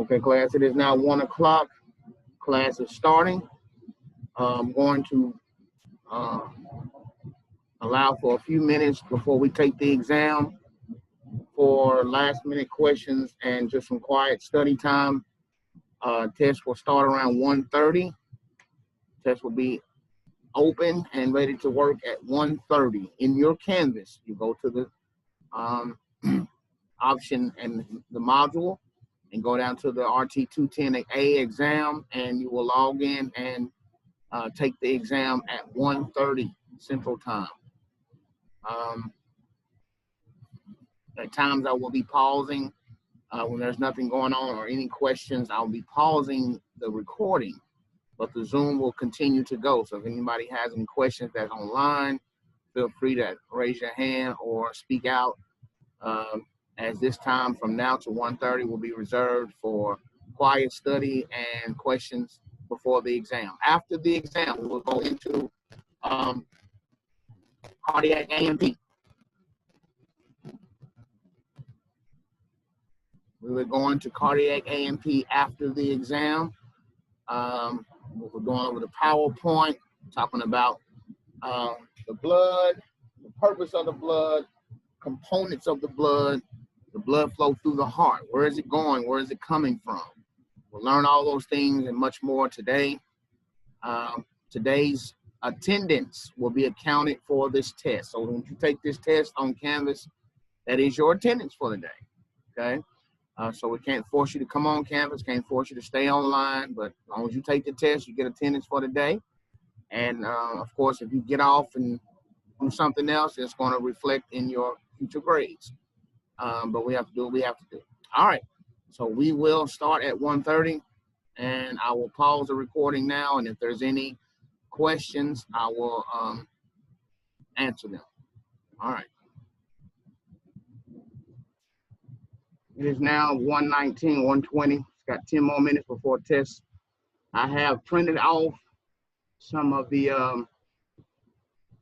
Okay, class, it is now 1 o'clock. Class is starting. I'm going to allow for a few minutes before we take the exam for last minute questions and just some quiet study time. Test will start around 1:30. Test will be open and ready to work at 1:30. In your Canvas, you go to the option and the module and go down to the RT210A exam, and you will log in and take the exam at 1:30 Central Time. At times I will be pausing when there's nothing going on or any questions. I'll be pausing the recording, but the Zoom will continue to go. So if anybody has any questions that's online, feel free to raise your hand or speak out. As this time from now to 1:30 will be reserved for quiet study and questions before the exam. After the exam, we will go into cardiac A&P. We will go into cardiac A&P after the exam. We're going over the PowerPoint, talking about the blood, the purpose of the blood, components of the blood flow through the heart. Where is it going? Where is it coming from? We'll learn all those things and much more today. Today's attendance will be accounted for this test. So when you take this test on Canvas, that is your attendance for the day, okay? So we can't force you to come on campus, can't force you to stay online, but as long as you take the test, you get attendance for the day. And of course, if you get off and do something else, it's going to reflect in your future grades. But we have to do what we have to do. All right, so we will start at 1:30, and I will pause the recording now, and if there's any questions, I will answer them. All right. It is now 1:19, 1:20. It's got 10 more minutes before test. I have printed off some of the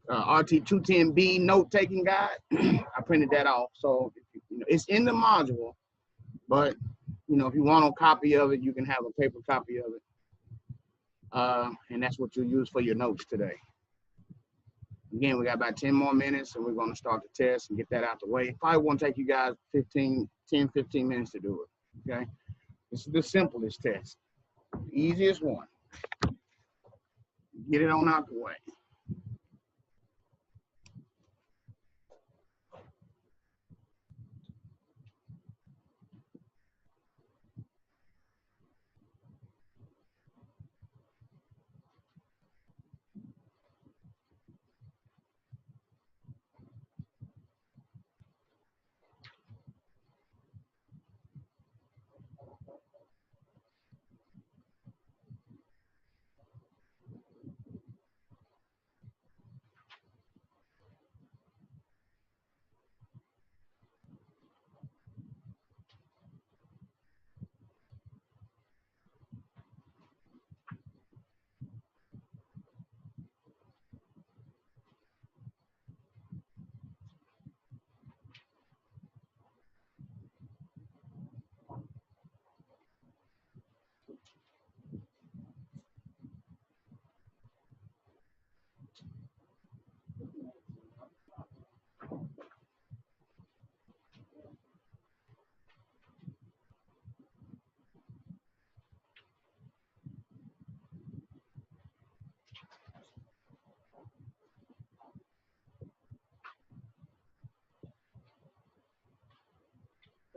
RT210B note-taking guide. I printed that off. So, it's in the module, but, if you want a copy of it, you can have a paper copy of it. And that's what you'll use for your notes today. Again, we got about 10 more minutes, and we're going to start the test and get that out the way. Probably won't take you guys 10, 15 minutes to do it, okay? This is the simplest test, the easiest one. Get it on out the way.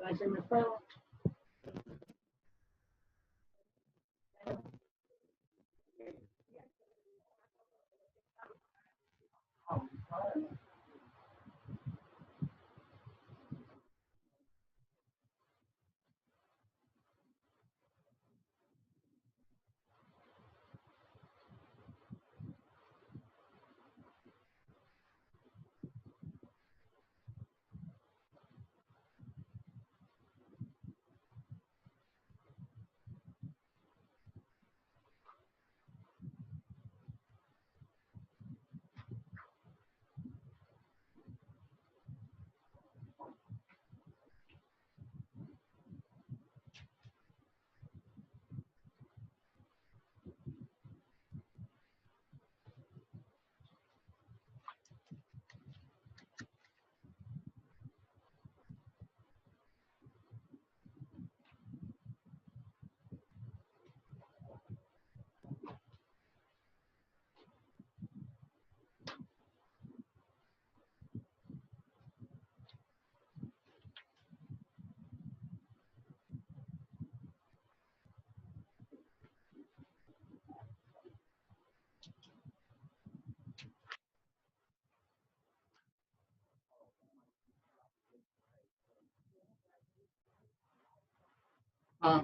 Did I say Miss Pearl? Huh?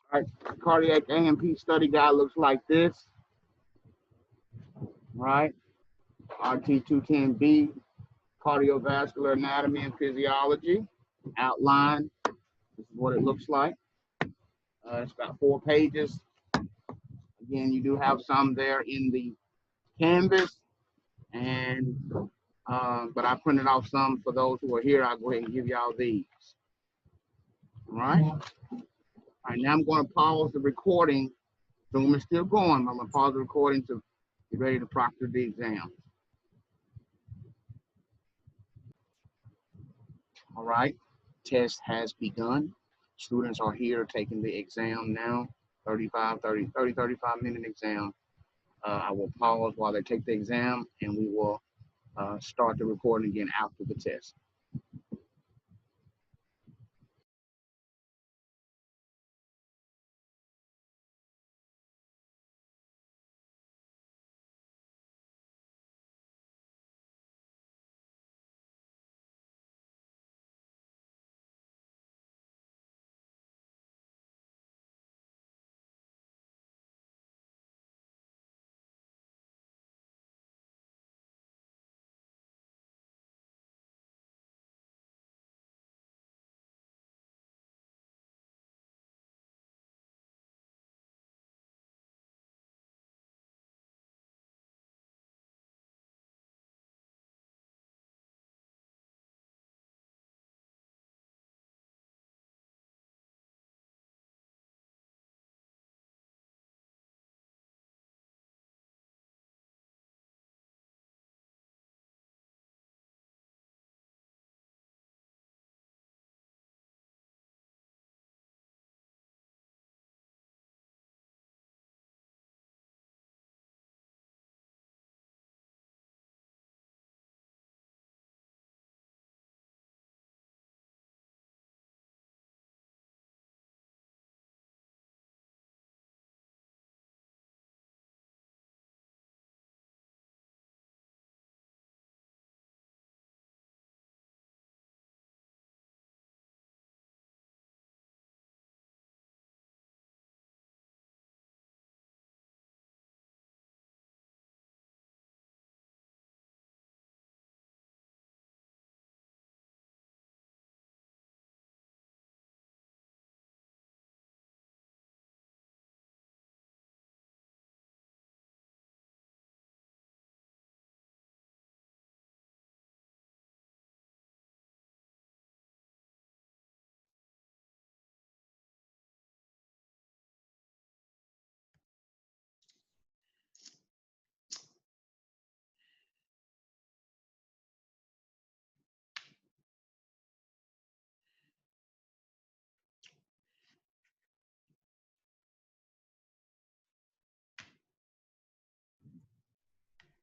All right, cardiac AMP study guide looks like this, right? RT210B, cardiovascular anatomy and physiology, outline. This is what it looks like. It's got 4 pages. Again, you do have some there in the Canvas, and but I printed off some for those who are here. I'll go ahead and give y'all these. All right. All right. Now I'm going to pause the recording. Zoom is still going. But I'm going to pause the recording to get ready to proctor the exam. All right. Test has begun. Students are here taking the exam now. 35-minute exam. I will pause while they take the exam, and we will start the recording again after the test.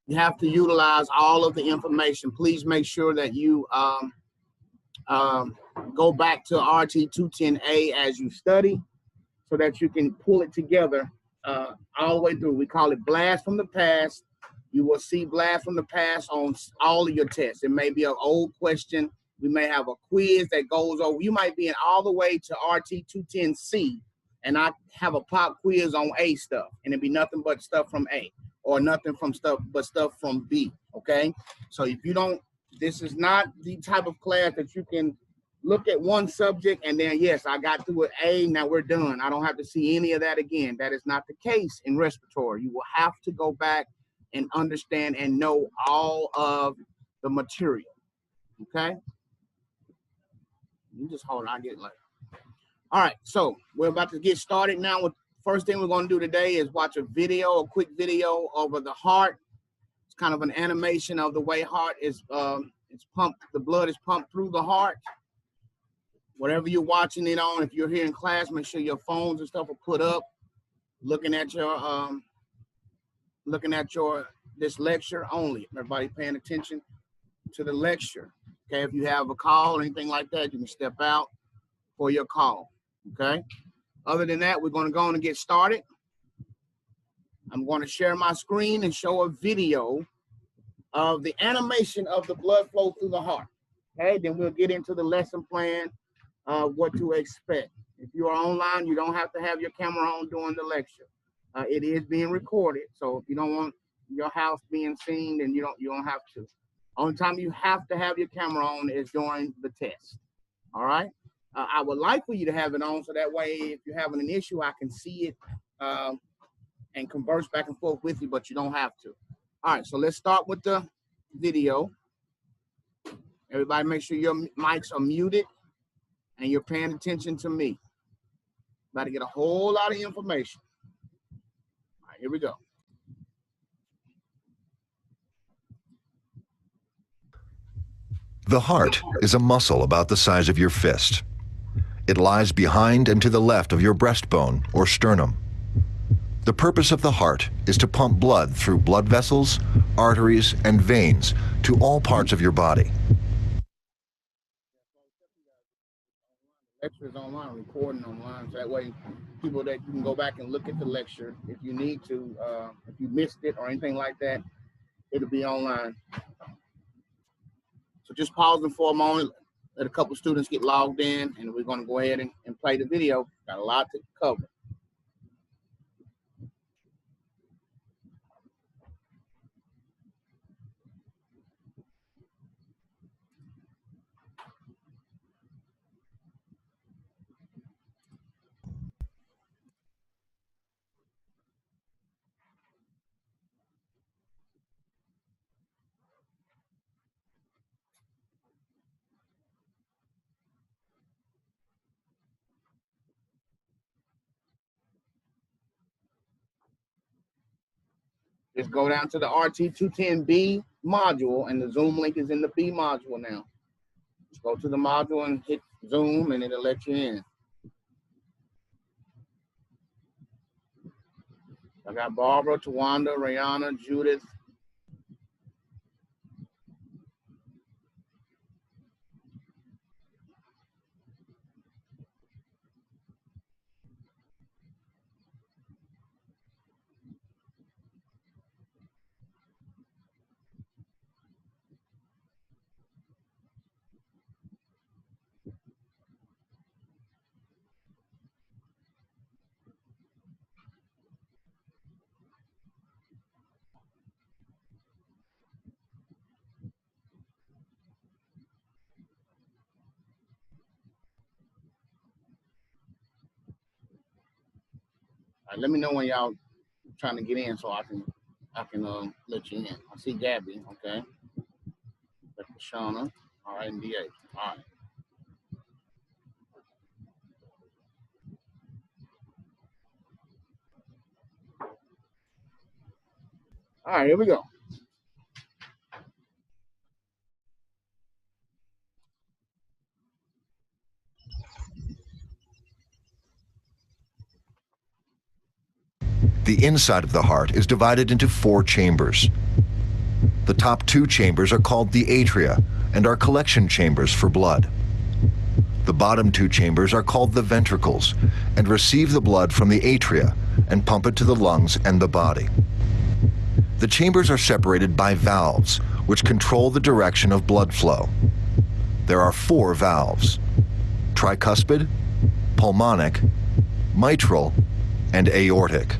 You have to utilize all of the information. Please make sure that you go back to RT210A as you study so that you can pull it together all the way through. We call it Blast from the Past. You will see Blast from the Past on all of your tests. It may be an old question. We may have a quiz that goes over. You might be in all the way to RT210C, and I have a pop quiz on A stuff, and it'd be nothing but stuff from A, or nothing from stuff from B, okay? So if you don't, this is not the type of class that you can look at one subject and then, yes, I got through with A, now we're done. I don't have to see any of that again. That is not the case in respiratory. You will have to go back and understand and know all of the material, okay? You just hold on, I'll get it later. All right, so we're about to get started now. With first thing we're going to do today is watch a video, a quick video over the heart. It's kind of an animation of the way heart is it's pumped, the blood is pumped through the heart. Whatever you're watching it on, if you're here in class, make sure your phones and stuff are put up, looking at this lecture only. Everybody paying attention to the lecture. Okay, if you have a call or anything like that, you can step out for your call. Okay. Other than that, we're going to go on and get started. I'm going to share my screen and show a video of the animation of the blood flow through the heart. Okay, then we'll get into the lesson plan, what to expect. If you are online, you don't have to have your camera on during the lecture. It is being recorded, so if you don't want your house being seen, then you don't have to. Only time you have to have your camera on is during the test. All right. I would like for you to have it on so that way, if you're having an issue, I can see it and converse back and forth with you, but you don't have to. All right, so let's start with the video. Everybody make sure your mics are muted and you're paying attention to me. About to get a whole lot of information. All right, here we go. The heart is a muscle about the size of your fist. It lies behind and to the left of your breastbone or sternum. The purpose of the heart is to pump blood through blood vessels, arteries, and veins to all parts of your body. Lecture is online, recording online, so that way people that you can go back and look at the lecture if you need to, if you missed it or anything like that, it'll be online. So just pausing for a moment, let a couple students get logged in, and we're going to go ahead and play the video. Got a lot to cover. Just go down to the RT210B module, and the Zoom link is in the B module now. Just go to the module and hit Zoom, and it'll let you in. I got Barbara, Tawanda, Rayana, Judith. All right, let me know when y'all trying to get in so I can let you in. I see Gabby, okay. That's Shauna. All right, and DA. All right. All right, here we go. The inside of the heart is divided into 4 chambers. The top two chambers are called the atria and are collection chambers for blood. The bottom two chambers are called the ventricles and receive the blood from the atria and pump it to the lungs and the body. The chambers are separated by valves, which control the direction of blood flow. There are 4 valves: tricuspid, pulmonic, mitral, and aortic.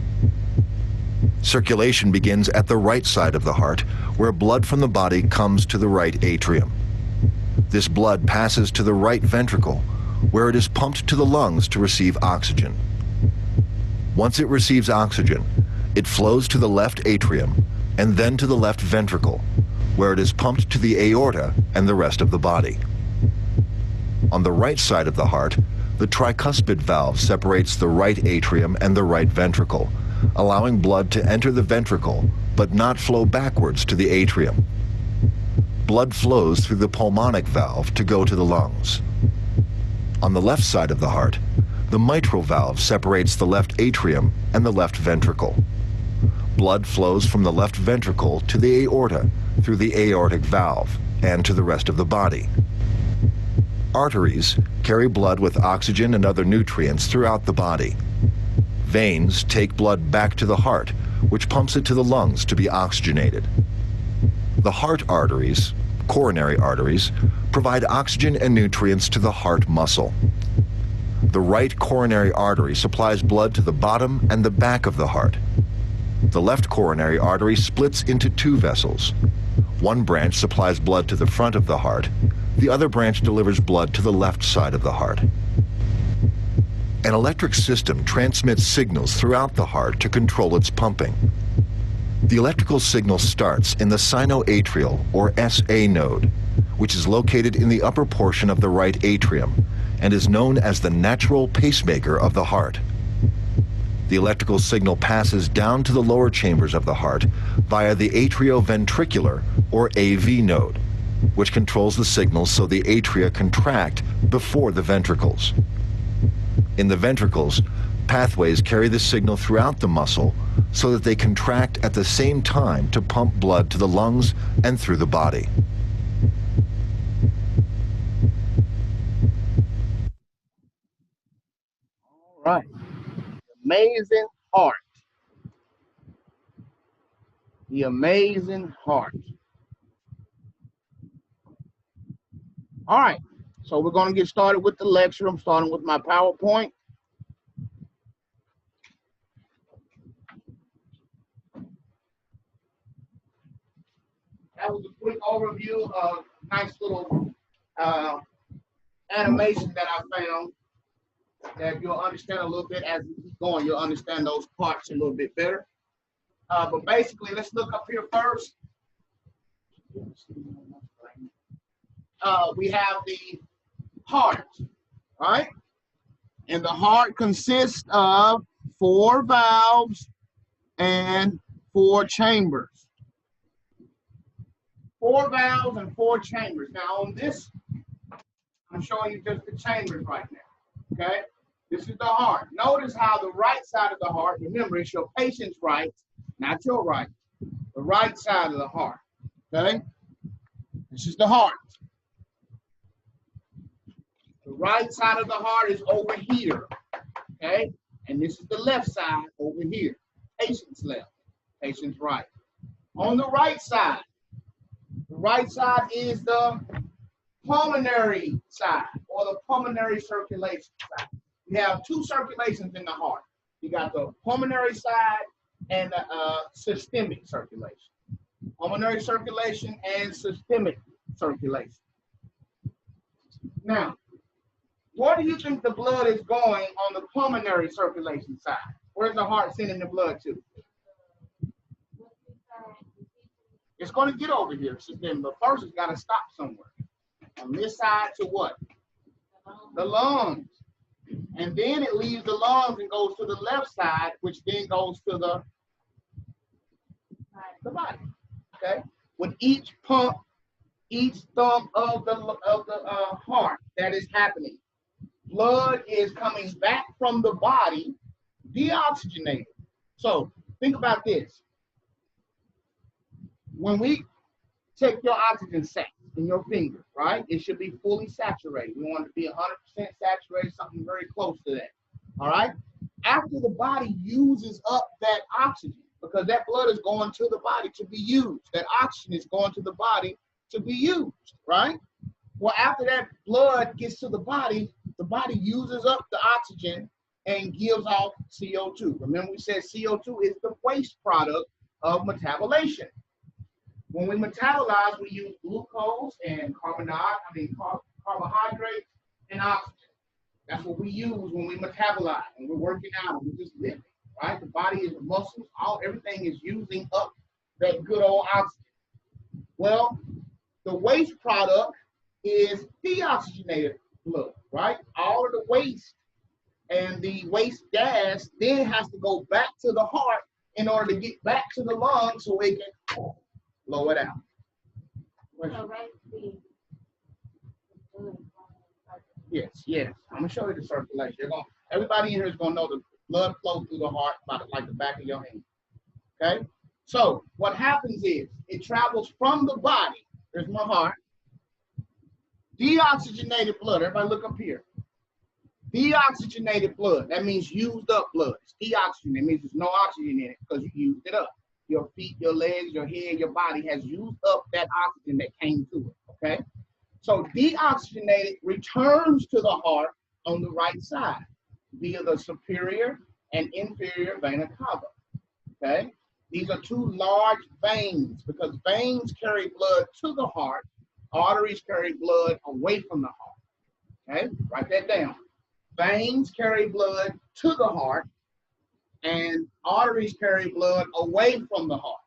Circulation begins at the right side of the heart, where blood from the body comes to the right atrium. This blood passes to the right ventricle, where it is pumped to the lungs to receive oxygen. Once it receives oxygen, it flows to the left atrium and then to the left ventricle, where it is pumped to the aorta and the rest of the body. On the right side of the heart, the tricuspid valve separates the right atrium and the right ventricle, allowing blood to enter the ventricle but not flow backwards to the atrium. Blood flows through the pulmonic valve to go to the lungs. On the left side of the heart, the mitral valve separates the left atrium and the left ventricle. Blood flows from the left ventricle to the aorta through the aortic valve and to the rest of the body. Arteries carry blood with oxygen and other nutrients throughout the body. Veins take blood back to the heart, which pumps it to the lungs to be oxygenated. The heart arteries, coronary arteries, provide oxygen and nutrients to the heart muscle. The right coronary artery supplies blood to the bottom and the back of the heart. The left coronary artery splits into 2 vessels. One branch supplies blood to the front of the heart. The other branch delivers blood to the left side of the heart. An electric system transmits signals throughout the heart to control its pumping. The electrical signal starts in the sinoatrial, or SA node, which is located in the upper portion of the right atrium and is known as the natural pacemaker of the heart. The electrical signal passes down to the lower chambers of the heart via the atrioventricular, or AV node, which controls the signal so the atria contract before the ventricles. In the ventricles, pathways carry the signal throughout the muscle so that they contract at the same time to pump blood to the lungs and through the body. All right. Amazing heart. The amazing heart. All right. So we're going to get started with the lecture. I'm starting with my PowerPoint. That was a quick overview of nice little animation that I found that you'll understand a little bit as we keep going. You'll understand those parts a little bit better. But basically, let's look up here first. We have the heart, right? And the heart consists of 4 valves and 4 chambers. 4 valves and 4 chambers. Now on this, I'm showing you just the chambers right now, okay? This is the heart. Notice how the right side of the heart, remember it's your patient's right, not your right, the right side of the heart, okay? This is the heart. The right side of the heart is over here, okay? And this is the left side over here. Patient's left, patient's right. On the right side is the pulmonary side, or the pulmonary circulation side. We have 2 circulations in the heart. You got the pulmonary side and the systemic circulation. Pulmonary circulation and systemic circulation. Now, where do you think the blood is going on the pulmonary circulation side? Where's the heart sending the blood to? It's going to get over here, but first it's got to stop somewhere. On this side to what? The lungs. And then it leaves the lungs and goes to the left side, which then goes to the body. Okay? With each pump, each thump of the heart that is happening, blood is coming back from the body deoxygenated. So think about this. When we check your oxygen sac in your finger, right? It should be fully saturated. We want it to be 100% saturated, something very close to that, all right? After the body uses up that oxygen, because that blood is going to the body to be used, that oxygen is going to the body to be used, right? Well, after that blood gets to the body uses up the oxygen and gives off CO2. Remember we said CO2 is the waste product of metabolization. When we metabolize, we use glucose and carbohydrates and oxygen. That's what we use when we metabolize, when we're working out, and we're just living, right? The body is the muscles, everything is using up that good old oxygen. Well, the waste product is deoxygenated blood, right? All of the waste and the waste gas then has to go back to the heart in order to get back to the lungs so it can blow it out. Yes. I'm gonna show you the circulation. Everybody in here is gonna know the blood flows through the heart like the back of your hand. Okay? So what happens is it travels from the body. There's my heart. Deoxygenated blood. Everybody look up here. Deoxygenated blood. That means used up blood. It's deoxygenated. It means there's no oxygen in it because you used it up. Your feet, your legs, your head, your body has used up that oxygen that came to it. Okay? So deoxygenated returns to the heart on the right side via the superior and inferior vena cava. Okay? These are two large veins because veins carry blood to the heart. Arteries carry blood away from the heart. Okay? Write that down. Veins carry blood to the heart, and arteries carry blood away from the heart.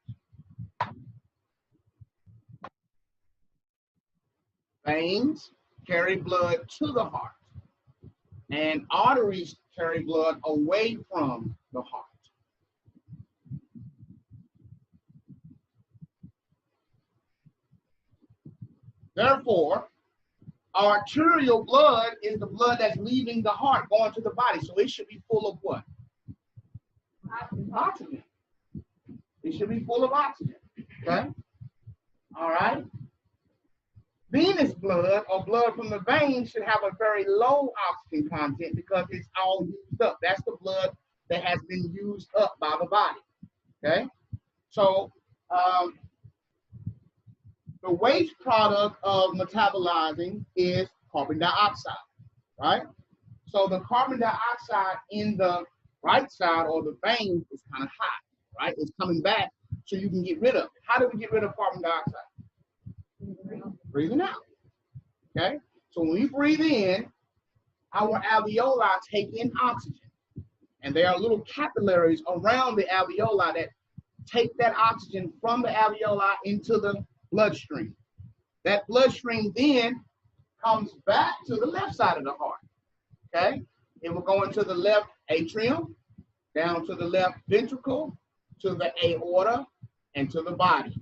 Veins carry blood to the heart, and arteries carry blood away from the heart. Therefore, arterial blood is the blood that's leaving the heart, going to the body. So it should be full of what? Oxygen. It should be full of oxygen. Okay? All right? Venous blood or blood from the veins should have a very low oxygen content because it's all used up. That's the blood that has been used up by the body. Okay? So, the waste product of metabolizing is carbon dioxide, right? So the carbon dioxide in the right side or the vein is kind of hot, right? It's coming back so you can get rid of it. How do we get rid of carbon dioxide? Breathing out, okay? So when we breathe in, our alveoli take in oxygen. And there are little capillaries around the alveoli that take that oxygen from the alveoli into the bloodstream. That bloodstream then comes back to the left side of the heart. Okay? It will go into the left atrium, down to the left ventricle, to the aorta, and to the body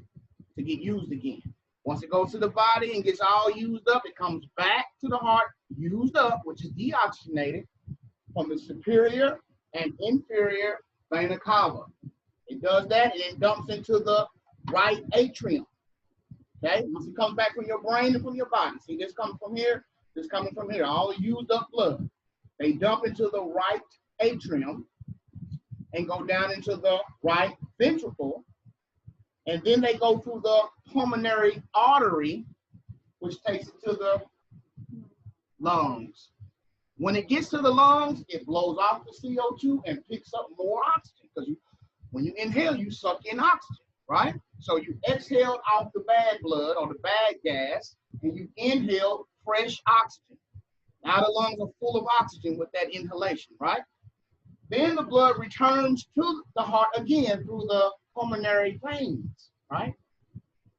to get used again. Once it goes to the body and gets all used up, it comes back to the heart, used up, which is deoxygenated, from the superior and inferior vena cava. It does that and it dumps into the right atrium. Okay, once it comes back from your brain and from your body. See, this coming from here, this coming from here, all used up blood. They dump into the right atrium and go down into the right ventricle. And then they go through the pulmonary artery, which takes it to the lungs. When it gets to the lungs, it blows off the CO2 and picks up more oxygen. Because when you inhale, you suck in oxygen, right? So you exhale out the bad blood or the bad gas, and you inhale fresh oxygen. Now the lungs are full of oxygen with that inhalation, right? Then the blood returns to the heart again through the pulmonary veins, right?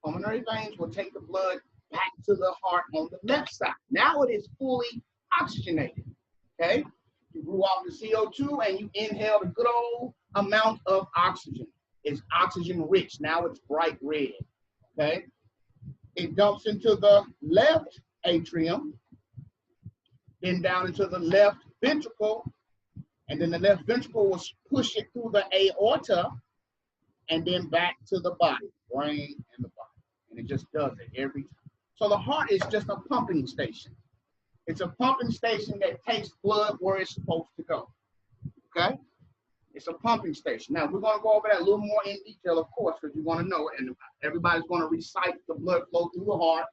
Pulmonary veins will take the blood back to the heart on the left side. Now it is fully oxygenated, okay? You blew off the CO2 and you inhaled a good old amount of oxygen. It's oxygen rich. Now it's bright red, okay? It dumps into the left atrium, then down into the left ventricle, and then the left ventricle will push it through the aorta and then back to the body, brain and the body. And it just does it every time. So the heart is just a pumping station. It's a pumping station that takes blood where it's supposed to go. Okay? It's a pumping station. Now, we're going to go over that a little more in detail, of course, because you want to know it. And everybody's going to recite the blood flow through the heart,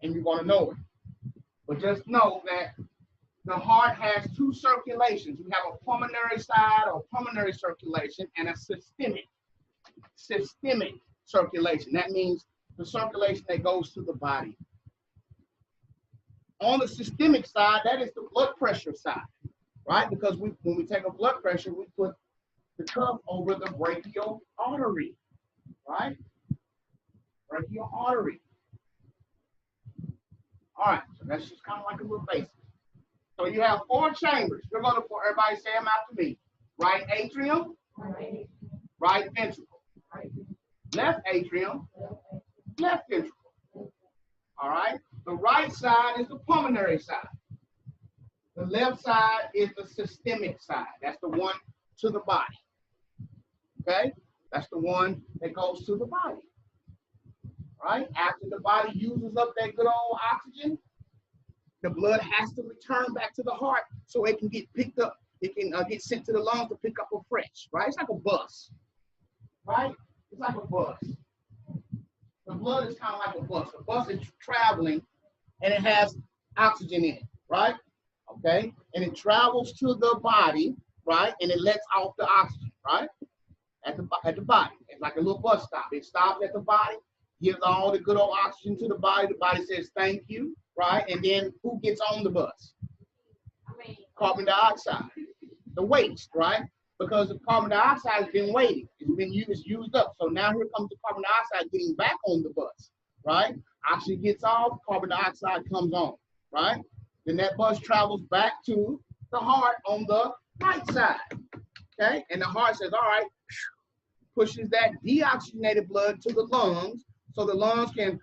and you're going to know it. But just know that the heart has two circulations. We have a pulmonary side or pulmonary circulation and a systemic circulation. That means the circulation that goes to the body. On the systemic side, that is the blood pressure side, right? Because when we take a blood pressure, we put the cuff over the brachial artery, right? Brachial artery. All right, so that's just kind of like a little basic. So you have 4 chambers. We're going to, everybody say them after me. Right atrium, right ventricle. Left atrium, left ventricle. All right? The right side is the pulmonary side. The left side is the systemic side. That's the one to the body. Okay? That's the one that goes to the body. Right? After the body uses up that good old oxygen, the blood has to return back to the heart so it can get picked up. It can get sent to the lungs to pick up a fresh, right? It's like a bus, right? It's like a bus. The blood is kind of like a bus. A bus is traveling and it has oxygen in it, right? Okay? And it travels to the body, right? And it lets off the oxygen, right? At the body. It's like a little bus stop. It stops at the body, gives all the good old oxygen to the body. The body says, thank you, right? And then who gets on the bus? Carbon dioxide, the waste, right? Because the carbon dioxide has been waiting. It's used up. So now here comes the carbon dioxide getting back on the bus, right? Oxygen gets off, carbon dioxide comes on, right? Then that bus travels back to the heart on the right side, okay? And the heart says, all right, pushes that deoxygenated blood to the lungs so the lungs can,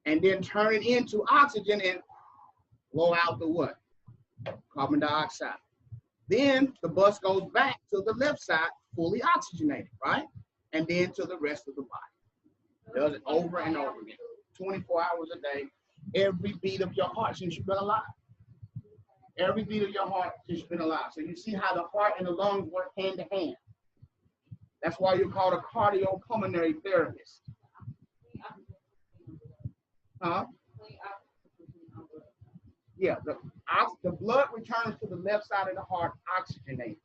and then turn it into oxygen and blow out the what? Carbon dioxide. Then the bus goes back to the left side, fully oxygenated, right? And then to the rest of the body. Does it over and over again. 24 hours a day, every beat of your heart since you've been alive. Every beat of your heart since you've been alive. So you see how the heart and the lungs work hand to hand. That's why you're called a cardiopulmonary therapist. Huh? Yeah, the blood returns to the left side of the heart oxygenated,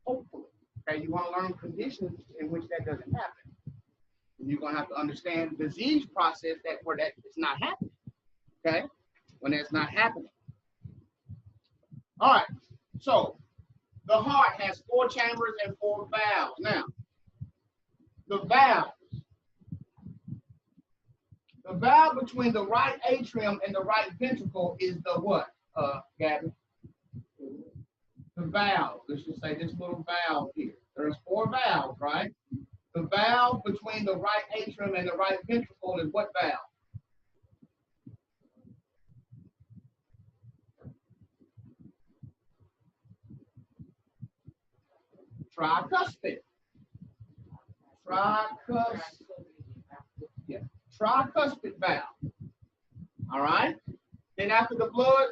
hopefully. Okay, you want to learn conditions in which that doesn't happen. And you're going to have to understand the disease process where that is not happening. Okay, when that's not happening. All right, so the heart has 4 chambers and 4 valves. Now, the valve between the right atrium and the right ventricle is the what, Gabby? The valve. Let's just say this little valve here. There's 4 valves, right? The valve between the right atrium and the right ventricle is what valve? Tricuspid. Tricuspid valve. All right. Then after the blood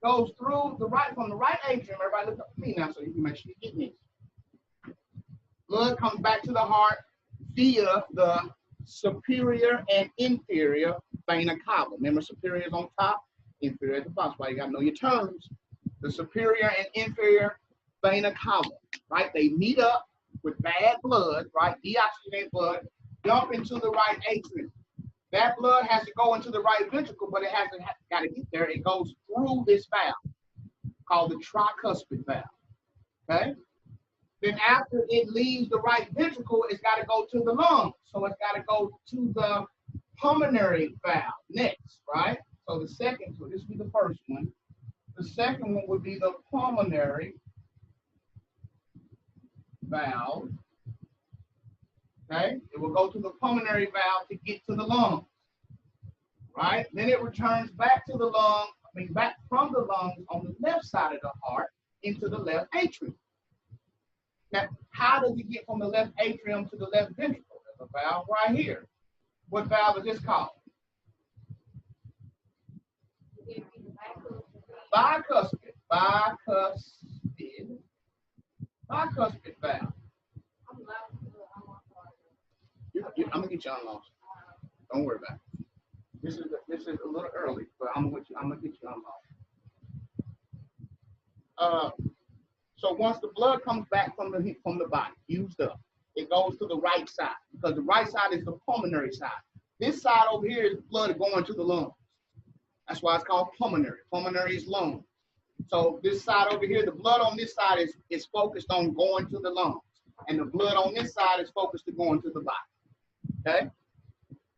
goes through from the right atrium, everybody look up at me now so you can make sure you get me. Blood comes back to the heart via the superior and inferior vena cava. Remember, superior is on top, inferior at the bottom. That's why you got to know your terms. The superior and inferior vena cava, right? They meet up with bad blood, right? Deoxygenated blood, dump into the right atrium. That blood has to go into the right ventricle, but it hasn't got to get there. It goes through this valve called the tricuspid valve. Okay? Then after it leaves the right ventricle, it's got to go to the lungs. So it's got to go to the pulmonary valve next, right? So this would be the first one. The second one would be the pulmonary valve. Okay, it will go to the pulmonary valve to get to the lungs, right? Then it returns back to the lung, back from the lungs on the left side of the heart into the left atrium. Now, how does it get from the left atrium to the left ventricle? There's a valve right here. What valve is this called? Bicuspid. Bicuspid valve. I'm gonna get you unlocked. Don't worry about it. This is a little early, but I'm gonna get you unlocked. So once the blood comes back from the body, used up, it goes to the right side because the right side is the pulmonary side. This side over here is blood going to the lungs. That's why it's called pulmonary. Pulmonary is lungs. So this side over here, the blood on this side is focused on going to the lungs, and the blood on this side is focused to going to the body. Okay.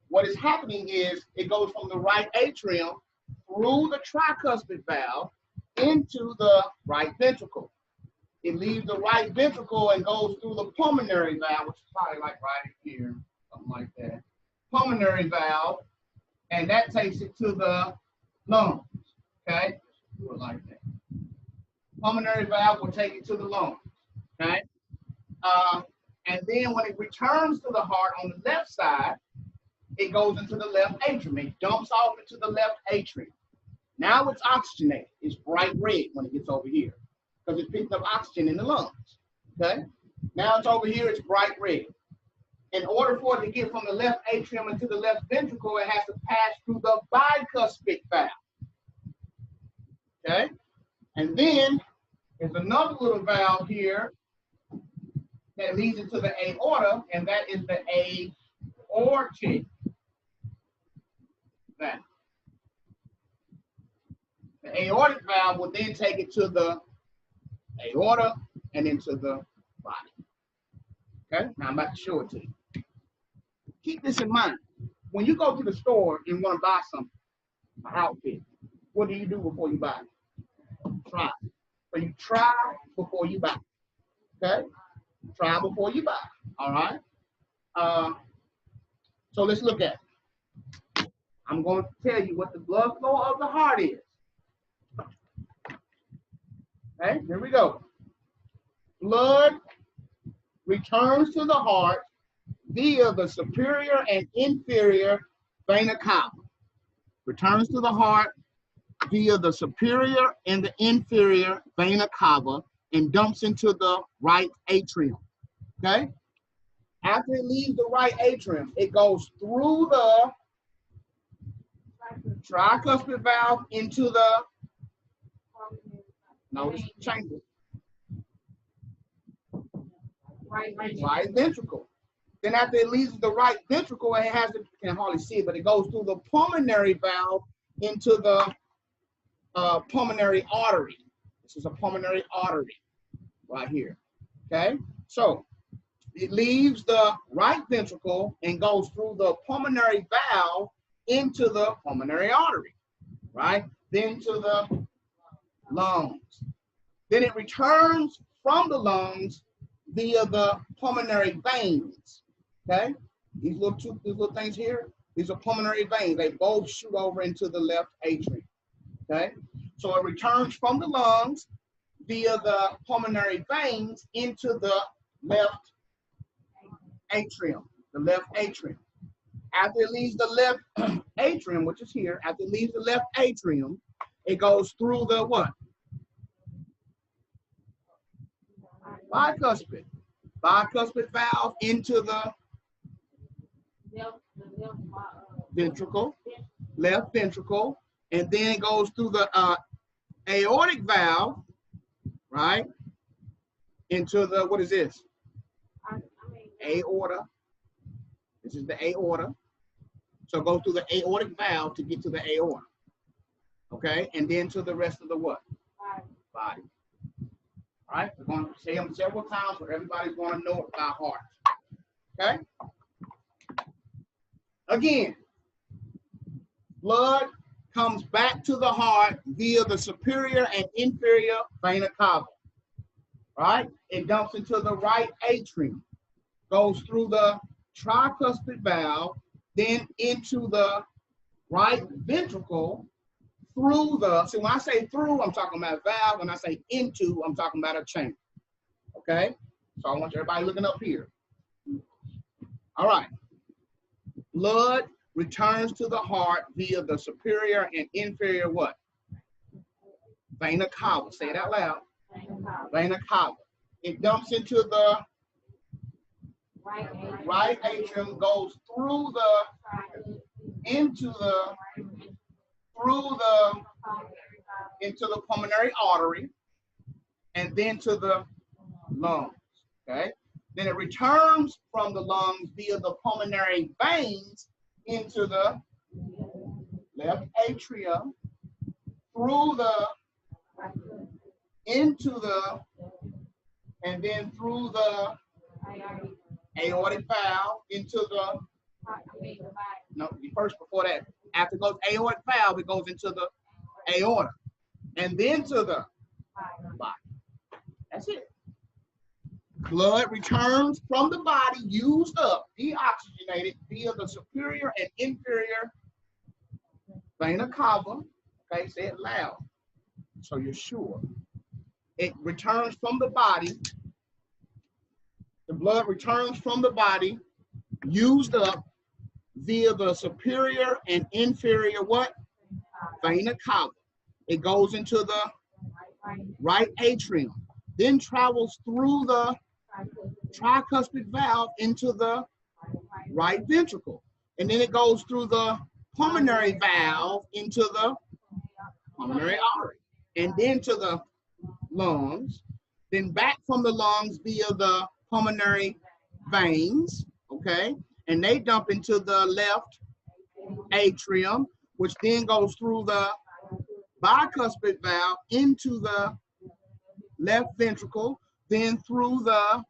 What is happening is it goes from the right atrium through the tricuspid valve into the right ventricle. It leaves the right ventricle and goes through the pulmonary valve, which is probably like right here, something like that. Pulmonary valve, and that takes it to the lungs. Okay, do it like that. Pulmonary valve will take it to the lungs. Okay, and then when it returns to the heart on the left side, it goes into the left atrium. It dumps off into the left atrium. Now it's oxygenated. It's bright red when it gets over here because it picked up oxygen in the lungs. Okay? Now it's over here, it's bright red. In order for it to get from the left atrium into the left ventricle, it has to pass through the bicuspid valve. Okay? And then there's another little valve here that leads into the aorta, and that is the aortic valve. The aortic valve will then take it to the aorta and into the body. Okay, now I'm about to show it to you. Keep this in mind. When you go to the store and want to buy something, an outfit, what do you do before you buy it? Try. So you try before you buy. Okay? Try before you buy. All right? So let's look at it. I'm going to tell you what the blood flow of the heart is. Okay, here we go. Blood returns to the heart via the superior and inferior vena cava. Returns to the heart via the superior and the inferior vena cava and dumps into the right atrium. Okay? After it leaves the right atrium, it goes through the tricuspid valve into the chamber. Right ventricle. Then after it leaves the right ventricle, it has to, you can hardly see it, but it goes through the pulmonary valve into the pulmonary artery. This is a pulmonary artery right here. Okay, so it leaves the right ventricle and goes through the pulmonary valve into the pulmonary artery, right? Then to the lungs. Then it returns from the lungs via the pulmonary veins. Okay, these little things here, these are pulmonary veins. They both shoot over into the left atrium. Okay, so it returns from the lungs via the pulmonary veins into the left atrium. The left atrium. After it leaves the left atrium, which is here, after it leaves the left atrium, it goes through the what? Bicuspid. Bicuspid valve into the ventricle, left ventricle, and then it goes through the aortic valve, right? Into the, what is this? Aorta. This is the aorta. So go through the aortic valve to get to the aorta. Okay, and then to the rest of the what? Body. All right, we're going to say them several times so everybody's going to know it by heart. Okay? Again, blood comes back to the heart via the superior and inferior vena cava. Right? It dumps into the right atrium, goes through the tricuspid valve, then into the right ventricle, through the, see when I say through, I'm talking about valve. When I say into, I'm talking about a chamber. Okay? So I want everybody looking up here. All right. blood returns to the heart via the superior and inferior what? Vena cava. Say it out loud. Vena cava. It dumps into the right atrium, goes through into the pulmonary artery, and then to the lungs. Okay. Then it returns from the lungs via the pulmonary veins into the left atrium, and then through the aortic valve into the, no, before that, after it goes aortic valve, it goes into the aorta, and then to the body. That's it. Blood returns from the body, used up, deoxygenated via the superior and inferior vena cava. Okay, say it loud so you're sure. It returns from the body. The blood returns from the body, used up via the superior and inferior what? Vena cava. It goes into the right atrium, then travels through the tricuspid valve into the right ventricle, and then it goes through the pulmonary valve into the pulmonary artery, and then to the lungs, then back from the lungs via the pulmonary veins, okay, and they dump into the left atrium, which then goes through the bicuspid valve into the left ventricle, then through the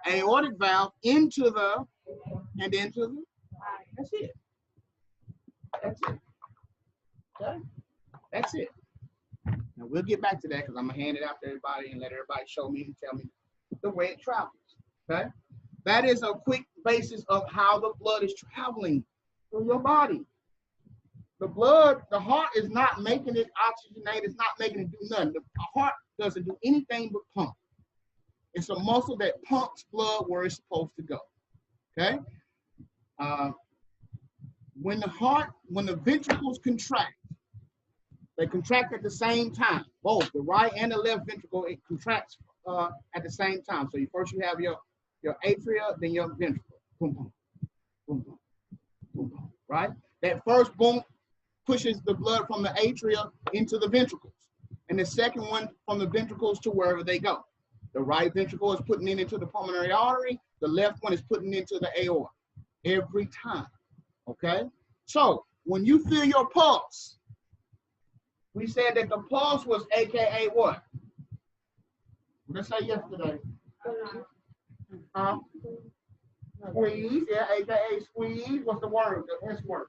aortic valve into the, and into the, that's it. That's it. Okay? That's it. Now we'll get back to that because I'm gonna hand it out to everybody and let everybody show me and tell me the way it travels. Okay? That is a quick basis of how the blood is traveling through your body. The blood, the heart is not making it oxygenate, it's not making it do nothing. The heart doesn't do anything but pump. It's a muscle that pumps blood where it's supposed to go. Okay? When the ventricles contract, they contract at the same time. Both the right and the left ventricle, it contracts at the same time. So first you have your atria, then your ventricle. Boom, boom, boom, boom, boom, boom. Right? That first boom pushes the blood from the atria into the ventricles, and the second one from the ventricles to wherever they go. The right ventricle is putting it into the pulmonary artery. The left one is putting it into the aorta every time. Okay? So when you feel your pulse, we said that the pulse was AKA what? What did I say yesterday? Squeeze, yeah, AKA squeeze. What's the word? The S word.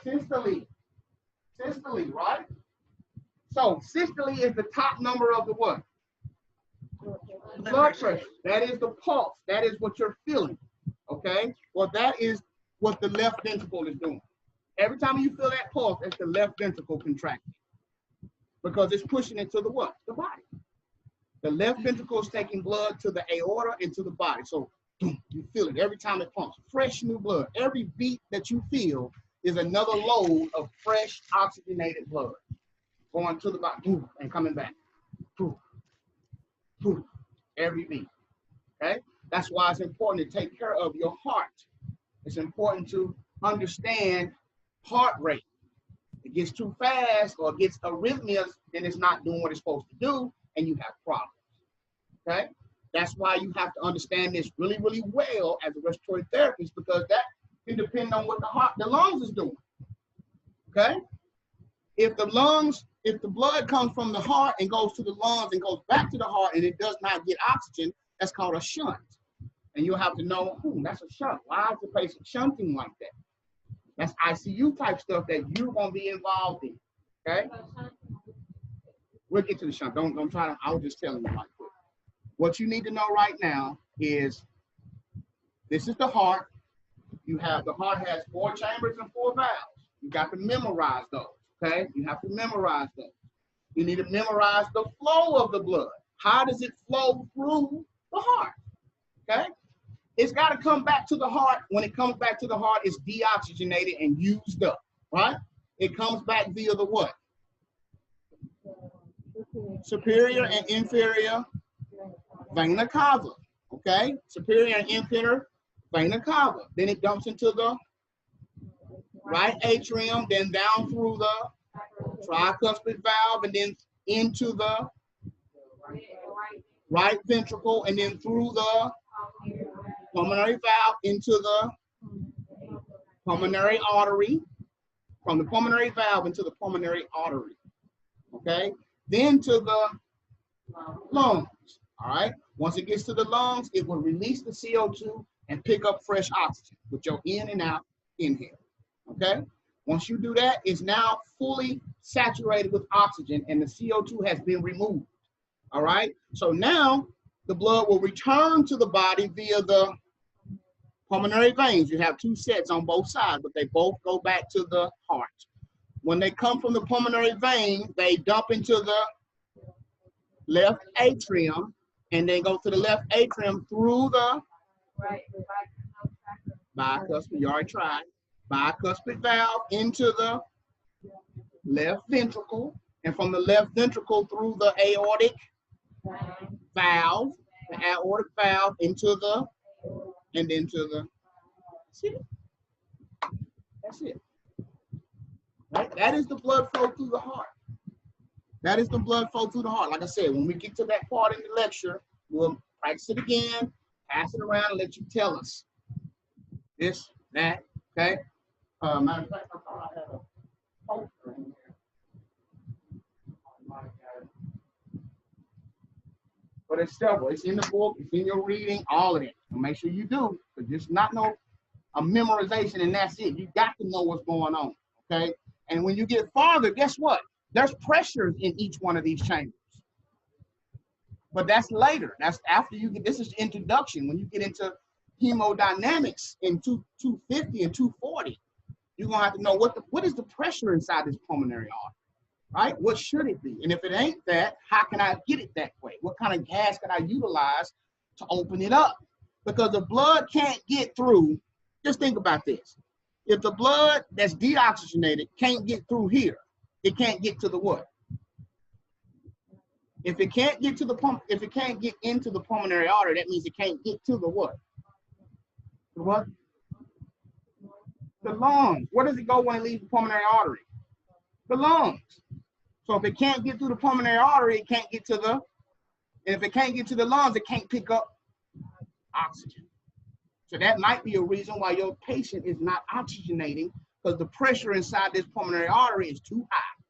Systole. Systole, right? So systole is the top number of the what? Blood pressure. That is the pulse. That is what you're feeling. Okay? Well, that is what the left ventricle is doing. Every time you feel that pulse, it's the left ventricle contracting. Because it's pushing it to the what? The body. The left ventricle is taking blood to the aorta and to the body. So boom, you feel it every time it pumps. Fresh new blood. Every beat that you feel is another load of fresh oxygenated blood going to the body, boom, and coming back. Boom, boom, every beat. Okay? That's why it's important to take care of your heart. It's important to understand heart rate. It gets too fast or it gets arrhythmias, then it's not doing what it's supposed to do, and you have problems. Okay? That's why you have to understand this really, really well as a respiratory therapist, because that can depend on what the lungs is doing. Okay? If the blood comes from the heart and goes to the lungs and goes back to the heart and it does not get oxygen, that's called a shunt. And you'll have to know, that's a shunt. Why is the patient shunting like that? That's ICU type stuff that you're going to be involved in. Okay? We'll get to the shunt. Don't try to, I was just telling you like that. What you need to know right now is this is the heart. The heart has 4 chambers and 4 valves. You got to memorize those. Okay? You have to memorize those. You need to memorize the flow of the blood. How does it flow through the heart? Okay? It's got to come back to the heart. When it comes back to the heart, it's deoxygenated and used up, right? It comes back via the what? Superior and inferior vena cava, okay? Superior and inferior vena cava. Then it dumps into the right atrium, then down through the tricuspid valve, and then into the right ventricle, and then through the pulmonary valve into the pulmonary artery, from the pulmonary valve into the pulmonary artery, okay? Then to the lungs, all right? Once it gets to the lungs, it will release the CO2 and pick up fresh oxygen with your in and out inhale, okay? Once you do that, it's now fully saturated with oxygen and the CO2 has been removed, all right? So now the blood will return to the body via the pulmonary veins. You have two sets on both sides, but they both go back to the heart. When they come from the pulmonary vein, they dump into the left atrium, and then go to the left atrium through the bicuspid, you already tried, bicuspid valve into the left ventricle, and from the left ventricle through the aortic valve, the aortic valve into the, and into the, that's it. That's it. Right? That is the blood flow through the heart. That is the blood flow through the heart. Like I said, when we get to that part in the lecture, we'll practice it again, pass it around, and let you tell us this, that, okay? Matter of fact, I thought I had a poster in here. But it's several. It's in the book, it's in your reading, all of it. So make sure you do, because just not know a memorization and that's it. You got to know what's going on, okay? And when you get farther, guess what? There's pressures in each one of these chambers. But that's later. That's after you get, this is the introduction. When you get into hemodynamics in 250 and 240, you're gonna have to know what is the pressure inside this pulmonary artery, right? What should it be? And if it ain't that, how can I get it that way? What kind of gas can I utilize to open it up? Because the blood can't get through. Just think about this. If the blood that's deoxygenated can't get through here, it can't get to the what? If it can't get to the pump, if it can't get into the pulmonary artery, that means it can't get to the what? The what? The lungs. Where does it go when it leaves the pulmonary artery? The lungs. So if it can't get through the pulmonary artery, it can't get to the, and if it can't get to the lungs, it can't pick up oxygen. So that might be a reason why your patient is not oxygenating, because the pressure inside this pulmonary artery is too high.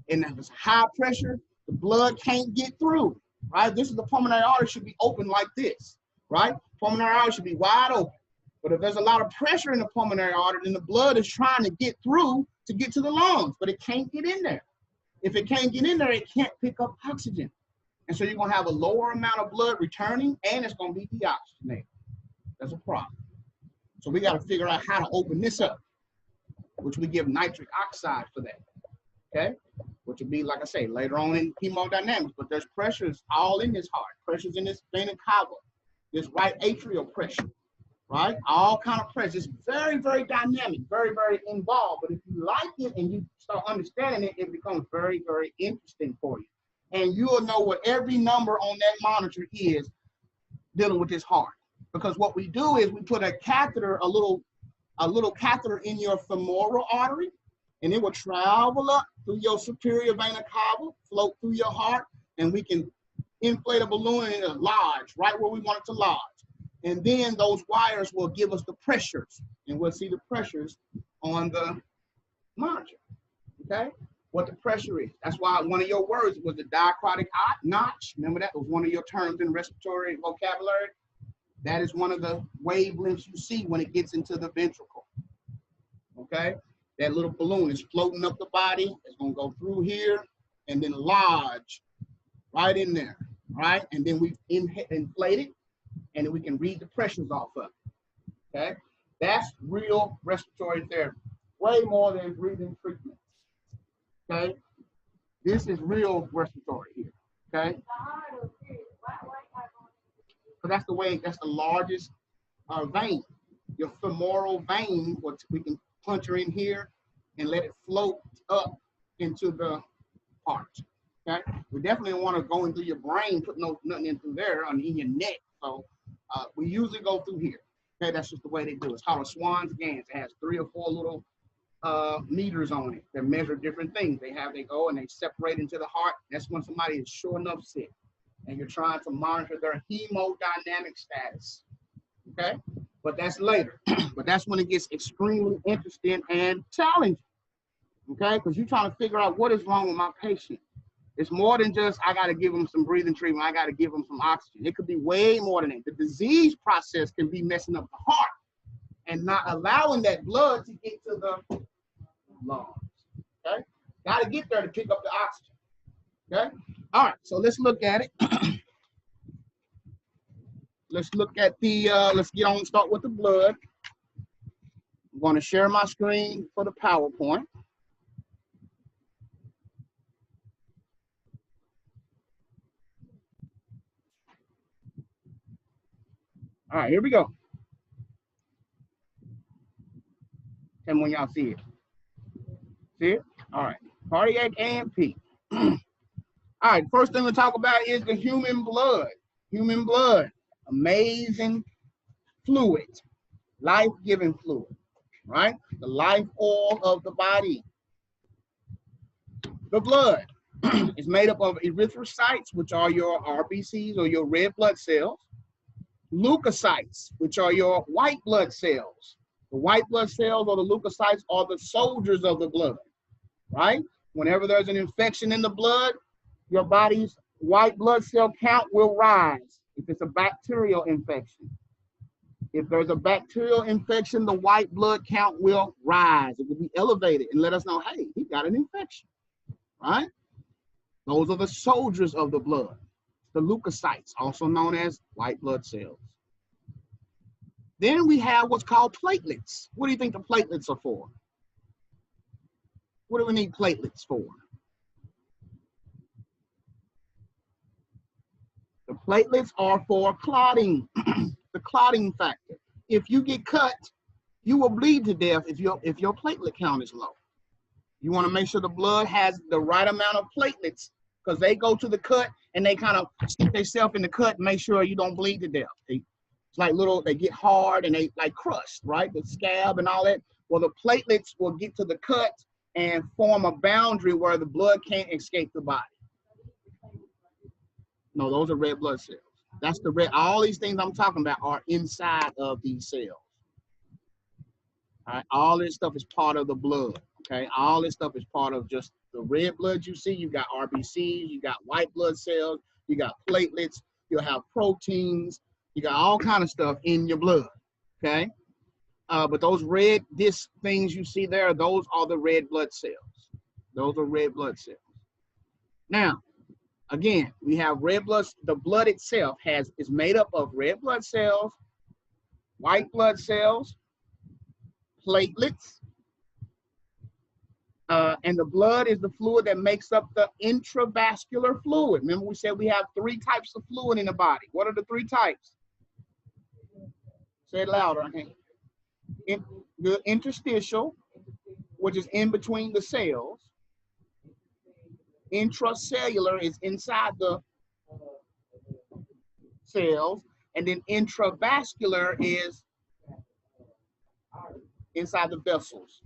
And if it's high pressure, the blood can't get through, right? This is the pulmonary artery should be open like this, right? Pulmonary artery should be wide open. But if there's a lot of pressure in the pulmonary artery, then the blood is trying to get through to get to the lungs, but it can't get in there. If it can't get in there, it can't pick up oxygen. And so you're gonna have a lower amount of blood returning, and it's gonna be deoxygenated. That's a problem. So we gotta figure out how to open this up, which we give nitric oxide for that, okay? Which will be, like I say, later on in hemodynamics, but there's pressures all in this heart, pressures in this vena cava, this right atrial pressure, right? All kind of pressure. It's very, very dynamic, very, very involved, but if you like it and you start understanding it, it becomes very, very interesting for you. And you'll know what every number on that monitor is dealing with this heart. Because what we do is we put a catheter, a little catheter in your femoral artery, and it will travel up through your superior vena cava, float through your heart, and we can inflate a balloon and it'll lodge right where we want it to lodge. And then those wires will give us the pressures, and we'll see the pressures on the monitor, okay? What the pressure is. That's why one of your words was the diacritic notch. Remember that was one of your terms in respiratory vocabulary? That is one of the wavelengths you see when it gets into the ventricle, okay? That little balloon is floating up the body. It's gonna go through here and then lodge right in there, right? And then we inflate it, and then we can read the pressures off of it, okay? That's real respiratory therapy, way more than breathing treatment, okay? This is real respiratory here, okay? So that's the way, that's the largest vein, your femoral vein, which we can punch her in here and let it float up into the heart. Okay, we definitely want to go into your brain, put nothing in through there, in your neck. So we usually go through here. Okay, that's just the way they do it. It's called a Schwann's gans. It has 3 or 4 little meters on it that measure different things. They go and they separate into the heart. That's when somebody is sure enough sick, and you're trying to monitor their hemodynamic status. Okay, but that's later. But that's when it gets extremely interesting and challenging. Okay, because you're trying to figure out what is wrong with my patient. It's more than just, I got to give them some breathing treatment. I got to give them some oxygen. It could be way more than that. The disease process can be messing up the heart and not allowing that blood to get to the lungs. Okay, got to get there to pick up the oxygen. Okay, all right. So let's look at it. Let's look at the. Let's start with the blood. I'm going to share my screen for the PowerPoint. All right, here we go. Tell me when y'all see it. See it? All right. Cardiac AMP. All right, first thing to talk about is the human blood. Human blood. Amazing fluid. Life-giving fluid. Right? The life oil of the body. The blood is made up of erythrocytes, which are your RBCs or your red blood cells. Leukocytes, which are your white blood cells. The white blood cells or the leukocytes are the soldiers of the blood, right? Whenever there's an infection in the blood, your body's white blood cell count will rise if it's a bacterial infection. If there's a bacterial infection, the white blood count will rise. It will be elevated and let us know, hey, he got an infection, right? Those are the soldiers of the blood. The leukocytes, also known as white blood cells. Then we have what's called platelets. What do you think the platelets are for? What do we need platelets for? The platelets are for clotting, the clotting factor. If you get cut, you will bleed to death if your platelet count is low. You want to make sure the blood has the right amount of platelets, because they go to the cut and they kind of stick themselves in the cut and make sure you don't bleed to death. It's like they get hard and they like crust, right? The scab and all that. Well, the platelets will get to the cut and form a boundary where the blood can't escape the body. No, those are red blood cells. That's the red. All these things I'm talking about are inside of these cells. All right, all this stuff is part of the blood. Okay, all this stuff is part of just the red blood you see. You got RBCs, you got white blood cells, you got platelets, you'll have proteins, you got all kind of stuff in your blood. Okay, but those red disc things you see there, those are the red blood cells. Those are red blood cells. Now, again, we have red blood. The blood itself is made up of red blood cells, white blood cells, platelets, and the blood is the fluid that makes up the intravascular fluid. Remember we said we have 3 types of fluid in the body. What are the 3 types? Say it louder. Okay. The interstitial, which is in between the cells. Intracellular is inside the cells, and then intravascular is inside the vessels.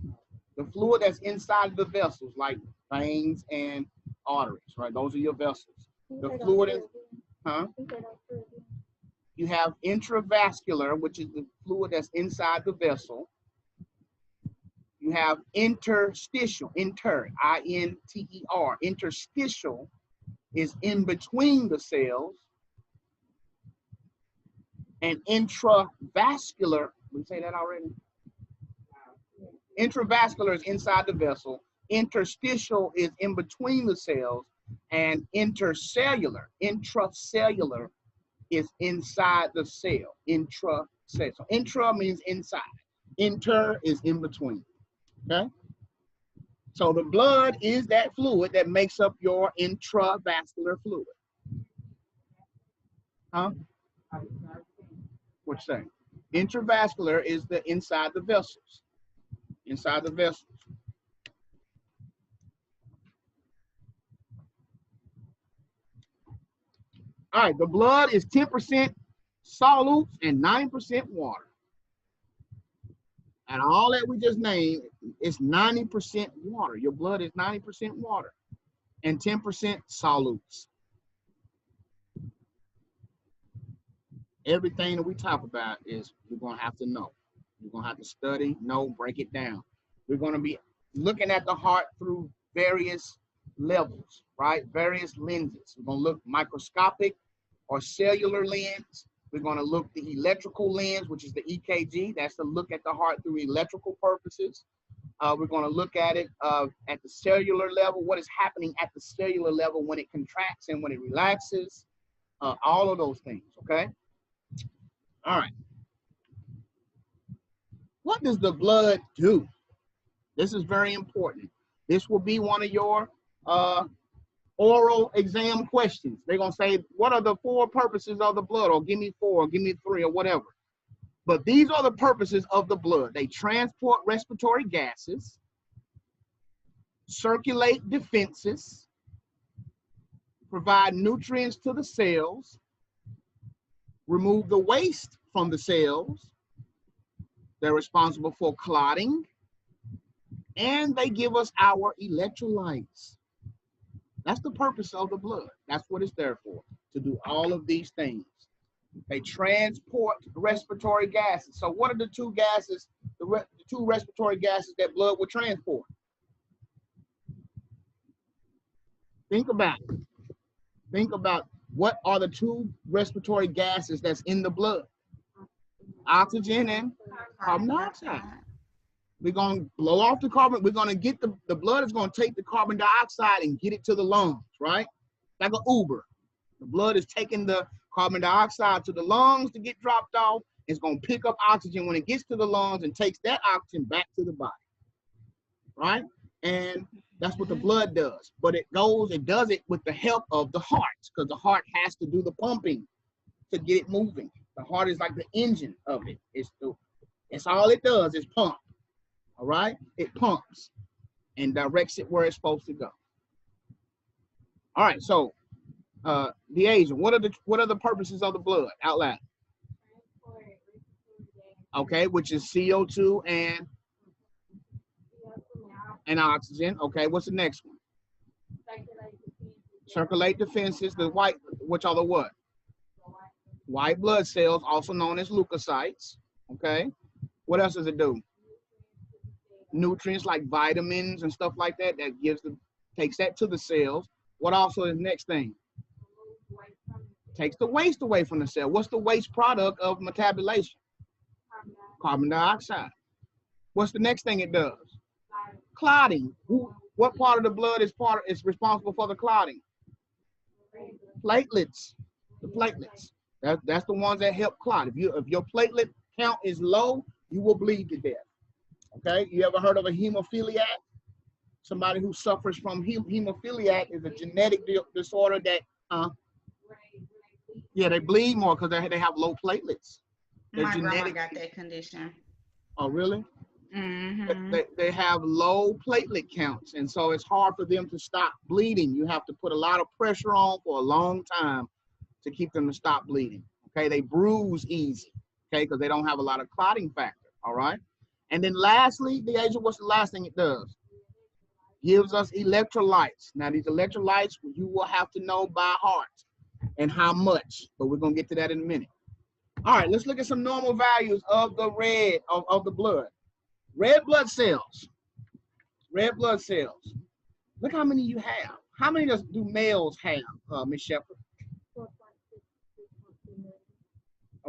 The fluid that's inside the vessels, like veins and arteries, right? Those are your vessels. The fluid is, you have intravascular, which is the fluid that's inside the vessel. You have interstitial, I-N-T-E-R. Interstitial is in between the cells. And intravascular, we say that already? Intravascular is inside the vessel. Interstitial is in between the cells. And intracellular is inside the cell. Intracellular. So intra means inside. Inter is in between. Okay? So the blood is that fluid that makes up your intravascular fluid. Huh? What you saying? Intravascular is the inside the vessels. Inside the vessels. All right, the blood is 10% solutes and 9% water. And all that we just named is 90% water. Your blood is 90% water and 10% solutes. Everything that we talk about is you're going to have to know. You're going to have to study, know, break it down. We're going to be looking at the heart through various levels, right? Various lenses. We're going to look microscopic or cellular lens. We're going to look the electrical lens, which is the EKG. That's to look at the heart through electrical purposes. We're going to look at it at the cellular level, what is happening at the cellular level when it contracts and when it relaxes, all of those things, okay? All right. What does the blood do? This is very important. This will be one of your oral exam questions. They're going to say, what are the 4 purposes of the blood? Or give me 4, or give me 3, or whatever. But these are the purposes of the blood. They transport respiratory gases, circulate defenses, provide nutrients to the cells, remove the waste from the cells. They're responsible for clotting, and they give us our electrolytes. That's the purpose of the blood. That's what it's there for, to do all of these things. They transport respiratory gases. So what are the 2 gases, the 2 respiratory gases that blood will transport? Think about it. Think about what are the 2 respiratory gases that's in the blood? Oxygen and carbon dioxide. We're going to blow off the carbon. We're going to get the blood is going to take the carbon dioxide and get it to the lungs, right? Like an Uber. The blood is taking the carbon dioxide to the lungs to get dropped off. It's going to pick up oxygen when it gets to the lungs and takes that oxygen back to the body, right? And that's what the blood does. But it does it with the help of the heart, because the heart has to do the pumping to get it moving. The heart is like the engine of it. It's all it does is pump. All right, it pumps and directs it where it's supposed to go. All right, so the agent. What are the purposes of the blood? Out loud. Okay, which is CO2 and oxygen. Okay, what's the next one? Circulate defenses. The white, which are the what? White blood cells, also known as leukocytes. Okay, what else does it do? Nutrients like vitamins and stuff like that. That takes that to the cells. What also is the next thing? Takes the waste away from the cell. What's the waste product of metabolization? Carbon dioxide. What's the next thing it does? Clotting. What part of the blood is responsible for the clotting? Platelets. The platelets. That's the ones that help clot. If your platelet count is low, you will bleed to death. Okay, you ever heard of a hemophiliac? Somebody who suffers from hemophiliac is a genetic disorder that, they bleed more because they have low platelets. My grandma got that condition. Oh, really? Mm-hmm. They have low platelet counts, and so it's hard for them to stop bleeding. You have to put a lot of pressure on for a long time to keep them to stop bleeding. Okay, they bruise easy, okay, because they don't have a lot of clotting factor. All right. And then lastly, the agent, what's the last thing it does? Gives us electrolytes. Now, these electrolytes, you will have to know by heart and how much, but we're going to get to that in a minute. All right, let's look at some normal values of the of the blood. Red blood cells. Red blood cells. Look how many you have. How many do males have, Ms. Shepherd? 4.6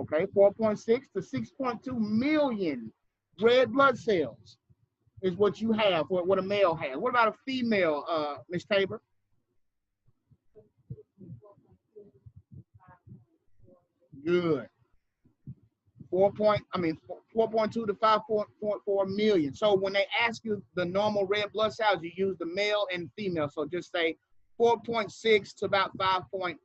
Okay, 4.6 to 6.2 million red blood cells is what you have, what a male has. What about a female, Ms. Tabor? Good. 4.2 to 5.4 million. So when they ask you the normal red blood cells, you use the male and female. So just say 4.6 to about 4.6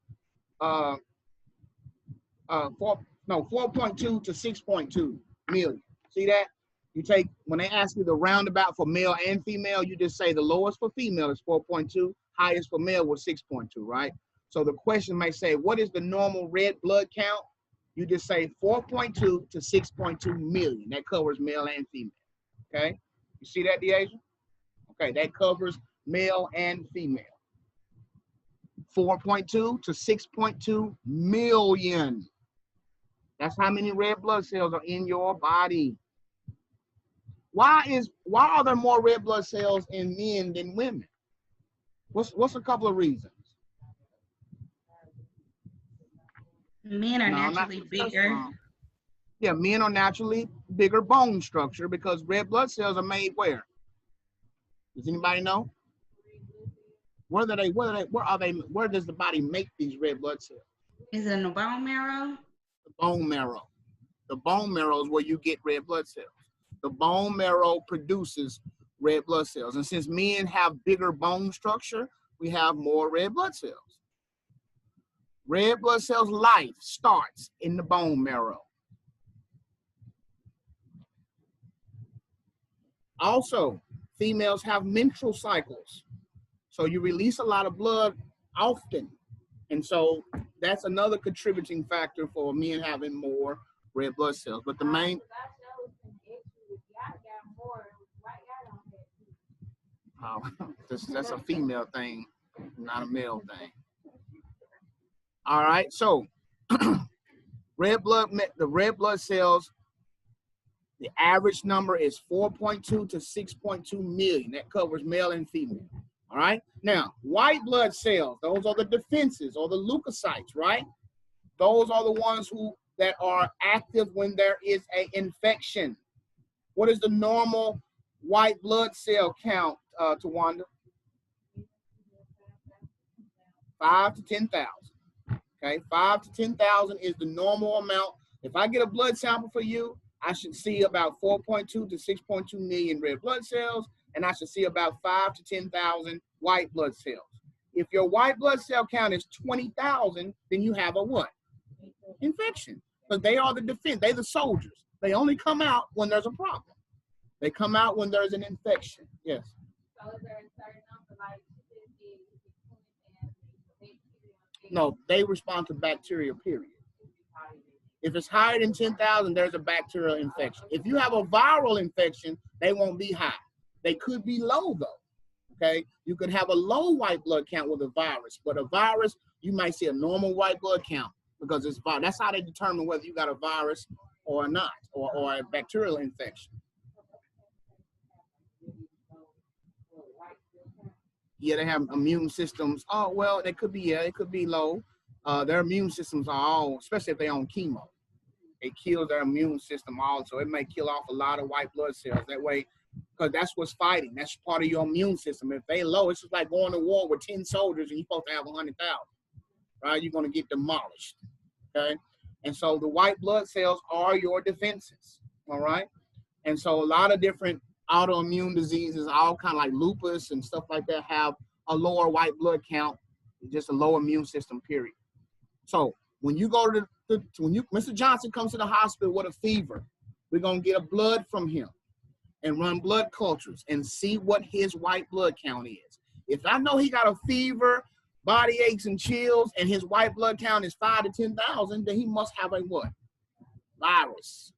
No, 4.2 to 6.2 million. See that? You take, when they ask you the roundabout for male and female, you just say the lowest for female is 4.2, highest for male was 6.2, right? So the question may say, what is the normal red blood count? You just say 4.2 to 6.2 million. That covers male and female, okay? You see that, Deasia? Okay, that covers male and female. 4.2 to 6.2 million. That's how many red blood cells are in your body. Why are there more red blood cells in men than women? What's a couple of reasons? Men are naturally bigger. Yeah, men are naturally bigger bone structure because red blood cells are made where? Does anybody know? Where does the body make these red blood cells? Is it in the bone marrow? The bone marrow. The bone marrow is where you get red blood cells. The bone marrow produces red blood cells. And since men have bigger bone structure, we have more red blood cells. Red blood cells' life starts in the bone marrow. Also, females have menstrual cycles. So you release a lot of blood often. And so that's another contributing factor for men having more red blood cells. But the main... Oh, that's a female thing, not a male thing. All right, so the red blood cells, the average number is 4.2 to 6.2 million. That covers male and female. All right, now white blood cells, those are the defenses or the leukocytes, right? Those are the ones that are active when there is an infection. What is the normal white blood cell count, Tawanda? 5 to 10,000. Okay, 5 to 10,000 is the normal amount. If I get a blood sample for you, I should see about 4.2 to 6.2 million red blood cells, and I should see about 5 to 10,000 white blood cells. If your white blood cell count is 20,000, then you have a what? Infection. But they are the defense. They're the soldiers. They only come out when there's a problem. They come out when there's an infection. Yes. So is there a certain number, like no, they respond to bacteria, period. If it's higher than 10,000, there's a bacterial infection. If you have a viral infection, they won't be high. They could be low, though. Okay? You could have a low white blood count with a virus, but a virus, you might see a normal white blood count because it's virus. That's how they determine whether you got a virus or not, or a bacterial infection. Yeah, they have immune systems. Oh, well, they could be, yeah, it could be low. Their immune systems are all, especially if they're on chemo, it kills their immune system also. It may kill off a lot of white blood cells. That way, because that's what's fighting. That's part of your immune system. If they low, it's just like going to war with 10 soldiers and you're supposed to have 100,000, right? You're going to get demolished, okay? And so the white blood cells are your defenses, all right? And so a lot of different autoimmune diseases, all kind of like lupus and stuff like that, have a lower white blood count, just a low immune system, period. So when you go to Mr. Johnson comes to the hospital with a fever, we're going to get a blood from him and run blood cultures and see what his white blood count is. If I know he got a fever, body aches and chills, and his white blood count is 5 to 10,000, then he must have a what? Virus.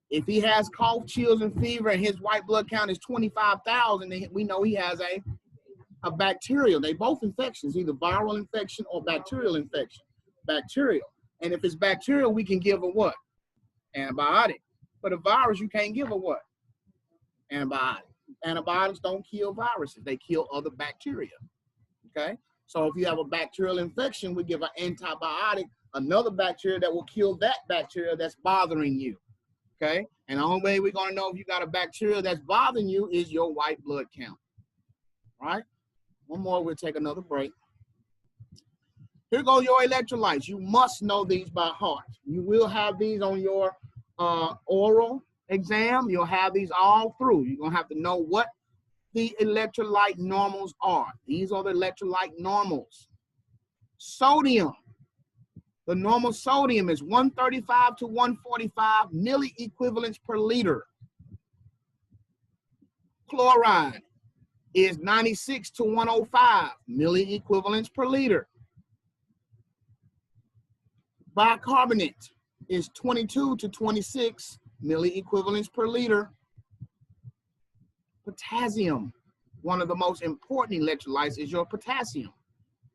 If he has cough, chills, and fever, and his white blood count is 25,000, then we know he has a bacterial. They both infections, either viral infection or bacterial infection. Bacterial. And if it's bacterial, we can give a what? Antibiotic. But a virus, you can't give a what? Antibiotic. Antibiotics don't kill viruses. They kill other bacteria. Okay? So if you have a bacterial infection, we give an antibiotic, another bacteria that will kill that bacteria that's bothering you. Okay? And the only way we're going to know if you got a bacteria that's bothering you is your white blood count. All right? One more, we'll take another break. Here go your electrolytes. You must know these by heart. You will have these on your oral exam. You'll have these all through. You're going to have to know what the electrolyte normals are. These are the electrolyte normals. Sodium. The normal sodium is 135 to 145 milliequivalents per liter. Chloride is 96 to 105 milliequivalents per liter. Bicarbonate is 22 to 26 milliequivalents per liter. Potassium, one of the most important electrolytes, is your potassium.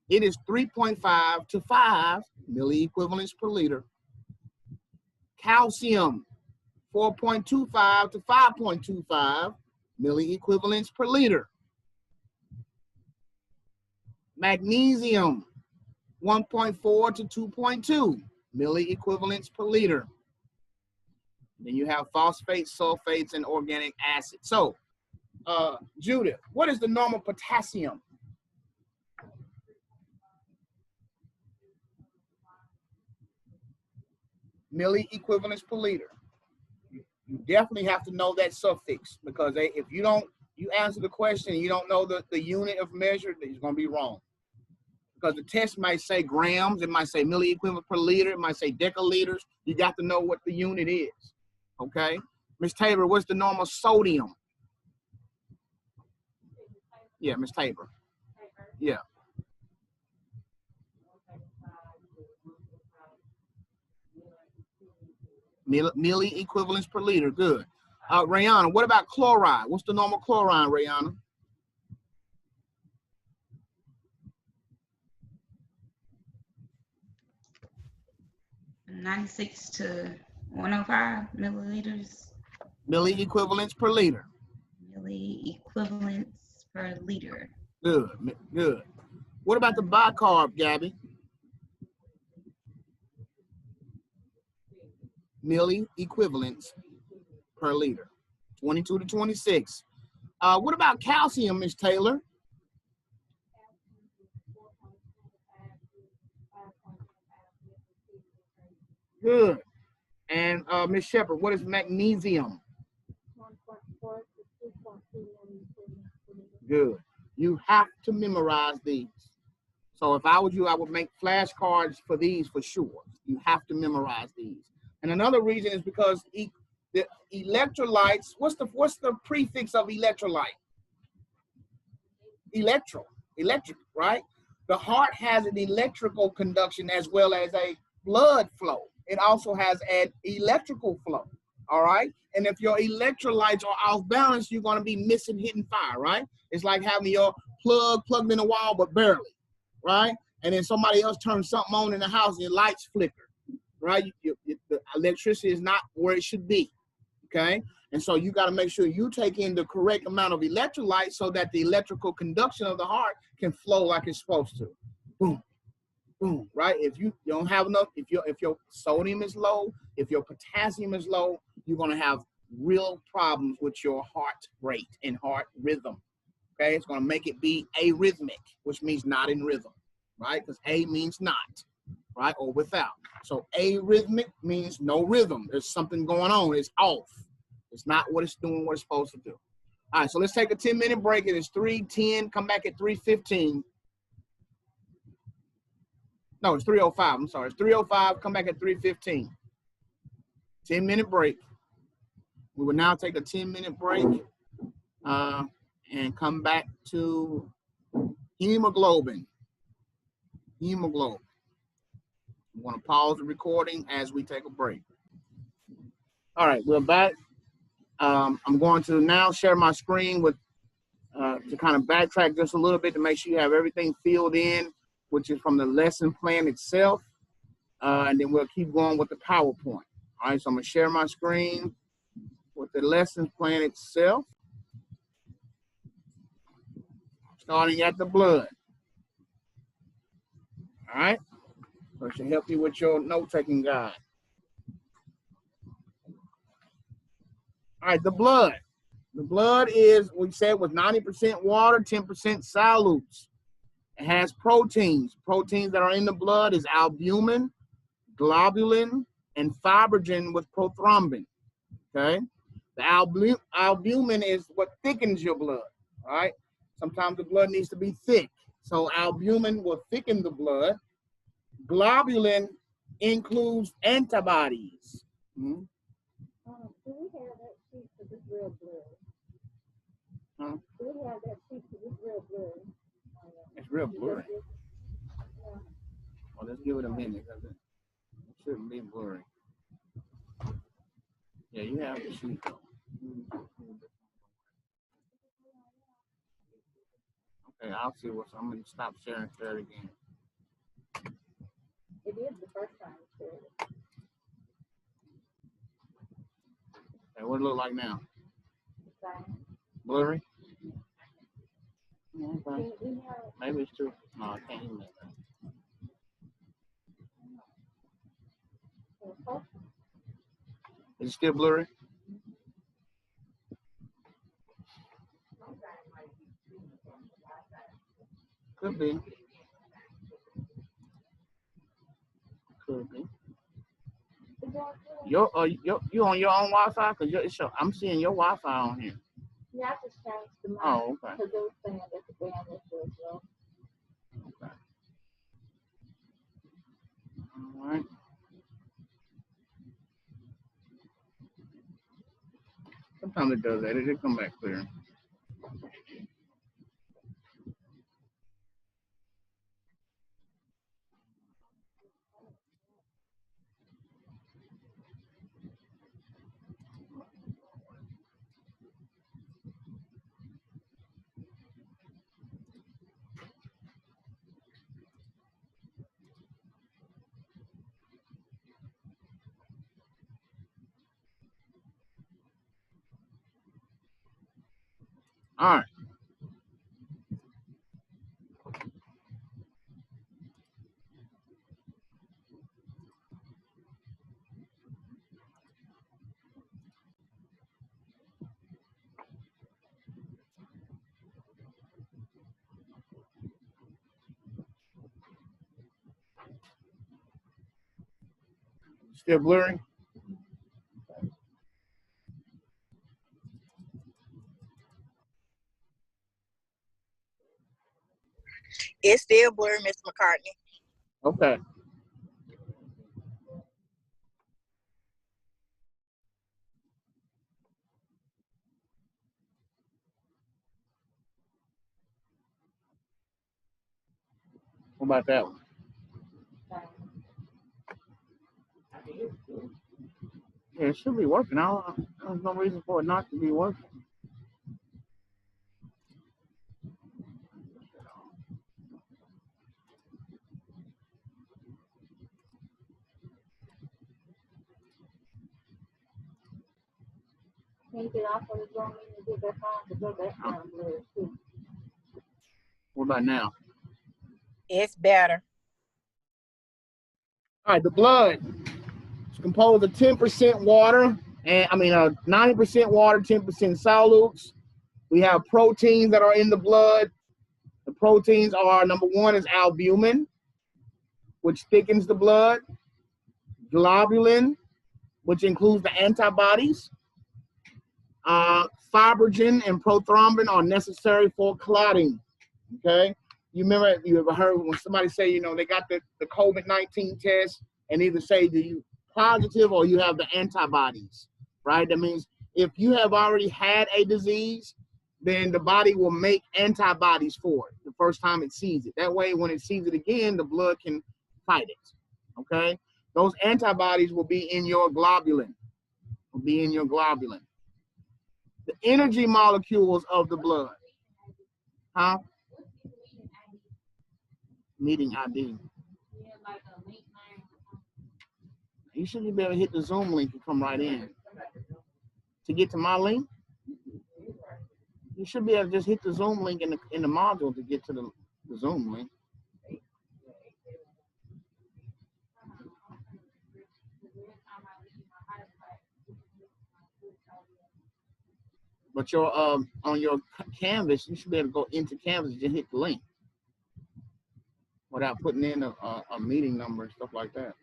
It is 3.5 to 5 milliequivalents per liter. Calcium, 4.25 to 5.25 milliequivalents per liter. Magnesium, 1.4 to 2.2 milliequivalents per liter. Then you have phosphates, sulfates, and organic acids. So, Judith, what is the normal potassium? Milliequivalents per liter. You definitely have to know that suffix, because if you don't, you answer the question and you don't know the unit of measure, it's going to be wrong. Because the test might say grams, it might say milliequivalent per liter, it might say decaliters. You got to know what the unit is. Okay? Ms. Tabor, what's the normal sodium? Yeah, Ms. Tabor. Yeah. Milliequivalents per liter. Good. Rayana, what about chloride? What's the normal chloride, Rayana? $96 to 105 milliliters. Milliequivalents per liter. Milliequivalents per liter. Good, good. What about the bicarb, Gabby? Milliequivalents per liter, 22 to 26. What about calcium, Ms. Taylor? Good. And Ms. Shepherd, what is magnesium? 1.4 to 2.2. Good. You have to memorize these. So if I was you, I would make flashcards for these for sure. You have to memorize these. And another reason is because the electrolytes, what's the prefix of electrolyte? Electric, right? The heart has an electrical conduction as well as a blood flow. It also has an electrical flow, all right? And if your electrolytes are off balance, you're gonna be missing, hitting fire, right? It's like having your plug plugged in the wall, but barely, right? And then somebody else turns something on in the house and your lights flicker, right? The electricity is not where it should be, okay? And so you gotta make sure you take in the correct amount of electrolytes so that the electrical conduction of the heart can flow like it's supposed to. Boom, boom, right? If you don't have enough, if your sodium is low, if your potassium is low, you're gonna have real problems with your heart rate and heart rhythm, okay? It's gonna make it be arrhythmic, which means not in rhythm, right? Because A means not, right, or without. So arrhythmic means no rhythm. There's something going on, it's off. It's not what it's doing, what it's supposed to do. All right, so let's take a 10-minute break. It is 3:10, come back at 3:15. No, it's 3:05, I'm sorry. It's 3:05, come back at 3:15. 10-minute break. We will now take a 10-minute break and come back to hemoglobin. Hemoglobin. We want to pause the recording as we take a break. All right, we're back. I'm going to now share my screen with to kind of backtrack just a little bit to make sure you have everything filled in, which is from the lesson plan itself, and then we'll keep going with the PowerPoint. All right, so I'm gonna share my screen with the lesson plan itself, starting at the blood. All right, so it should help you with your note-taking guide. All right, the blood. The blood is, we said, was 90% water, 10% solutes. It has proteins. Proteins that are in the blood is albumin, globulin, and fibrogen with prothrombin, okay? The albumin is what thickens your blood, all right? Sometimes the blood needs to be thick. So albumin will thicken the blood. Globulin includes antibodies. Hmm? Do we have that sheet for this real blurry? Huh? Do we have that sheet for this real blurry? It's real blurry. Yeah. Well, let's give it a minute because it shouldn't be blurry. Yeah, you have the sheet. Okay, I'll see what's. I'm gonna stop sharing. Share it again. It is the first time we shared it. Okay, what it look like now? Same. Blurry? Okay. We have Maybe it's true. No, I can't even make that. Is it still blurry? Could be. Could be. You on your own Wi-Fi? Cause I'm seeing your Wi-Fi on here. Yeah, I just changed the mic. Oh, okay. Because they were saying that the bandwidth was low. Okay. All right. Sometimes it does that. It did come back clear. All right. Still blurry? It's still blurry, Mr. McCartney. Okay. What about that one? Yeah, it should be working. There's no reason for it not to be working. Can you get off of the Zoom meeting and get back on? Because your background blurry too. What about now? It's better. All right, the blood is composed of 10% water, and 90% water, 10% solutes. We have proteins that are in the blood. The proteins are, number one is albumin, which thickens the blood. Globulin, which includes the antibodies. Fibrogen and prothrombin are necessary for clotting. Okay, you ever heard when somebody say, they got the COVID-19 test and either say do you positive or you have the antibodies, right? That means if you have already had a disease, then the body will make antibodies for it the first time it sees it. That way, when it sees it again, the blood can fight it. Okay, those antibodies will be in your globulin. The energy molecules of the blood. Huh? Meeting ID. You shouldn't be able to hit the Zoom link and come right in. To get to my link, you should be able to just hit the Zoom link in the module to get to the Zoom link. But your on your Canvas, you should be able to go into Canvas and just hit the link without putting in a meeting number and stuff like that.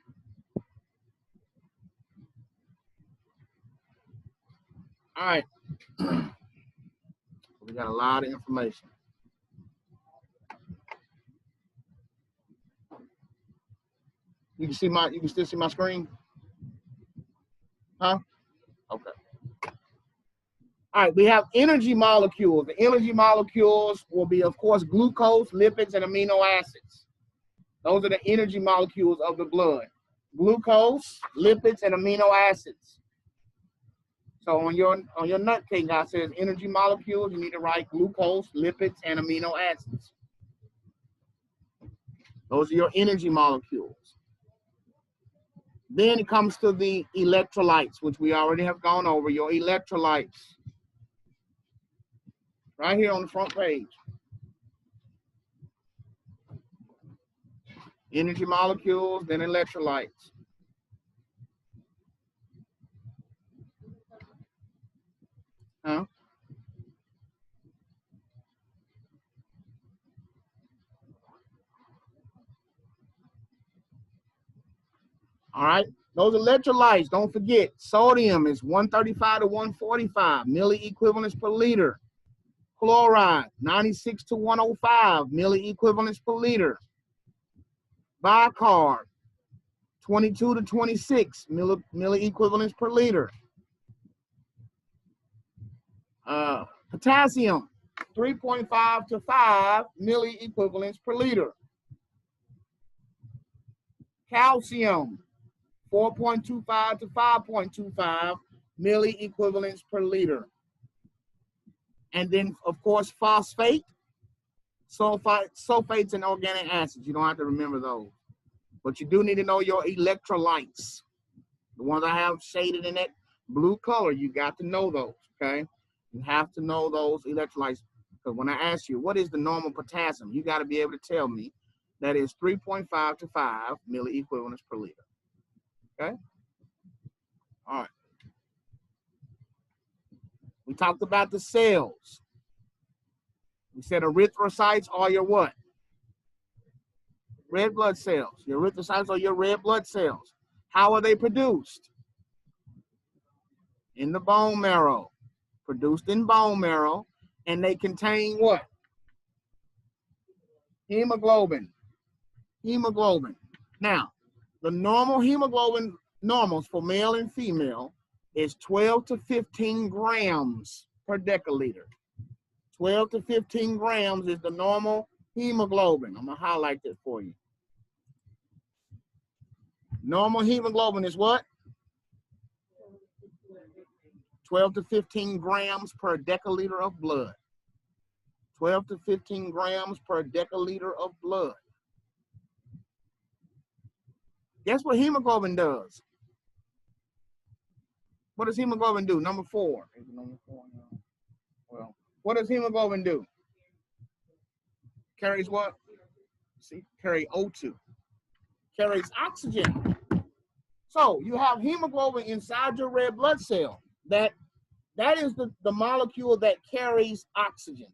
All right. We got a lot of information. You can see you can still see my screen? Huh? Okay. All right, we have energy molecules. The energy molecules will be, of course, glucose, lipids, and amino acids. Those are the energy molecules of the blood. Glucose, lipids, and amino acids. So on your nut cake, guy says energy molecules, you need to write glucose, lipids, and amino acids. Those are your energy molecules. Then it comes to the electrolytes, which we already have gone over, your electrolytes. Right here on the front page. Energy molecules, then electrolytes. Huh? All right. Those electrolytes, don't forget, sodium is 135 to 145 milliequivalents per liter. Chloride, 96 to 105 milliequivalents per liter. Bicarb, 22 to 26 milliequivalents per liter. Potassium, 3.5 to 5 milliequivalents per liter. Calcium, 4.25 to 5.25 milliequivalents per liter. And then, of course, phosphate, sulfates, and organic acids. You don't have to remember those. But you do need to know your electrolytes. The ones I have shaded in that blue color, you got to know those, okay? You have to know those electrolytes. Because when I ask you, what is the normal potassium? You got to be able to tell me that is 3.5 to 5 milliequivalents per liter. Okay? All right. We talked about the cells. We said erythrocytes are your what? Red blood cells. Your erythrocytes are your red blood cells. How are they produced? In the bone marrow. Produced in bone marrow. And they contain what? Hemoglobin. Hemoglobin. Now, the normal hemoglobin normals for male and female is 12 to 15 grams per deciliter. 12 to 15 grams is the normal hemoglobin. I'm going to highlight that for you. Normal hemoglobin is what? 12 to 15 grams per deciliter of blood. 12 to 15 grams per deciliter of blood. Guess what hemoglobin does? What does hemoglobin do? Number 4. Well, what does hemoglobin do? Carries what? See, carry O2. Carries oxygen. So you have hemoglobin inside your red blood cell. That is the molecule that carries oxygen.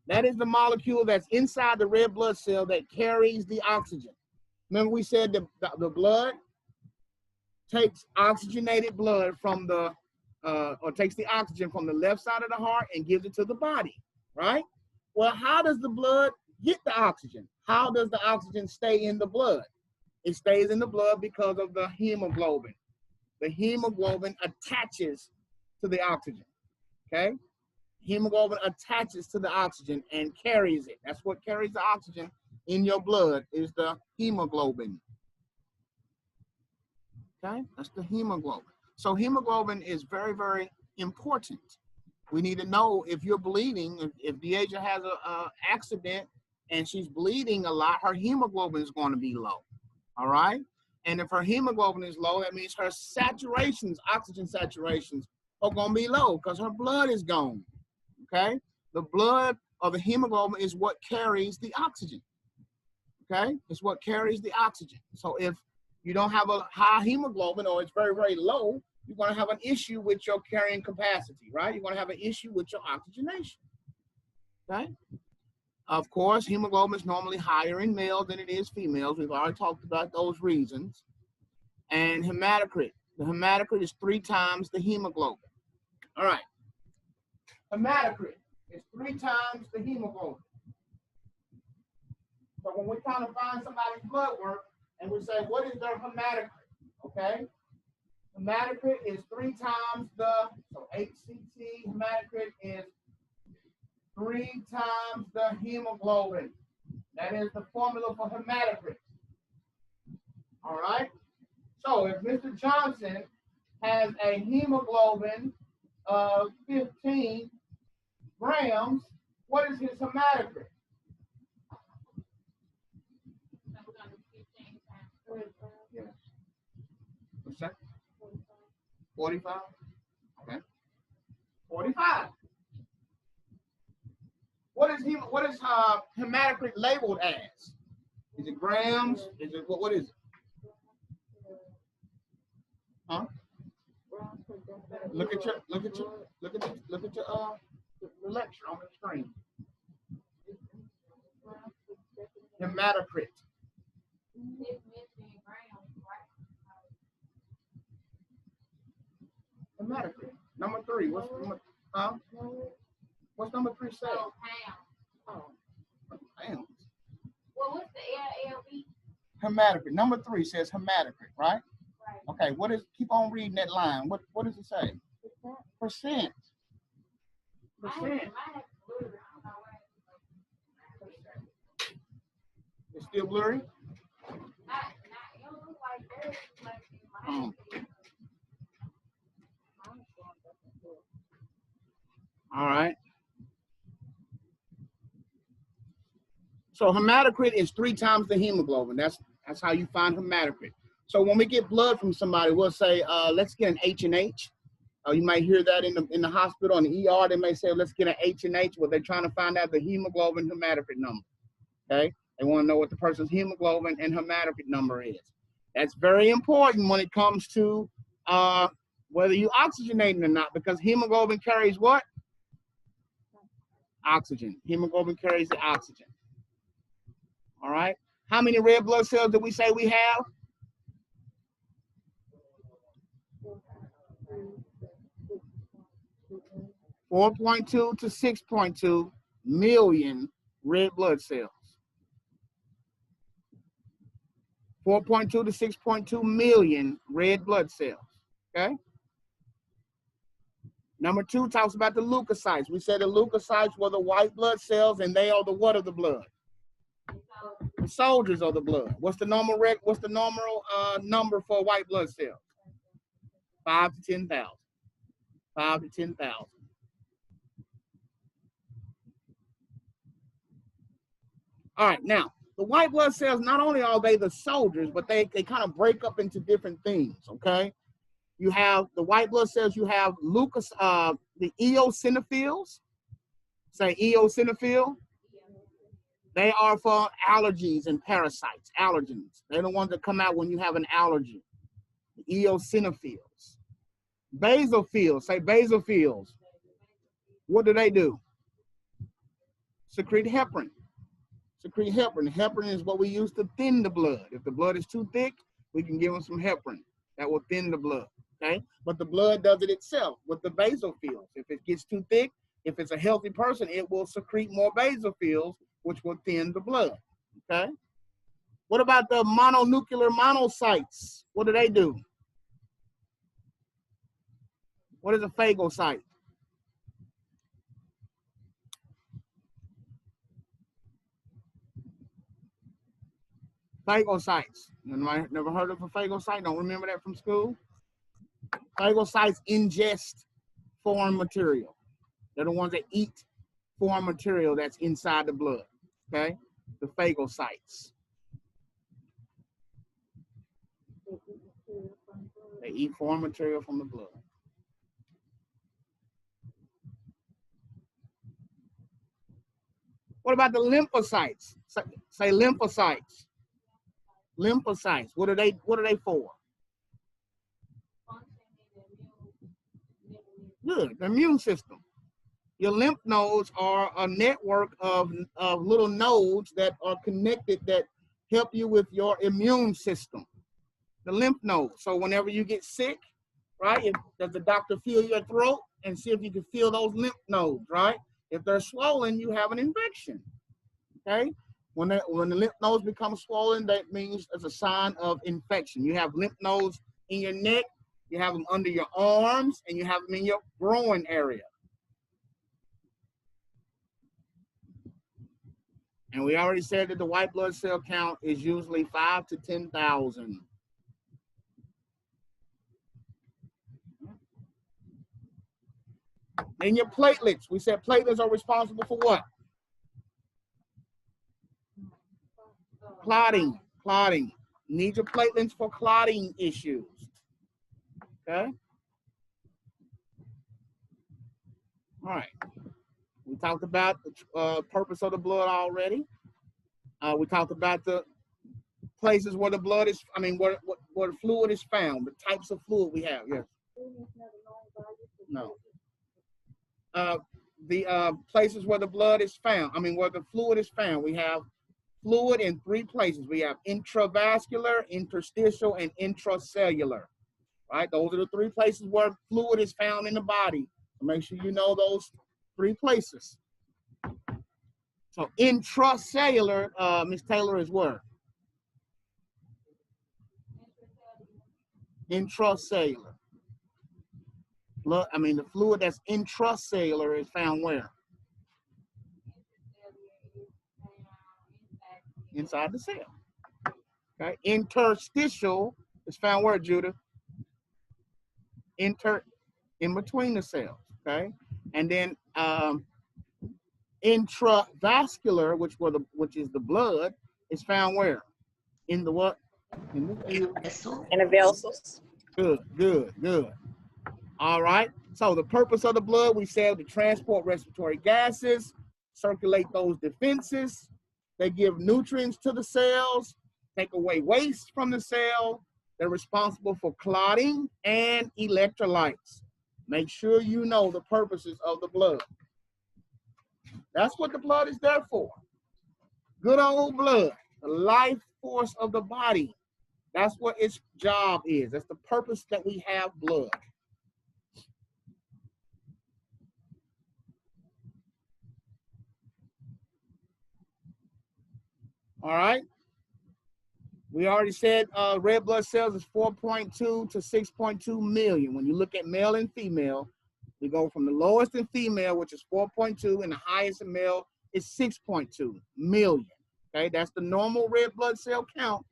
That is the molecule that's inside the red blood cell that carries the oxygen. Remember we said the blood takes oxygenated blood from or takes the oxygen from the left side of the heart and gives it to the body, right? Well, how does the blood get the oxygen? How does the oxygen stay in the blood? It stays in the blood because of the hemoglobin. The hemoglobin attaches to the oxygen, okay? Hemoglobin attaches to the oxygen and carries it. That's what carries the oxygen in your blood is the hemoglobin. Okay, that's the hemoglobin. So hemoglobin is very, very important. We need to know if you're bleeding, if Deasia has an accident and she's bleeding a lot, her hemoglobin is going to be low, all right? And if her hemoglobin is low, that means her saturations, oxygen saturations, are going to be low because her blood is gone, okay? The blood or the hemoglobin is what carries the oxygen, okay? It's what carries the oxygen. So if you don't have a high hemoglobin or it's very, very low, you're going to have an issue with your carrying capacity, right? You're going to have an issue with your oxygenation, okay? Of course, hemoglobin is normally higher in males than it is females. We've already talked about those reasons. And hematocrit. The hematocrit is 3 times the hemoglobin. All right. Hematocrit is 3 times the hemoglobin. So when we're trying to find somebody's blood work, and we say, what is their hematocrit? Okay? Hematocrit is 3 times the, so HCT hematocrit is 3 times the hemoglobin. That is the formula for hematocrit. All right? So if Mr. Johnson has a hemoglobin of 15 grams, what is his hematocrit? Yes. What's that? 45? Okay. 45. What is hematocrit labeled as? Is it grams? Is it what is it? Huh? Look at your the lecture on the screen. Hematocrit. Hematocrit. Number 3. What's number 3 say? Oh, pounds. Well, what's the LLB? Hematocrit. Number 3 says hematocrit, right? Okay, what is, keep on reading that line. What does it say? Percent. Percent. It's still blurry? All right. So hematocrit is 3 times the hemoglobin. That's how you find hematocrit. So when we get blood from somebody, we'll say, let's get an H&H. You might hear that in the hospital, in the ER, they may say, let's get an H&H. Well, they're trying to find out the hemoglobin hematocrit number, okay? They want to know what the person's hemoglobin and hematocrit number is. That's very important when it comes to whether you oxygenating or not, because hemoglobin carries what? Oxygen. Hemoglobin carries the oxygen. All right. How many red blood cells did we say we have? 4.2 to 6.2 million red blood cells. 4.2 to 6.2 million red blood cells. Okay. Number 2 talks about the leukocytes. We said the leukocytes were the white blood cells, and they are the what of the blood? The soldiers of the blood. What's the normal number for white blood cells? 5 to 10,000. 5 to 10,000. All right, now the white blood cells, not only are they the soldiers, but they kind of break up into different things. Okay, you have the white blood cells. You have the eosinophils. Say eosinophil. They are for allergies and parasites, allergens. They're the ones that come out when you have an allergy. The eosinophils. Basophils, say basophils. What do? Secrete heparin. Secrete heparin. Heparin is what we use to thin the blood. If the blood is too thick, we can give them some heparin. That will thin the blood, okay? But the blood does it itself with the basophils. If it gets too thick, if it's a healthy person, it will secrete more basophils, which will thin the blood, okay? What about the mononuclear monocytes? What do? What is a phagocyte? Phagocytes. Never heard of a phagocyte? Don't remember that from school? Phagocytes ingest foreign material. They're the ones that eat foreign material that's inside the blood, okay? The phagocytes. They eat foreign material from the blood. What about the lymphocytes? Say lymphocytes. Lymphocytes. What are they for? Good. The immune system. Your lymph nodes are a network of little nodes that are connected that help you with your immune system. The lymph nodes. So whenever you get sick, right, does the doctor feel your throat and see if you can feel those lymph nodes, right? If they're swollen, you have an infection, okay? When the lymph nodes become swollen, that means it's a sign of infection. You have lymph nodes in your neck, you have them under your arms, and you have them in your groin area. And we already said that the white blood cell count is usually 5 to 10,000. And your platelets, we said platelets are responsible for what? Clotting. Need your platelets for clotting issues. Okay? All right. We talked about the purpose of the blood already. We talked about the places where the blood is, where the fluid is found, the types of fluid we have. Yes. No. The places where the blood is found, where the fluid is found, we have fluid in 3 places. We have intravascular, interstitial, and intracellular. Right? Those are the 3 places where fluid is found in the body. So make sure you know those 3 places. So intracellular, Ms. Taylor, is where? Intracellular. Blood, the fluid that's intracellular is found where? Inside the cell. Okay. Interstitial is found where, Judah? In between the cells. Okay. And then intravascular, which is the blood, is found where? In the what? In the Vessel. In the vessels. Good. All right. So the purpose of the blood, we said, to transport respiratory gases, circulate those defenses. They give nutrients to the cells, take away waste from the cell. They're responsible for clotting and electrolytes. Make sure you know the purposes of the blood. That's what the blood is there for. Good old blood, the life force of the body. That's what its job is. That's the purpose that we have blood. All right. We already said red blood cells is 4.2 to 6.2 million. When you look at male and female, we go from the lowest in female, which is 4.2, and the highest in male is 6.2 million. Okay, that's the normal red blood cell count,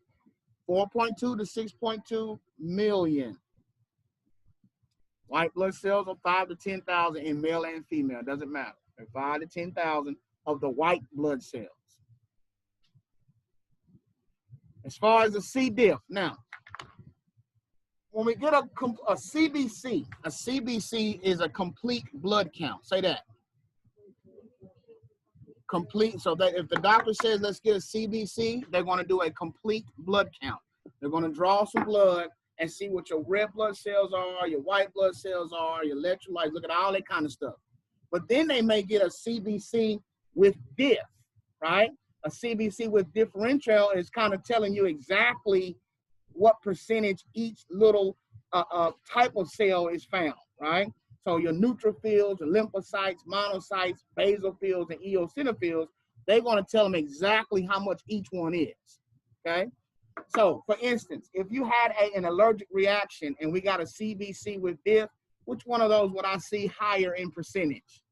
4.2 to 6.2 million. White blood cells are 5 to 10,000 in male and female. It doesn't matter. They're 5 to 10,000 of the white blood cells. As far as the C. diff, now, when we get a CBC is a complete blood count. Say that. Complete, so that if the doctor says, let's get a CBC, they're going to do a complete blood count. They're going to draw some blood and see what your red blood cells are, your white blood cells are, your electrolytes, look at all that kind of stuff. But then they may get a CBC with diff, right? A CBC with differential is kind of telling you exactly what percentage each little type of cell is found, right? So your neutrophils, your lymphocytes, monocytes, basophils, and eosinophils, they're going to tell them exactly how much each one is, okay? So, for instance, if you had an allergic reaction and we got a CBC with diff, which one of those would I see higher in percentage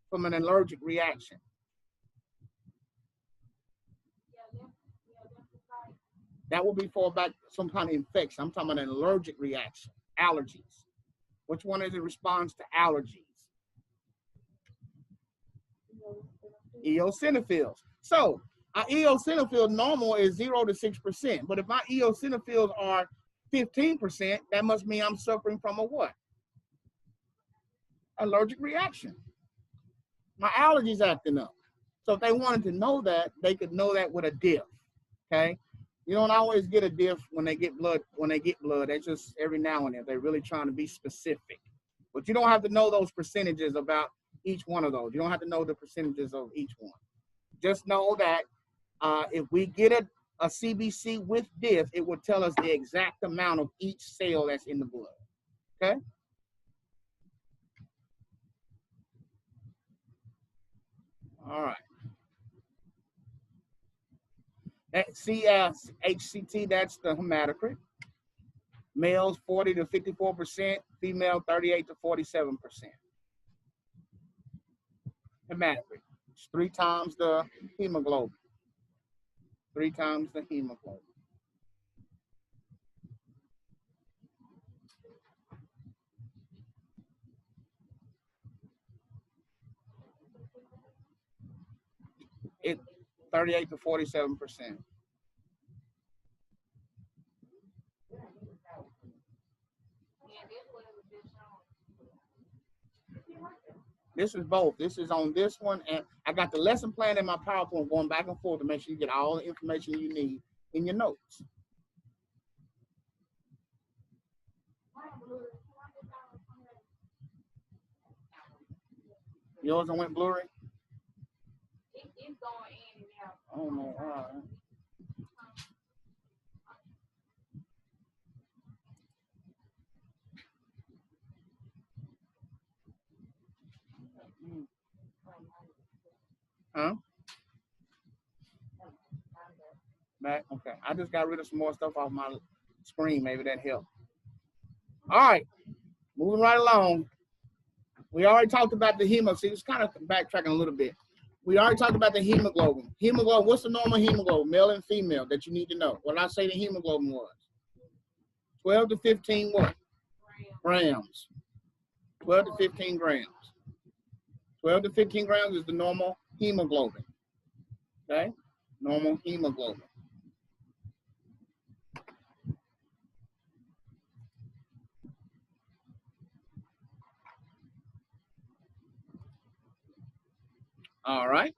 from an allergic reaction? That would be for about some kind of infection. I'm talking about an allergic reaction, allergies. Which one is it responds to allergies? Eosinophils. So our eosinophil normal is 0 to 6%. But if my eosinophils are 15%, that must mean I'm suffering from a what? Allergic reaction. My allergies acting up. So if they wanted to know that, they could know that with a diff. Okay. You don't always get a diff when they get blood. That's just every now and then. They're really trying to be specific. But you don't have to know those percentages about each one of those. You don't have to know the percentages of each one. Just know that if we get a CBC with diff, it will tell us the exact amount of each cell that's in the blood. Okay? All right. HCT, that's the hematocrit. Males 40 to 54%, female 38 to 47%. Hematocrit. It's 3 times the hemoglobin. 3 times the hemoglobin. It 38 to 47%. This is both. This is on this one, and I got the lesson plan in my PowerPoint going back and forth to make sure you get all the information you need in your notes. Yours went blurry? It's going in and out. I don't know why. Huh? Back? Okay. I just got rid of some more stuff off my screen. Maybe that helped. All right. Moving right along. We already talked about the hemoglobin. See, it's kind of backtracking a little bit. We already talked about the hemoglobin. Hemoglobin, what's the normal hemoglobin, male and female, that you need to know? What did I say the hemoglobin was? 12 to 15 what? Grams. 12 to 15 grams. 12 to 15 grams is the normal hemoglobin. Okay? Normal hemoglobin. All right.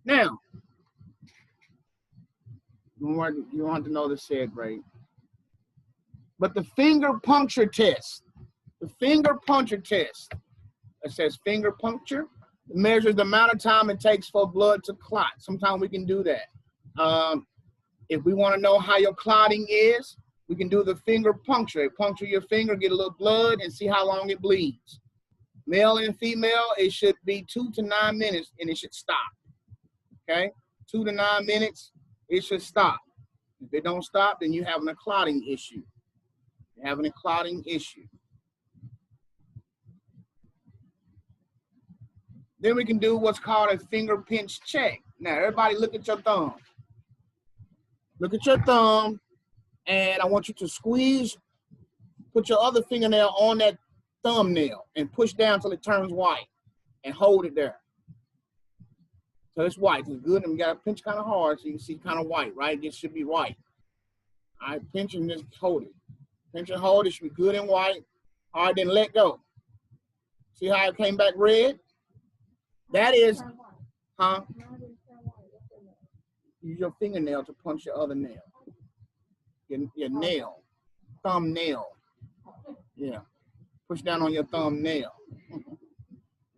Now, you want to know the said rate. But the finger puncture test, it says finger puncture, it measures the amount of time it takes for blood to clot. Sometimes we can do that. If we want to know how your clotting is, we can do the finger puncture. Puncture your finger, get a little blood, and see how long it bleeds. Male and female, it should be 2 to 9 minutes, and it should stop. Okay? 2 to 9 minutes, it should stop. If it don't stop, then you're having a clotting issue. You're having a clotting issue. Then we can do what's called a finger pinch check. Now, everybody look at your thumb. Look at your thumb, and I want you to squeeze, put your other fingernail on that thumbnail and push down till it turns white and hold it there. So it's white. It's good, and we got to pinch kind of hard so you can see kind of white, right? It should be white. All right, pinch and just hold it. Pinch and hold, it should be good and white. All right, then let go. See how it came back red? That is, huh? Use your fingernail to punch your other nail. Your nail, thumbnail. Yeah, push down on your thumbnail.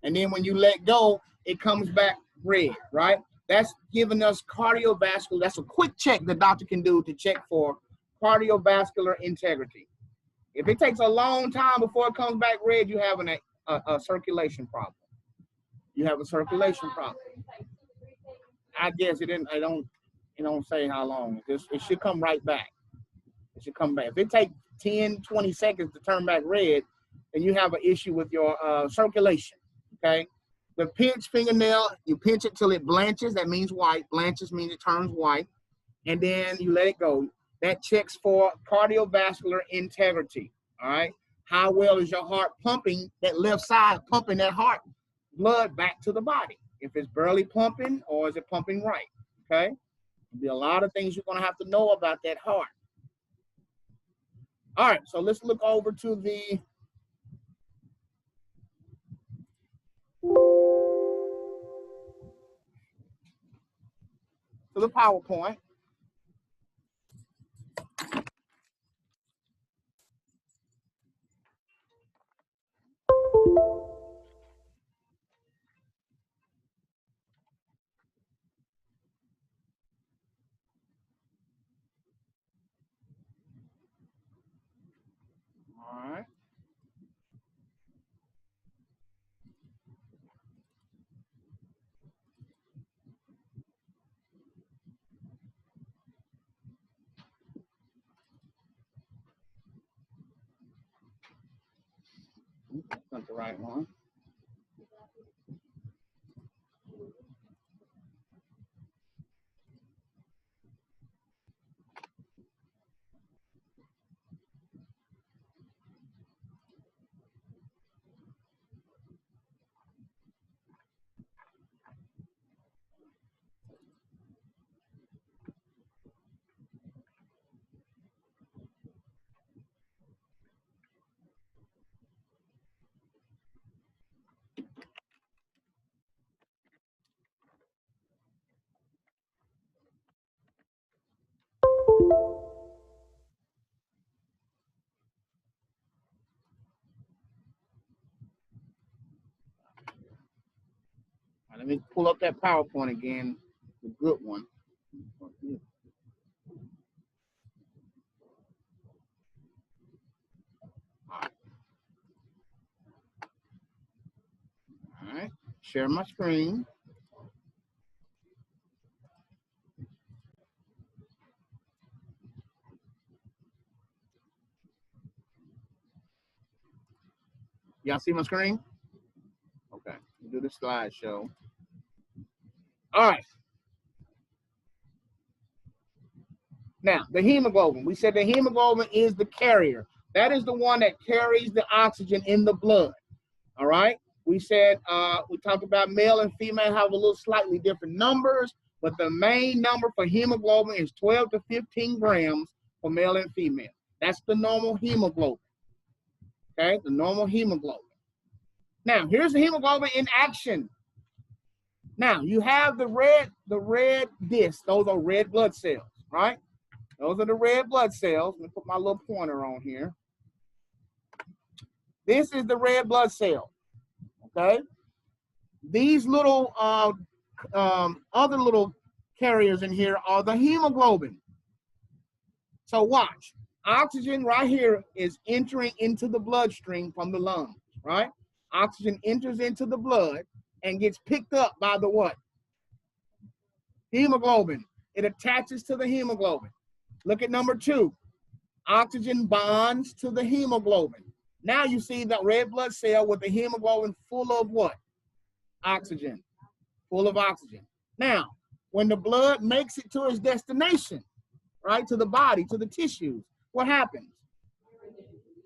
And then when you let go, it comes back red, right? That's giving us cardiovascular. That's a quick check the doctor can do to check for cardiovascular integrity. If it takes a long time before it comes back red, you're having a circulation problem. You have a circulation problem. I guess it don't say how long. It should come right back. It should come back. If it takes 10, 20 seconds to turn back red, then you have an issue with your circulation, okay? The pinch fingernail, you pinch it till it blanches. That means white. Blanches means it turns white. And then you let it go. That checks for cardiovascular integrity, all right? How well is your heart pumping, that left side pumping that heart blood back to the body? If it's barely pumping, or is it pumping right, okay? There'll be a lot of things you're gonna have to know about that heart. All right, so let's look over to the PowerPoint. All right. That's not the right one. All right, let me pull up that PowerPoint again, the good one. All right, share my screen. Y'all see my screen? Okay, do the slideshow. All right. Now, the hemoglobin. We said the hemoglobin is the carrier. That is the one that carries the oxygen in the blood. All right. We said, we talked about male and female have a little slightly different numbers, but the main number for hemoglobin is 12 to 15 grams for male and female. That's the normal hemoglobin. Okay, the normal hemoglobin. Now, here's the hemoglobin in action. Now, you have the red disc. Those are red blood cells, right? Those are the red blood cells. Let me put my little pointer on here. This is the red blood cell, okay? These little other little carriers in here are the hemoglobin. So watch. Oxygen right here is entering into the bloodstream from the lungs, right? Oxygen enters into the blood and gets picked up by the what? Hemoglobin. It attaches to the hemoglobin. Look at number 2. Oxygen bonds to the hemoglobin. Now you see that red blood cell with the hemoglobin full of what? Oxygen. Full of oxygen. Now, when the blood makes it to its destination, right, to the body, to the tissues, what happens?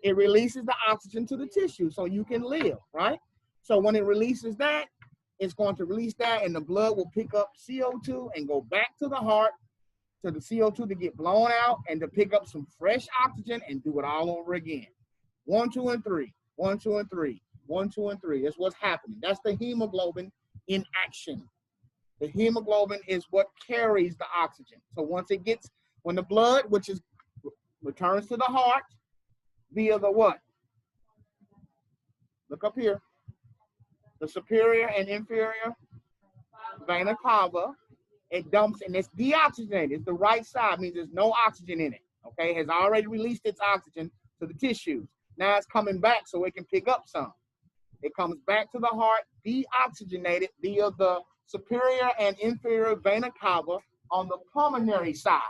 It releases the oxygen to the tissue so you can live, right? So when it releases that, it's going to release that and the blood will pick up CO2 and go back to the heart to the CO2 to get blown out and to pick up some fresh oxygen and do it all over again. 1, 2, and 3. 1, 2, and 3. 1, 2, and 3. That's what's happening. That's the hemoglobin in action. The hemoglobin is what carries the oxygen. So once it gets, when the blood, which is returns to the heart via the what? Look up here. The superior and inferior vena cava. It dumps and it's deoxygenated. It's the right side, means there's no oxygen in it. Okay, it has already released its oxygen to the tissues. Now it's coming back so it can pick up some. It comes back to the heart, deoxygenated via the superior and inferior vena cava on the pulmonary side.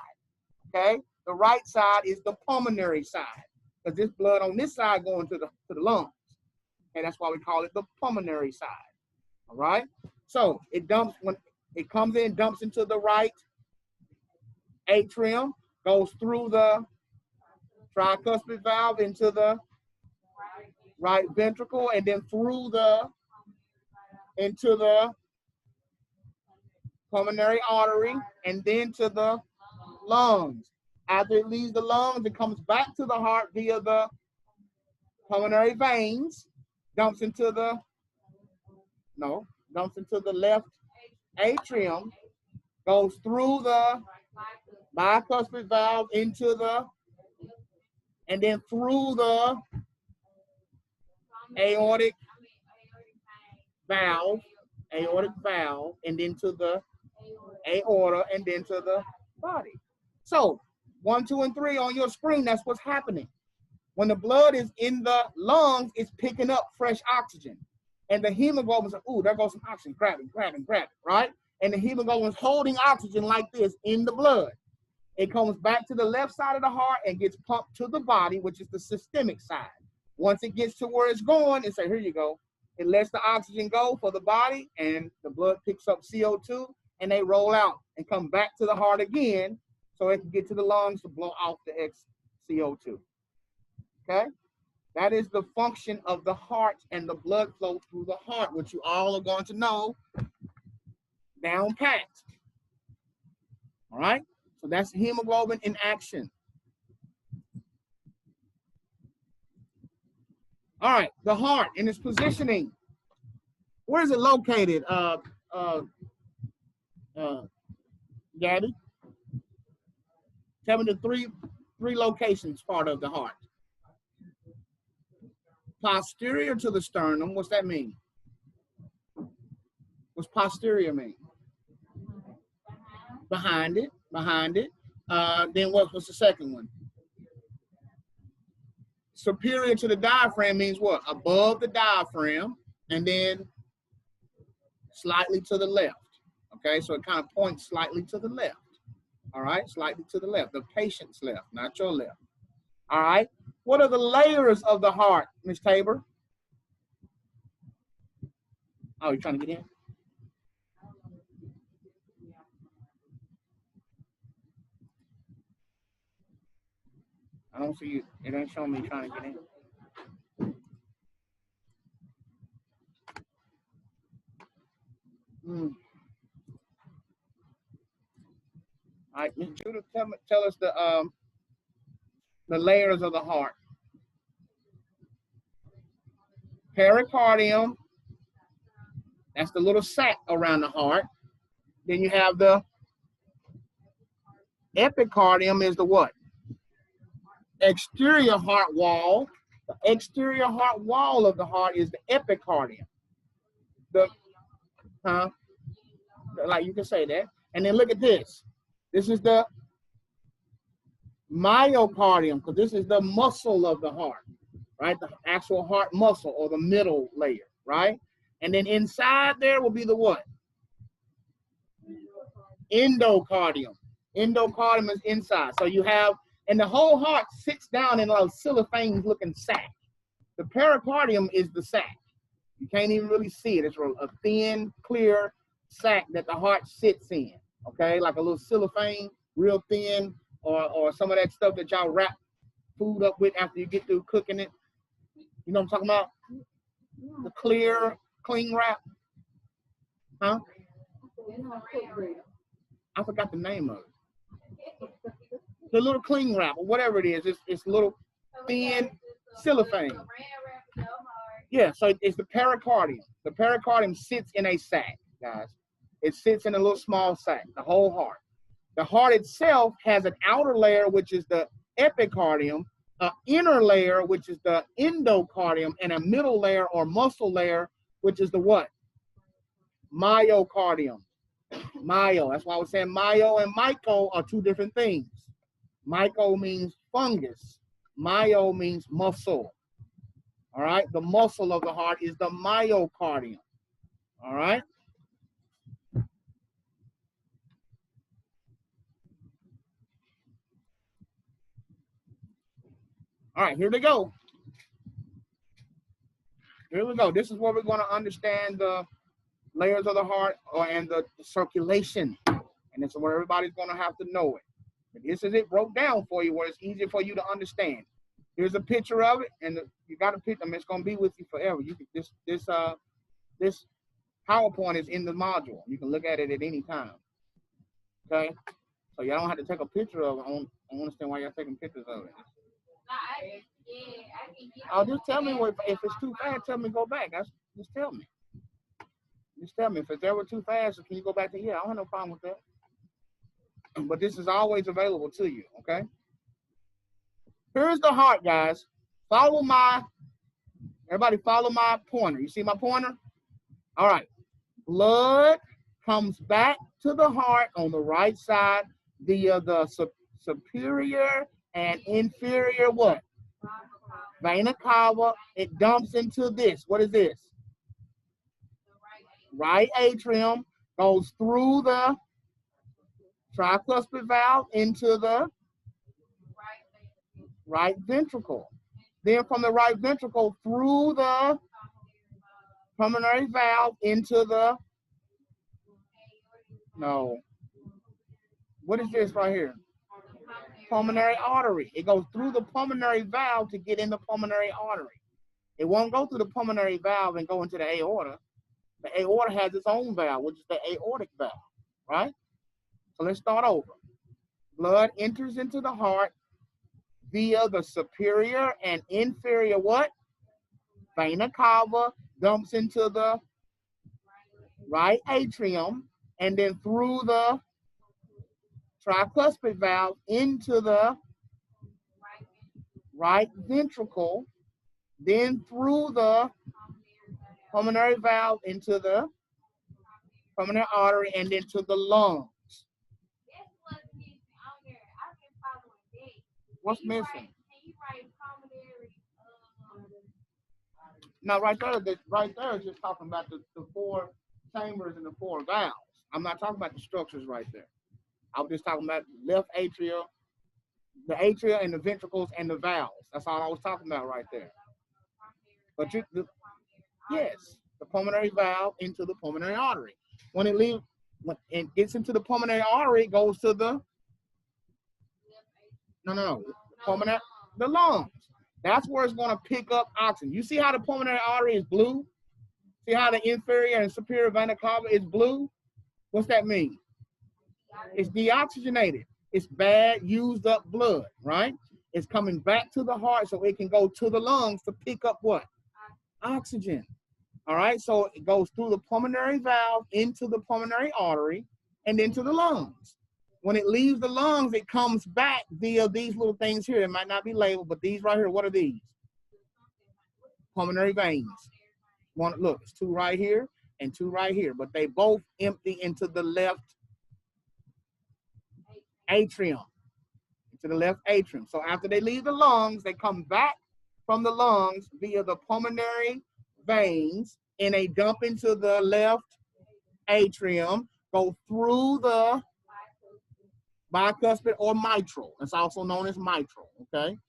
Okay, the right side is the pulmonary side because this blood on this side going to the lungs. And that's why we call it the pulmonary side. All right, so it dumps when it comes in, dumps into the right atrium, goes through the tricuspid valve into the right ventricle, and then through into the pulmonary artery, and then to the lungs. After it leaves the lungs, it comes back to the heart via the pulmonary veins, dumps into the left atrium, goes through the bicuspid valve into the, and then through the aortic valve, and then to the aorta, and then to the body. So 1, 2, and 3 on your screen, that's what's happening. When the blood is in the lungs, it's picking up fresh oxygen. And the hemoglobin is, ooh, there goes some oxygen, grab it, right? And the hemoglobin is holding oxygen like this in the blood. It comes back to the left side of the heart and gets pumped to the body, which is the systemic side. Once it gets to where it's going, it say, here you go. It lets the oxygen go for the body, and the blood picks up CO2, and they roll out and come back to the heart again, so it can get to the lungs to blow off the CO2. Okay? That is the function of the heart and the blood flow through the heart, which you all are going to know down pat. All right? So that's hemoglobin in action. All right, the heart and its positioning. Where is it located, Gabby? Tell me the three locations part of the heart. Posterior to the sternum. What's that mean? What's posterior mean? Behind it. Then what's the second one? Superior to the diaphragm means what? Above the diaphragm, and then slightly to the left. Okay, so it kind of points slightly to the left. All right, slightly to the left, the patient's left, not your left. All right, what are the layers of the heart, Ms. Tabor? Oh, you're trying to get in? I don't see you. It ain't showing me trying to get in. All right, Ms. Judith, tell us the layers of the heart. Pericardium, that's the little sac around the heart. Then you have the epicardium is the what? Exterior heart wall. The exterior heart wall of the heart is the epicardium. Like you can say that. And then look at this. This is the myocardium, because this is the muscle of the heart, right? The actual heart muscle, or the middle layer, right? And then inside there will be the what? Endocardium. Endocardium is inside. So you have, and the whole heart sits down in a cellophane-looking sac. The pericardium is the sac. You can't even really see it. It's a thin, clear sac that the heart sits in, okay? Like a little cellophane, real thin, or some of that stuff that y'all wrap food up with after you get through cooking it. You know what I'm talking about? The clear, cling wrap. Huh? I forgot the name of it. The little cling wrap, or whatever it is. It's little thin cellophane. Yeah, so it's the pericardium. The pericardium sits in a sac, guys. It sits in a little small sac, the whole heart. The heart itself has an outer layer, which is the epicardium, an inner layer, which is the endocardium, and a middle layer or muscle layer, which is the what? Myocardium. Myo. That's why I was saying myo and myco are two different things. Myco means fungus. Myo means muscle. All right? The muscle of the heart is the myocardium. All right? All right, here we go. Here we go. This is where we're going to understand the layers of the heart and the circulation. And this is where everybody's going to have to know it. But this is it broke down for you where it's easier for you to understand. Here's a picture of it, and you got a picture. I mean, it's going to be with you forever. You can this PowerPoint is in the module. You can look at it at any time. Okay? So y'all don't have to take a picture of it. I don't understand why y'all taking pictures of it. Oh, just tell me if it's too fast. Tell me go back. Just tell me. Just tell me if it's ever too fast. Can you go back to I don't have no problem with that. But this is always available to you. Okay. Here's the heart, guys. Everybody follow my pointer. You see my pointer? All right. Blood comes back to the heart on the right side via the superior and inferior what? Vena cava. It dumps into this. What is this? Right atrium, goes through the tricuspid valve into the right ventricle. Then from the right ventricle through the pulmonary valve into the, no, what is this right here? Pulmonary artery. It goes through the pulmonary valve to get in the pulmonary artery. It won't go through the pulmonary valve and go into the aorta. The aorta has its own valve, which is the aortic valve, right? So let's start over. Blood enters into the heart via the superior and inferior what? Vena cava, dumps into the right atrium, and then through the tricuspid valve into the right ventricle, then through the pulmonary valve into the pulmonary artery, and then to the lungs. What's missing? Now, right there is just talking about the 4 chambers and the 4 valves. I'm not talking about the structures right there. I'm just talking about left atria, the atria and the ventricles and the valves. That's all I was talking about right there. But yes, the pulmonary valve into the pulmonary artery. When it gets into the pulmonary artery, it goes to the the lungs. That's where it's going to pick up oxygen. You see how the pulmonary artery is blue? See how the inferior and superior vena cava is blue? What's that mean? It's deoxygenated. It's bad, used up blood, right? It's coming back to the heart so it can go to the lungs to pick up what? Oxygen. All right, so it goes through the pulmonary valve into the pulmonary artery and into the lungs. When it leaves the lungs, it comes back via these little things here. It might not be labeled, but these right here, what are these? Pulmonary veins. Look, it's 2 right here and 2 right here, but they both empty into the left atrium. Into the left atrium. So after they leave the lungs, they come back from the lungs via the pulmonary veins, and they dump into the left atrium, go through the bicuspid or mitral. It's also known as mitral, okay?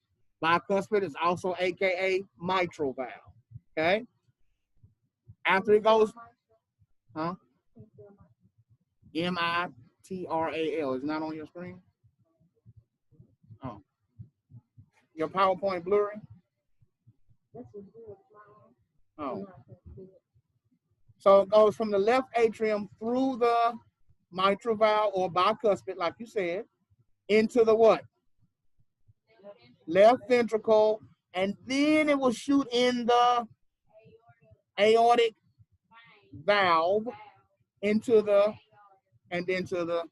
Bicuspid is also AKA mitral valve, okay? After it goes, M-I-T-R-A-L. Is it not on your screen? Oh. Your PowerPoint blurry? Oh. So it goes from the left atrium through the mitral valve or bicuspid, like you said, into the what? Left ventricle, and then it will shoot in the aortic valve into the, and then to the,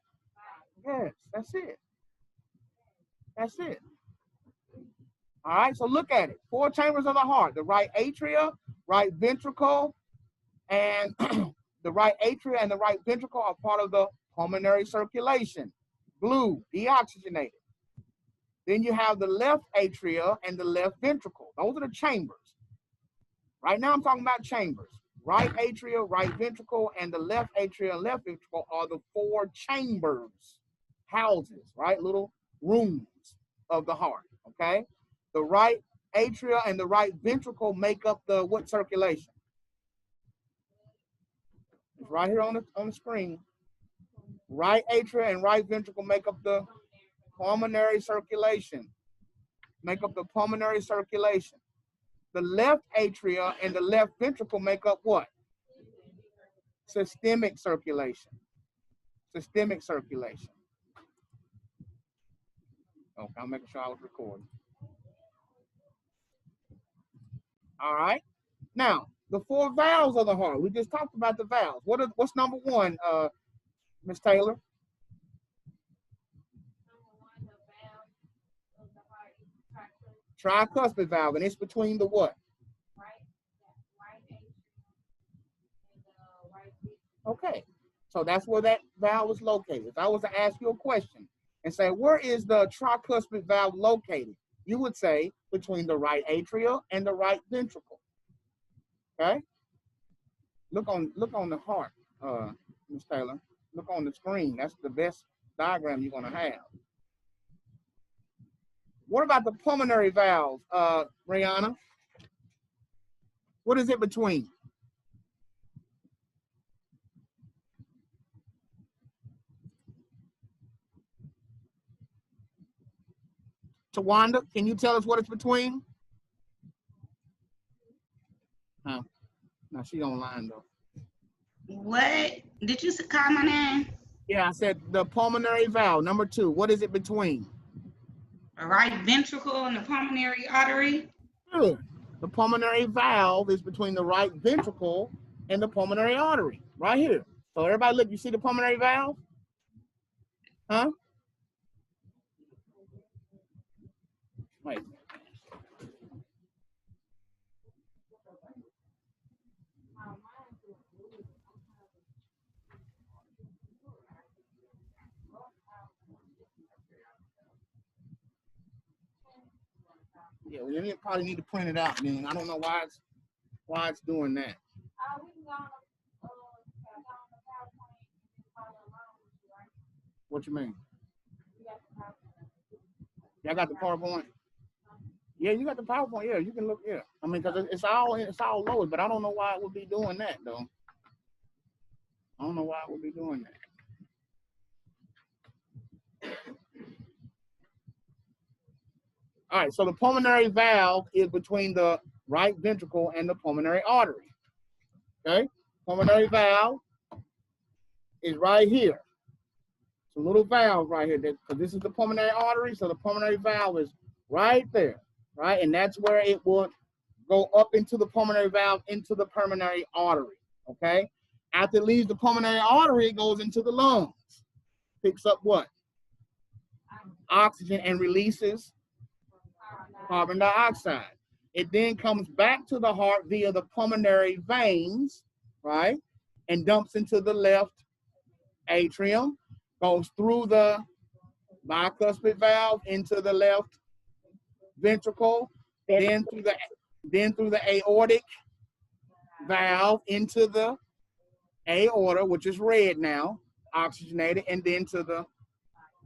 yes, that's it. That's it. All right, so look at it. 4 chambers of the heart, the right atria, right ventricle, and the right atria and the right ventricle are part of the pulmonary circulation. Blue, deoxygenated. Then you have the left atria and the left ventricle. Those are the chambers. Right now I'm talking about chambers. Right atria, right ventricle, and the left atria and left ventricle are the 4 chambers, houses, right? Little rooms of the heart, okay? The right atria and the right ventricle make up the what circulation? It's right here on the screen. Right atria and right ventricle make up the pulmonary circulation. Make up the pulmonary circulation. The left atria and the left ventricle make up what? Systemic circulation. Systemic circulation. Okay, I'm making sure I was recording. All right. Now, the 4 valves of the heart. We just talked about the valves. What's number 1, Ms. Taylor? Tricuspid valve, and it's between the what? Okay, so that's where that valve is located. If I was to ask you a question and say, where is the tricuspid valve located? You would say between the right atria and the right ventricle. Okay? Look on the heart, Ms. Taylor. Look on the screen. That's the best diagram you're gonna have. What about the pulmonary valve, Rihanna? What is it between? Tawanda, can you tell us what it's between? No, she's online though. What? Did you call my name? Yeah, I said the pulmonary valve, number 2. What is it between? The right ventricle and the pulmonary artery. Good. The pulmonary valve is between the right ventricle and the pulmonary artery, right here. So everybody look, you see the pulmonary valve? Huh? Wait. Yeah, we probably need to print it out, man. I don't know why it's doing that. What you mean? Y'all got the PowerPoint? Yeah, you got the PowerPoint. Yeah, you can look. Yeah, I mean, because it's all loaded, but I don't know why it would be doing that though. I don't know why it would be doing that. All right, so the pulmonary valve is between the right ventricle and the pulmonary artery. Okay, pulmonary valve is right here. It's a little valve right here, because this is the pulmonary artery, so the pulmonary valve is right there, right? And that's where it would go up into the pulmonary valve, into the pulmonary artery, okay? After it leaves the pulmonary artery, it goes into the lungs. Picks up what? Oxygen and releases carbon dioxide. It then comes back to the heart via the pulmonary veins, right? And dumps into the left atrium, goes through the bicuspid valve into the left ventricle, then through the aortic valve into the aorta, which is red now, oxygenated, and then to the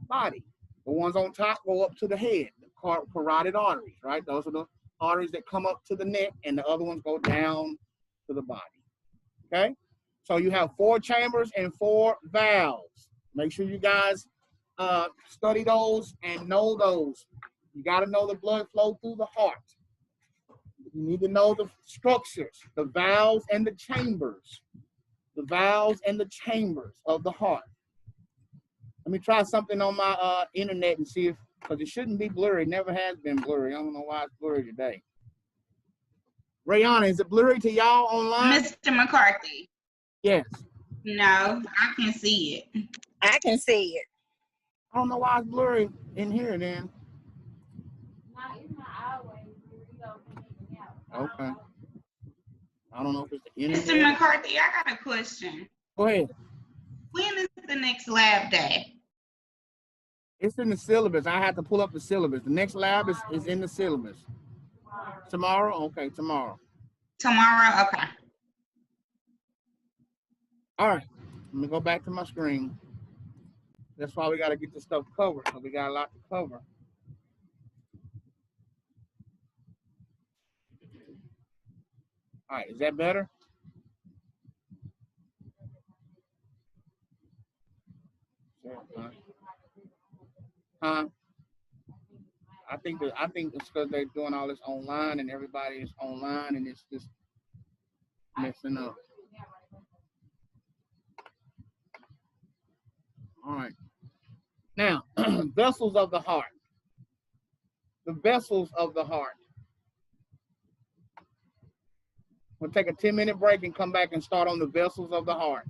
body. The ones on top go up to the head, the carotid arteries, right? Those are the arteries that come up to the neck, and the other ones go down to the body, okay? So you have 4 chambers and 4 valves. Make sure you guys study those and know those. You got to know the blood flow through the heart. You need to know the structures, the valves and the chambers. The valves and the chambers of the heart. Let me try something on my internet and see if, because it shouldn't be blurry. It never has been blurry. I don't know why it's blurry today. Rayana, is it blurry to y'all online? Mr. McCarthy. Yes. No, I can see it. I can see it. I don't know why it's blurry in here then. Okay. I don't know if it's the internet. Mr. McCarthy, I got a question. Go ahead. When is the next lab day? It's in the syllabus. I have to pull up the syllabus. The next lab is in the syllabus. Tomorrow? Okay, tomorrow. Tomorrow? Okay. All right. Let me go back to my screen. That's why we got to get this stuff covered, because we got a lot to cover. All right, is that better? I think it's because they're doing all this online and everybody is online and it's just messing up. All right. Now, vessels of the heart. The vessels of the heart. We'll take a 10-minute break and come back and start on the vessels of the heart.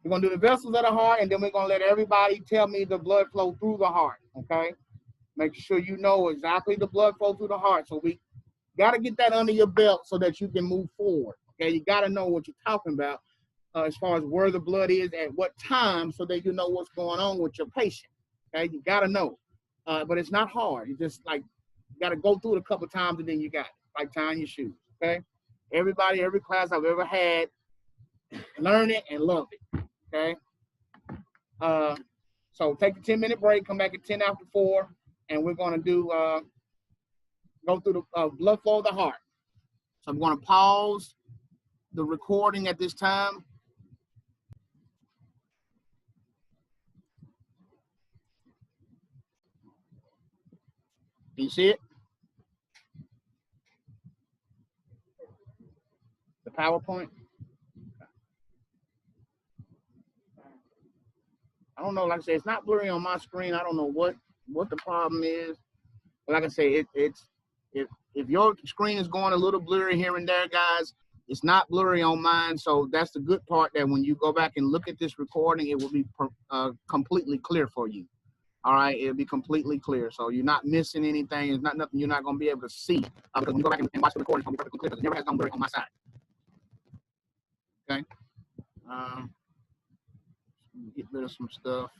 We're going to do the vessels of the heart, and then we're going to let everybody tell me the blood flow through the heart, okay? Make sure you know exactly the blood flow through the heart. So we got to get that under your belt so that you can move forward, okay? You got to know what you're talking about as far as where the blood is at what time so that you know what's going on with your patient, okay? You got to know, but it's not hard. You just, like, got to go through it a couple times, and then you got it, like tying your shoes, okay? Everybody, every class I've ever had, learn it and love it. Okay. So take a 10-minute break, come back at 10 after 4, and we're going to do go through the blood flow of the heart. So I'm going to pause the recording at this time. Can you see it? The PowerPoint? I don't know. Like I said, it's not blurry on my screen. I don't know what the problem is. But like I say, if your screen is going a little blurry here and there, guys, it's not blurry on mine. So that's the good part, that when you go back and look at this recording, it will be completely clear for you. All right, it'll be completely clear. So you're not missing anything. It's not nothing you're not going to be able to see. Because when you go back and watch the recording, it's going to be perfectly clear, because it never has gone blurry on my side. Okay. Get rid of some stuff.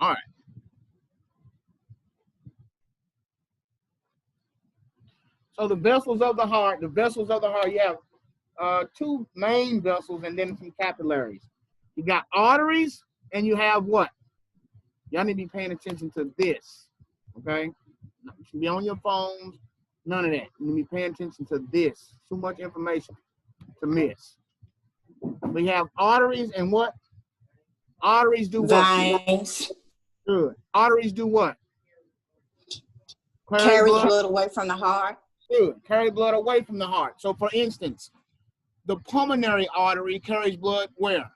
All right. So the vessels of the heart, you have two main vessels and then some capillaries. You got arteries and you have what? Y'all need to be paying attention to this, okay? You should be on your phones, none of that. You need to be paying attention to this. Too much information to miss. We have arteries and what? Arteries do what? Veins. Good. Arteries do what? Carry blood away from the heart. Good. Carry blood away from the heart. So for instance, the pulmonary artery carries blood where?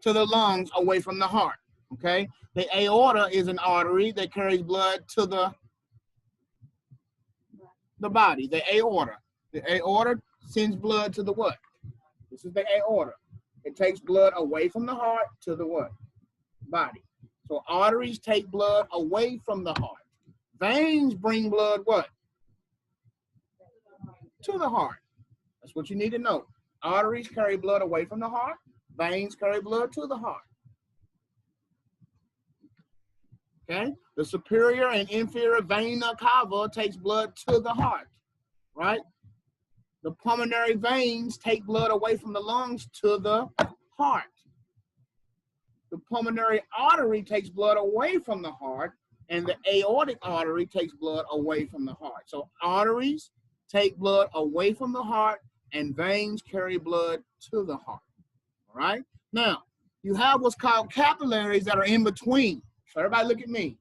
To the lungs, away from the heart. Okay. The aorta is an artery that carries blood to the body. The aorta. The aorta sends blood to the what? This is the aorta. It takes blood away from the heart to the what? Body. So arteries take blood away from the heart. Veins bring blood what? To the heart. That's what you need to know. Arteries carry blood away from the heart. Veins carry blood to the heart. Okay? The superior and inferior vena cava takes blood to the heart, right? The pulmonary veins take blood away from the lungs to the heart. The pulmonary artery takes blood away from the heart, and the aortic artery takes blood away from the heart. So arteries take blood away from the heart, and veins carry blood to the heart. All right? Now, you have what's called capillaries that are in between. So everybody look at me.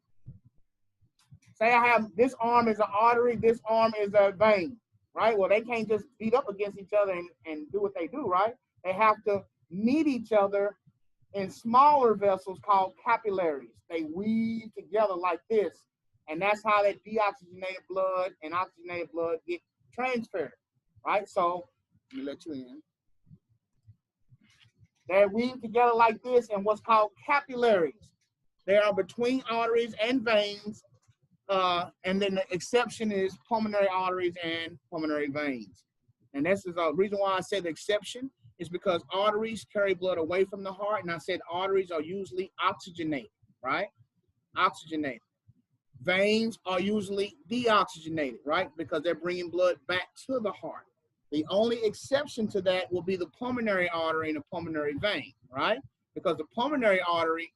Say I have, this arm is an artery, this arm is a vein, right? Well, they can't just beat up against each other and do what they do, right? They have to meet each other in smaller vessels called capillaries. They weave together like this, and that's how that deoxygenated blood and oxygenated blood get transferred, right? So, let me let you in. They weave together like this in what's called capillaries. They are between arteries and veins, and then the exception is pulmonary arteries and pulmonary veins. And this is a reason why I said the exception is because arteries carry blood away from the heart, and I said arteries are usually oxygenated, right? Oxygenated. Veins are usually deoxygenated, right? Because they're bringing blood back to the heart. The only exception to that will be the pulmonary artery and the pulmonary vein, right? Because the pulmonary artery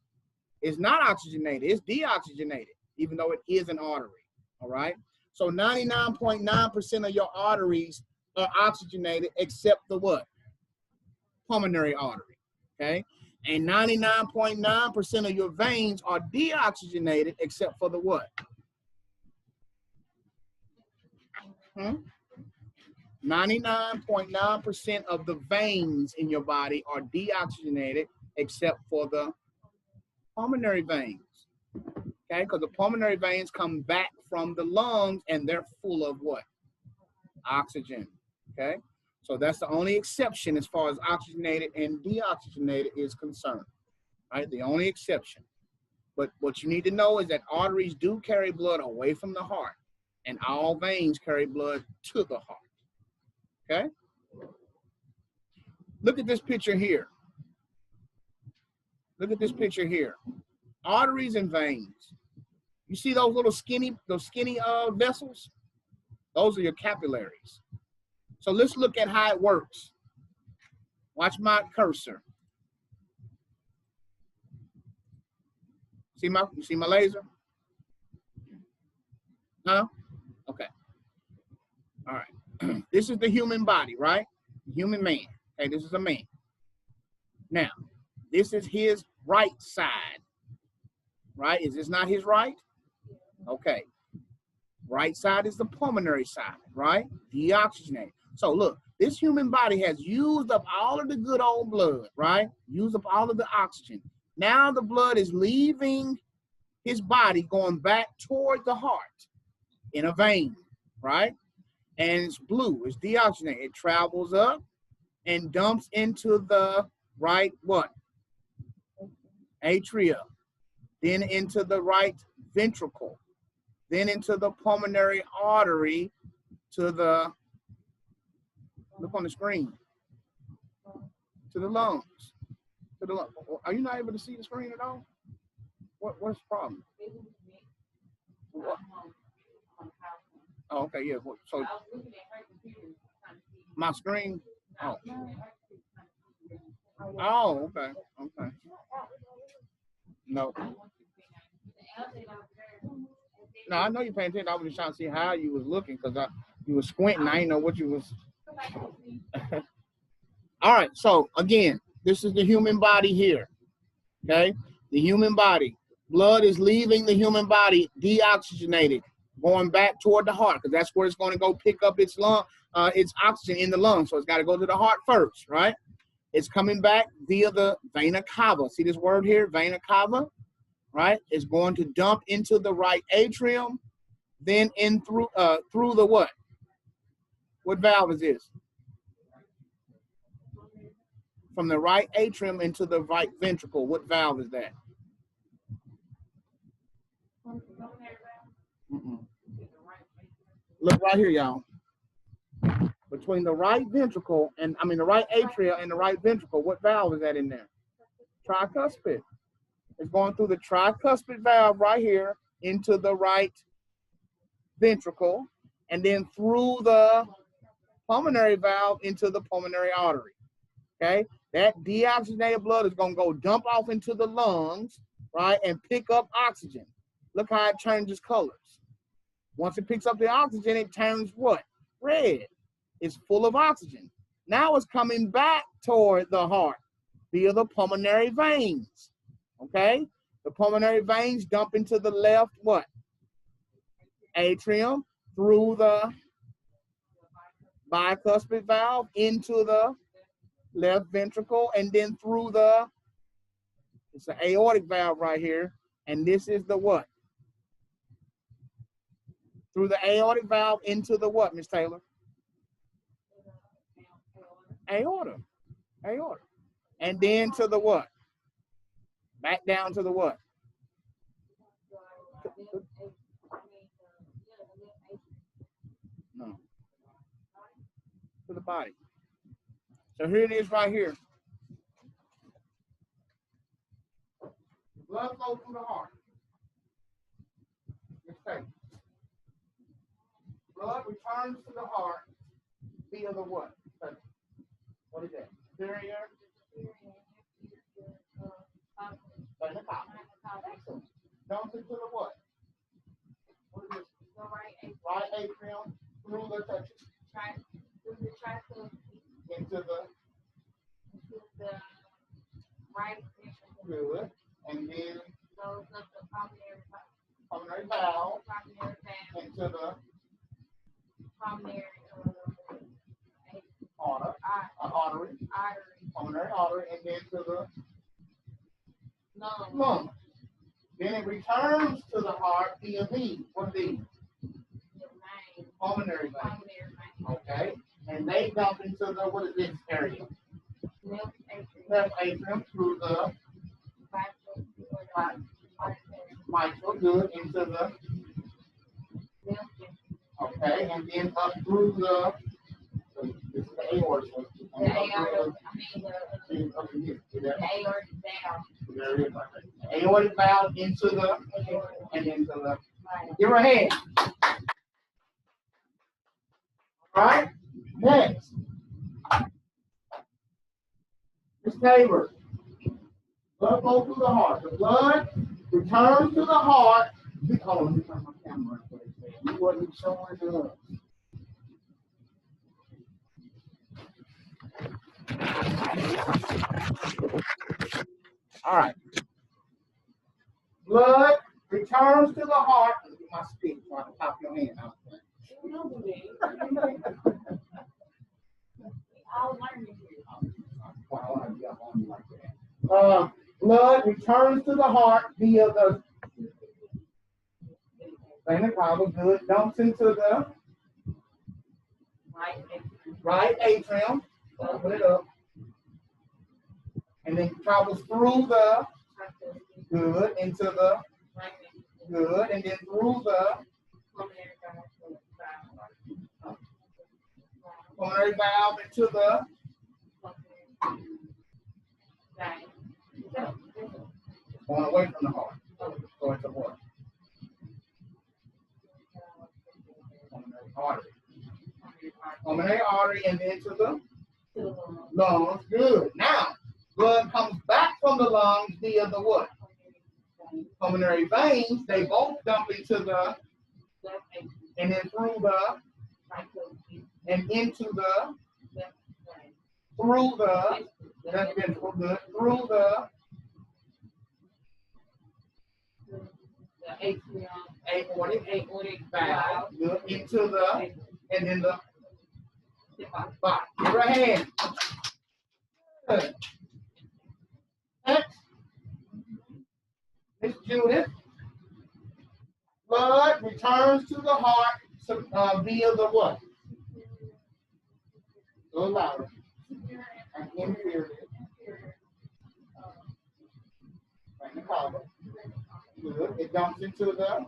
is not oxygenated, it's deoxygenated, even though it is an artery, all right? So 99.9% of your arteries are oxygenated except the what? Pulmonary artery, okay? And 99.9% of your veins are deoxygenated except for the what? 99.9% of the veins in your body are deoxygenated except for the pulmonary veins, okay? Because the pulmonary veins come back from the lungs and they're full of what? Oxygen, okay? So that's the only exception as far as oxygenated and deoxygenated is concerned, right? The only exception. But what you need to know is that arteries do carry blood away from the heart, and all veins carry blood to the heart, okay? Look at this picture here. Look at this picture here. Arteries and veins. You see those little skinny vessels? Those are your capillaries. So let's look at how it works. Watch my cursor. You see my laser? Huh? Okay. All right. This is the human body, right? Human man. Okay, this is a man. Now, this is his right side, right? Is this not his right? Okay. Right side is the pulmonary side, right? Deoxygenated. So look, this human body has used up all of the good old blood, right? Used up all of the oxygen. Now the blood is leaving his body, going back toward the heart in a vein, right? And it's blue, it's deoxygenated. It travels up and dumps into the right what? Atria, then into the right ventricle, then into the pulmonary artery to the, look on the screen, to the lungs. To the lung. Are you not able to see the screen at all? What's the problem? What? Oh, okay, yeah. So my screen. Oh, okay, okay. No. No, I know you're paying attention. I was just trying to see how you was looking because you was squinting. I didn't know what you was. All right. So again, this is the human body here. Okay, the human body. Blood is leaving the human body deoxygenated, going back toward the heart because that's where it's going to go pick up its oxygen in the lungs. So it's got to go to the heart first, right? It's coming back via the vena cava. See this word here, vena cava, right? It's going to dump into the right atrium, then in through the what? What valve is this? From the right atrium into the right ventricle. What valve is that? Look right here, y'all. Between the right ventricle and, the right atria and the right ventricle, what valve is that in there? Tricuspid. It's going through the tricuspid valve right here into the right ventricle and then through the pulmonary valve into the pulmonary artery. Okay? That deoxygenated blood is going to go dump off into the lungs, right, and pick up oxygen. Look how it changes colors. Once it picks up the oxygen, it turns what? Red. It's full of oxygen. Now it's coming back toward the heart via the pulmonary veins. Okay? The pulmonary veins dump into the left what? Atrium through the bicuspid valve into the left ventricle and then through it's an aortic valve right here. And this is the what? Through the aortic valve into the what, Miss Taylor? Aorta. Aorta. And then to the what? Back down to the what? No. To the body. So here it is right here. Blood flow through the heart. Let's take it. Blood returns to the heart via the what? What is that? Superior. Vena cava. Dumps into the what? What is this? Right atrium through the into the right good, and then pulmonary valve into the artery, pulmonary artery, and then to the lung. Then it returns to the heart via these. What are these? Pulmonary vein. Okay. And they dump into the, what is this area? Left atrium through the mitral, good, into the, okay, and then up through the, this is the aorta. The aortic valve into the, and into the, give her a hand. All right, next. Miss Tabor, blood goes through the heart. The blood returns to the heart. Hold on, let me turn my camera around. You wasn't showing us. All right. Blood returns to the heart. Let me get my stick so I can pop your hand out. Blood returns to the heart via the vein cava. Good. Dumps into the right atrium. Open it up. And then travels through the good into the good, and then through the pulmonary valve into the going away from the heart. Going to what? Pulmonary artery. Pulmonary artery and then to the lungs. Good. Now, blood comes back from the lungs via the what? Pulmonary veins. They both dump into the and then through the and into the through the that's been good through the aortic valve good into the and then the body. Give her a hand. Good. Next, Miss Judith. Blood returns to the heart via the what? A little louder. An inferior. Vein cava. Good. It dumps into the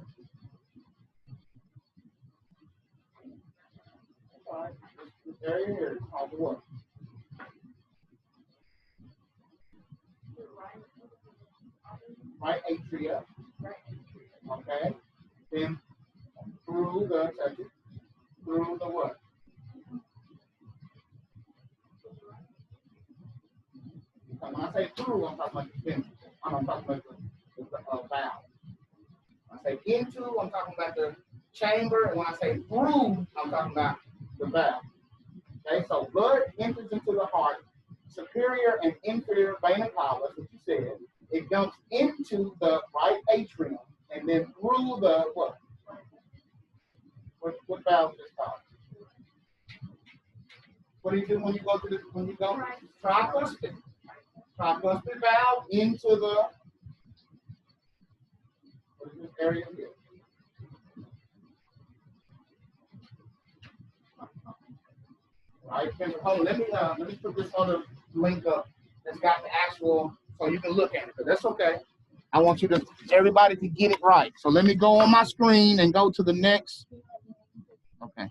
area here called the what? Right atria. Okay. Then through the through the what? When I say through, I'm talking about the ventricle. I'm talking about the valve. When I say into, I'm talking about the chamber, and when I say through, I'm talking about the valve. Okay, so blood enters into the heart, superior and inferior vena cava, that's what you said. It dumps into the right atrium and then through the what? What valve is this called? What do you do when you go to this? When you go tricuspid. Tricuspid valve into the what is this area here? Right. Hold on. Let me put this other link up that's got the actual so you can look at it. But that's okay. I want you to everybody to get it right. So let me go on my screen and go to the next. Okay.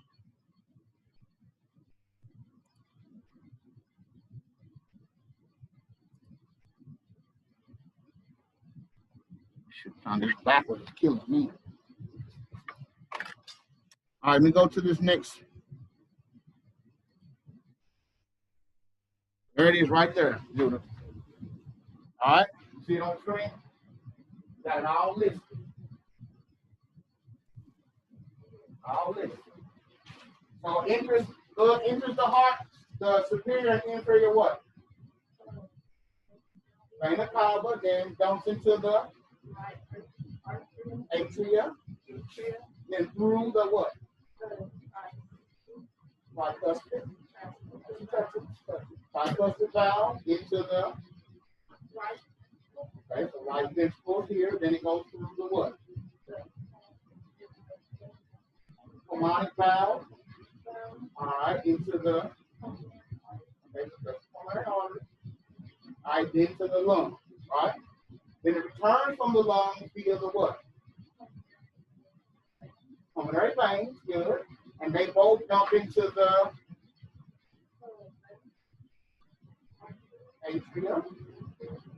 Shoot, trying to get backwards is killing me. All right, let me go to this next. There it is right there, Judith. All right, see it on the screen? Got it all listed. All listed. So enters the heart, the superior and inferior what? Vena cava, then dumps into the atria, then through the what? Tricuspid. Tricuspid valve into the okay, so right ventricle here, then it goes through the what? Pulmonic valve. All right, into the okay, so pulmonary artery. All right, then to the lung, right? Then it returns from the lungs via the what? Pulmonary veins, good. And they both dump into the atrium.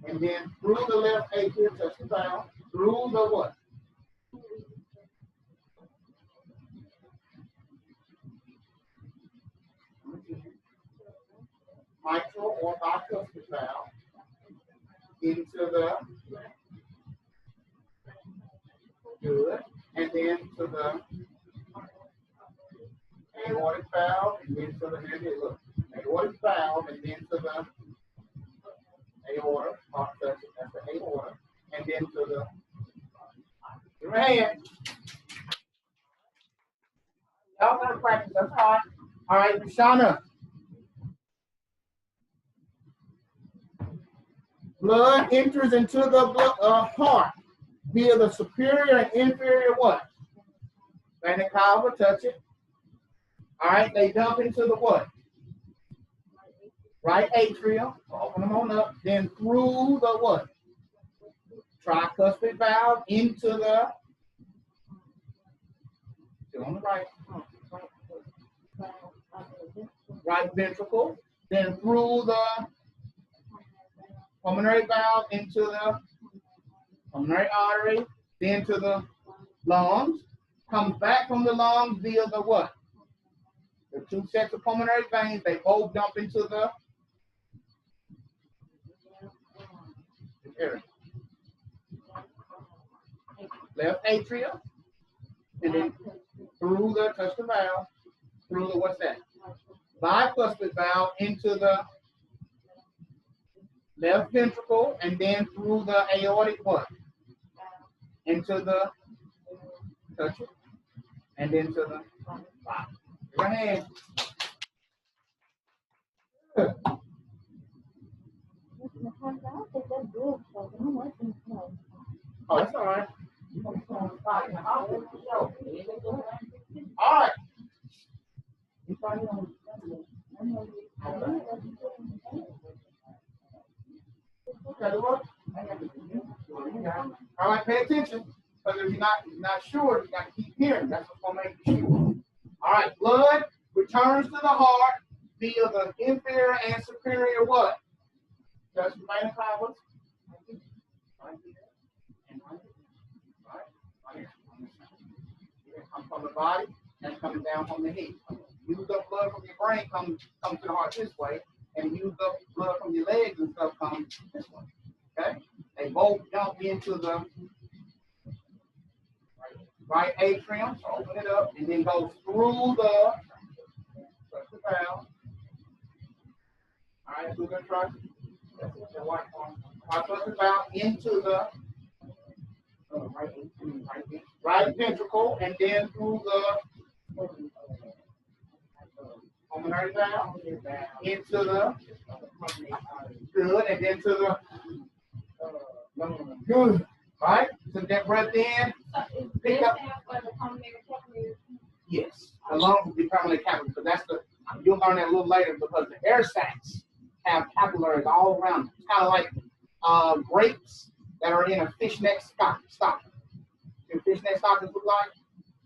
And then through the left atrium, touch the valve, through the what? mitral or bicuspid valve into the good, and then to the aortic valve, and then to the look, aortic valve, and then to the aorta. That's the aorta, and then to the your hand. Y'all gotta practice. That's all right. All right, Shauna. Blood enters into the heart via the superior and inferior what? Vena cava, touch it. All right, they dump into the what? Right atrium. Open them on up. Then through the what? Tricuspid valve into the. Still on the right. Right ventricle. Then through the pulmonary valve into the pulmonary artery, then to the lungs, comes back from the lungs via the what? The two sets of pulmonary veins, they both dump into the left atrium, and then through the, touch the valve, through the, what's that? Bicuspid valve into the left ventricle, and then through the aortic what? Into the, touch it, and then to the bottom. Your hand. Good. Oh, that's all right. All right. All right, pay attention. Because if you're not sure, you got to keep hearing. That's what's going to make you sure. All right, blood returns to the heart via the inferior and superior what? Just vena cava. Right here. And right here. Right here. It comes from the body and coming down from the head. Use up blood from your brain comes to the heart this way, and use up blood from your legs and stuff comes this way. Okay? They both dump into the right atrium, so open it up, and then goes through the valve. All right, so we're going to try the white one. The valve into the right ventricle, and then through the pulmonary valve into the good, and then to the good. Right? Took that breath in. Pick up. Yes. The lungs will be permanently capillary, but that's the, you'll learn that a little later, because the air sacs have capillaries all around. It's kind of like grapes that are in a fishnet stocking. See what fishnet stockings look like?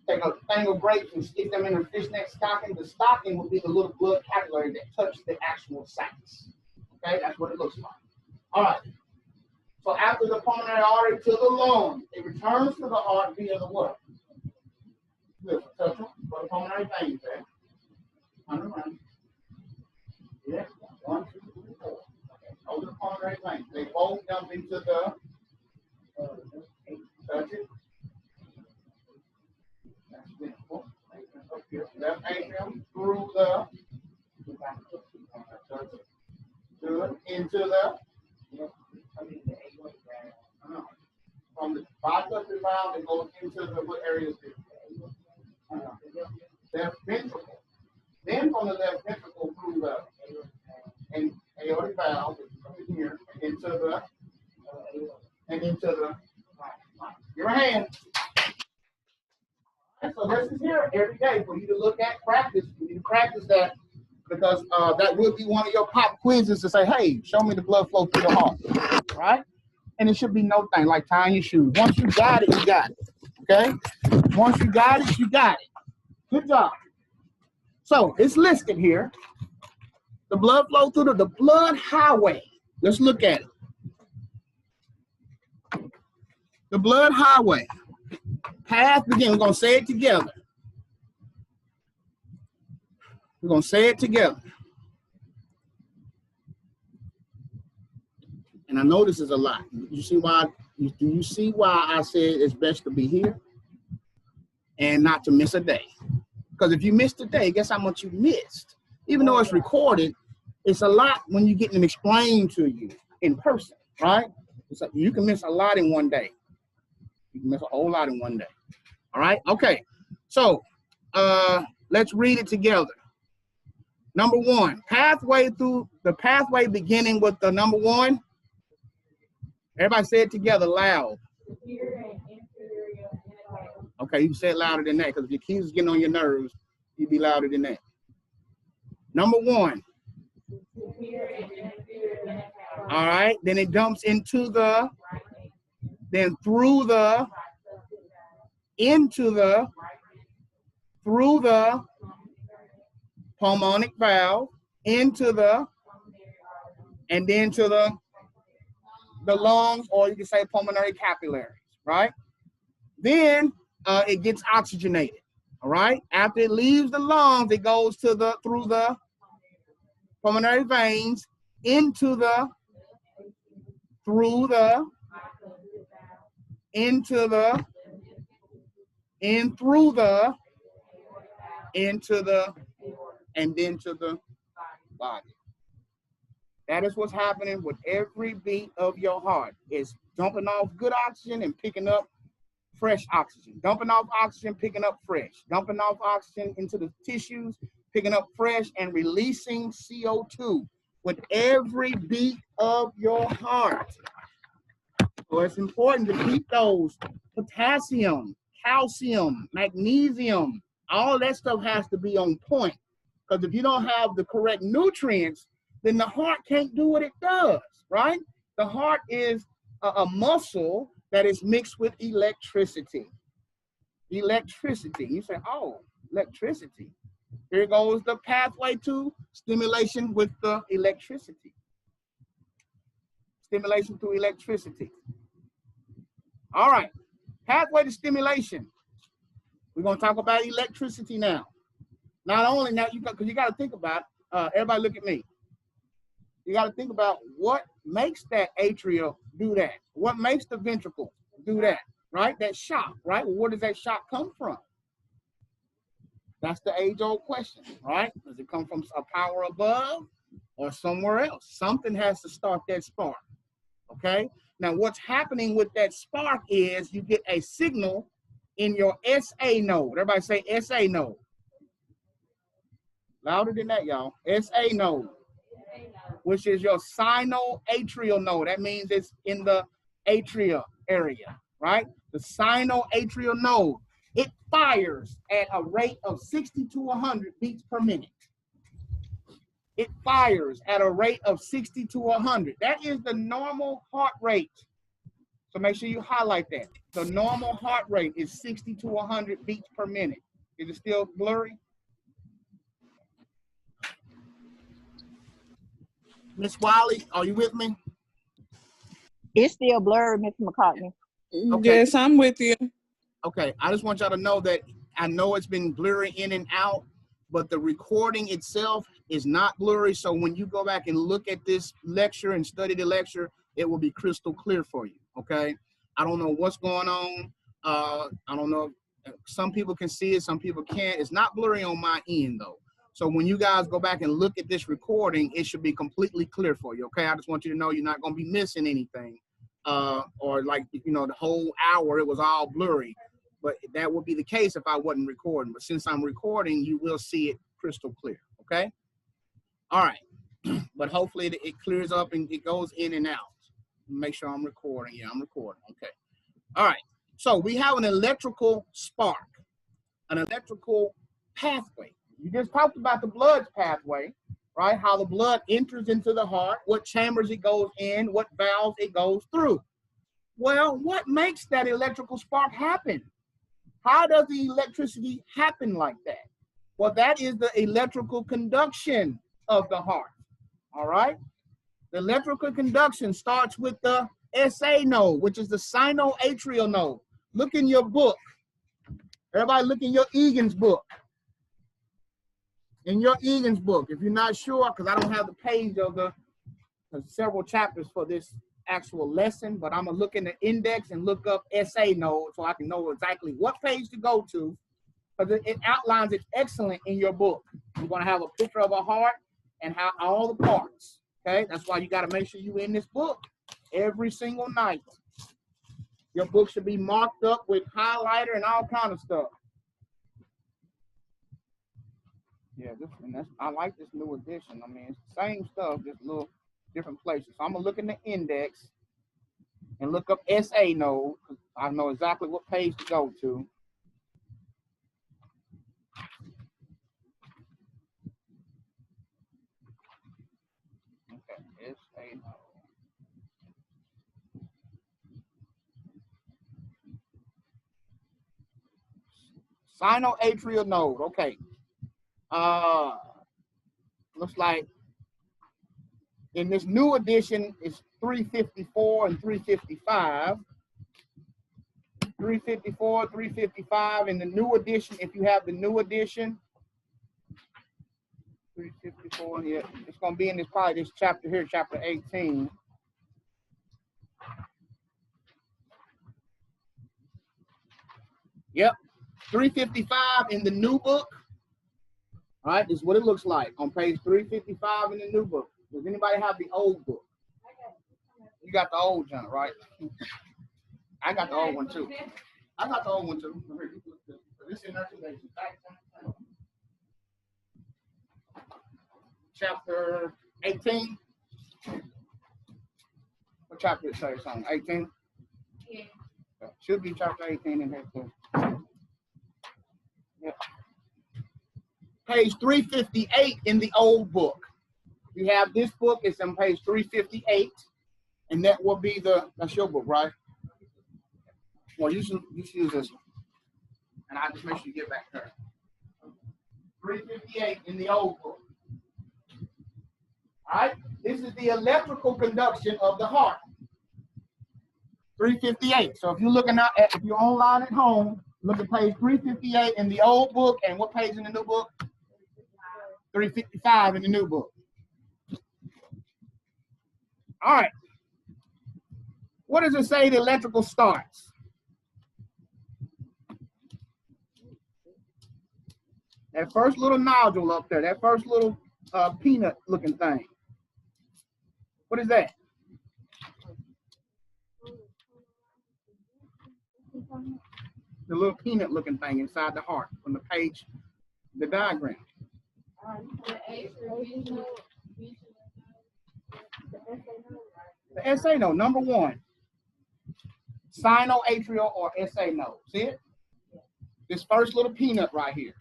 Take a thing of grapes and stick them in a fishnet stocking. The stocking will be the little blood capillary that touch the actual sacs. Okay, that's what it looks like. All right. So after the pulmonary artery to the lung, it returns to the heart via the what? Good. Touch them for the pulmonary veins there. Around. Yeah. 1, 2, 3, 4. Okay. Those are the pulmonary veins. They both dump into the touch it. That's visible. Up here. Left atrium through the good into the from the bicuspid valve, it goes into the what area is this? Left ventricle. Then from the left ventricle through the aortic valve, which is here, and into the your hand. And so this is here every day for you to look at, practice. You need to practice that, because that will be one of your pop quizzes to say, hey, show me the blood flow through the heart, right? And it should be no thing like tying your shoes. Once you got it, you got it, okay? Once you got it, you got it. Good job. So it's listed here. The blood flow through the blood highway. Let's look at it. The blood highway. Path begin. We're going to say it together. We're going to say it together. know this is a lot. You see why? Do you see why I said it's best to be here and not to miss a day? Because if you missed a day, guess how much you missed? Even though it's recorded, it's a lot when you get it explained to you in person, right? You can miss a lot in one day. You can miss a whole lot in one day. All right? Okay. So let's read it together. Number one, pathway beginning with the number one. Everybody say it together loud. Okay, you can say it louder than that, because if your keys is getting on your nerves, you be louder than that. Number one. All right, then it jumps into the, then through the, into the, through the pulmonic valve, into the, and then to the lungs, or you can say pulmonary capillaries, right? Then it gets oxygenated, all right? After it leaves the lungs, it goes to the, through the pulmonary veins, into the, through the, into the, in through the, into the, and then to the body. That is what's happening with every beat of your heart. It's dumping off good oxygen and picking up fresh oxygen. Dumping off oxygen, picking up fresh. Dumping off oxygen into the tissues, picking up fresh, and releasing CO2 with every beat of your heart. So it's important to keep those potassium, calcium, magnesium, all that stuff has to be on point. Because if you don't have the correct nutrients, then the heart can't do what it does, right? The heart is a muscle that is mixed with electricity. Electricity. You say, oh, electricity. Here goes the pathway to stimulation with the electricity. Stimulation through electricity. All right, pathway to stimulation. We're going to talk about electricity now. Not only now, because you got to think about, everybody look at me. You got to think about what makes that atria do that. What makes the ventricle do that, right? That shock, right? Well, where does that shock come from? That's the age-old question, right? Does it come from a power above or somewhere else? Something has to start that spark, okay? Now, what's happening with that spark is you get a signal in your SA node. Everybody say SA node. Louder than that, y'all. SA node, which is your sinoatrial node. That means it's in the atria area, right? The sinoatrial node. It fires at a rate of 60 to 100 beats per minute. It fires at a rate of 60 to 100. That is the normal heart rate. So make sure you highlight that. The normal heart rate is 60 to 100 beats per minute. Is it still blurry? Miss Wiley, are you with me? It's still blurry, Mr. McCartney. Okay. Yes, I'm with you. Okay, I just want y'all to know that I know it's been blurry in and out, but the recording itself is not blurry. So when you go back and look at this lecture and study the lecture, it will be crystal clear for you, okay? I don't know what's going on. I don't know. Some people can see it, some people can't. It's not blurry on my end, though. So when you guys go back and look at this recording, it should be completely clear for you, okay? I just want you to know you're not going to be missing anything. Or like, you know, the whole hour, it was all blurry. But that would be the case if I wasn't recording. But since I'm recording, you will see it crystal clear, okay? All right. But hopefully it clears up and it goes in and out. Make sure I'm recording. Yeah, I'm recording. Okay. All right. So we have an electrical spark, an electrical pathway. You just talked about the blood pathway, right? How the blood enters into the heart, what chambers it goes in, what valves it goes through. Well, what makes that electrical spark happen? How does the electricity happen like that? Well, that is the electrical conduction of the heart, all right? The electrical conduction starts with the SA node, which is the sinoatrial node. Look in your book. Everybody look in your Egan's book. In your Egan's book, if you're not sure, because I don't have the page of the several chapters for this actual lesson, but I'm gonna look in the index and look up SA node so I can know exactly what page to go to, because it outlines it excellent in your book. You're gonna have a picture of a heart and how all the parts. Okay, that's why you got to make sure you in this book every single night. Your book should be marked up with highlighter and all kind of stuff. Yeah, I like this new edition. I mean, it's the same stuff, just little different places. So I'm gonna look in the index and look up SA node, because I know exactly what page to go to. Okay, SA node. Sinoatrial node. Okay. Looks like in this new edition, it's 354 and 355. 354, 355. In the new edition, if you have the new edition, 354, yeah, it's going to be in this, probably this chapter here, chapter 18. Yep, 355 in the new book. All right, this is what it looks like on page 355 in the new book. Does anybody have the old book? You got the old junk, right? I got the old one too. I got the old one too. This is chapter 18. What chapter it say? Something 18? Yeah. Should be chapter 18 in here too. Yeah. Page 358 in the old book. You have this book, it's on page 358, and that will be that's your book, right? Well, you should use this one. And I just make sure you get back there. 358 in the old book. All right, this is the electrical conduction of the heart. 358. So if you're looking at, if you're online at home, look at page 358 in the old book, and what page in the new book? 355 in the new book. All right. What does it say the electrical starts? That first little nodule up there, that first little peanut looking thing. What is that? The little peanut looking thing inside the heart from the page, the diagram. The SA node, number one. Sinoatrial or SA node. See it? This first little peanut right here.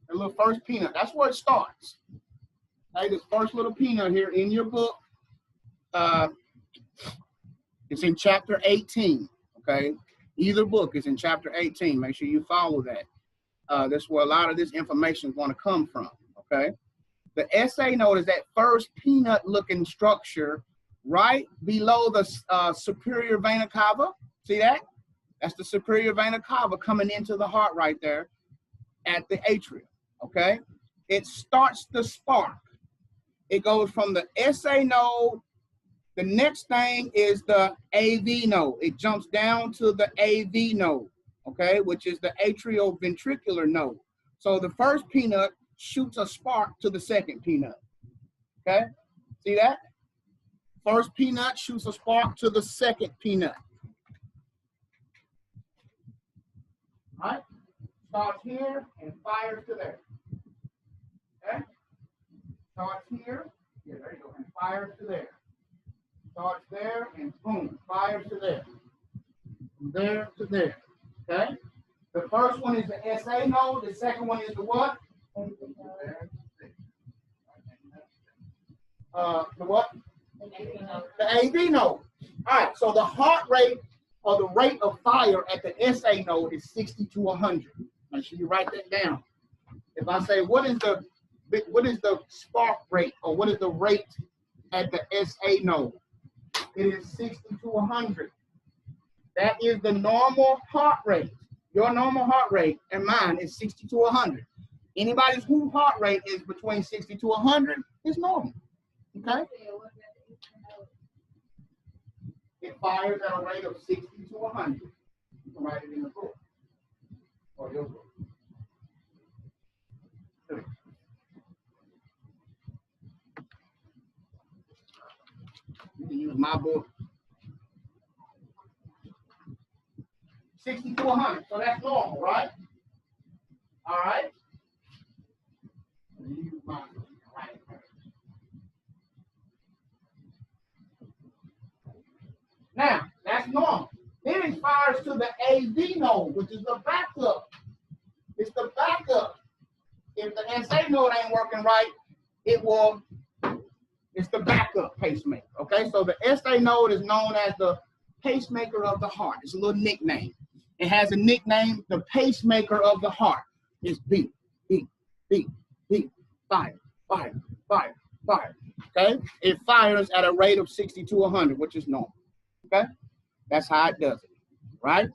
The little first peanut. That's where it starts. Okay, this first little peanut here in your book. It's in chapter 18. Okay. Either book is in chapter 18. Make sure you follow that. That's where a lot of this information is going to come from. Okay. The SA node is that first peanut-looking structure right below the superior vena cava. See that? That's the superior vena cava coming into the heart right there at the atrium. Okay. It starts the spark. It goes from the SA node. The next thing is the AV node. It jumps down to the AV node, okay, which is the atrioventricular node. So the first peanut shoots a spark to the second peanut, okay? See that? First peanut shoots a spark to the second peanut. All right? Starts here and fires to there, okay? Starts here, yeah, there you go, and fires to there. Starts there and boom, fires to there. From there to there. Okay? The first one is the SA node, the second one is the what? The what? The AV node. All right, so the heart rate or the rate of fire at the SA node is 60 to 100. Make sure you write that down. If I say what is the spark rate or what is the rate at the SA node? It is 60 to 100. That is the normal heart rate. Your normal heart rate and mine is 60 to 100. Anybody's whose heart rate is between 60 to 100 is normal. Okay? It fires at a rate of 60 to 100. You can write it in the book or your book. You can use my book. 60 to 100, so that's normal, right? All right. You use my book. Right. Now, that's normal. Then it fires to the AV node, which is the backup. It's the backup. If the SA node ain't working right, it's the backup pacemaker. Okay, so the SA node is known as the pacemaker of the heart. It's a little nickname. It has a nickname, the pacemaker of the heart. It's beat, beat, beat, beat, fire, fire, fire, fire. Okay, it fires at a rate of 60 to 100, which is normal. Okay, that's how it does it, right?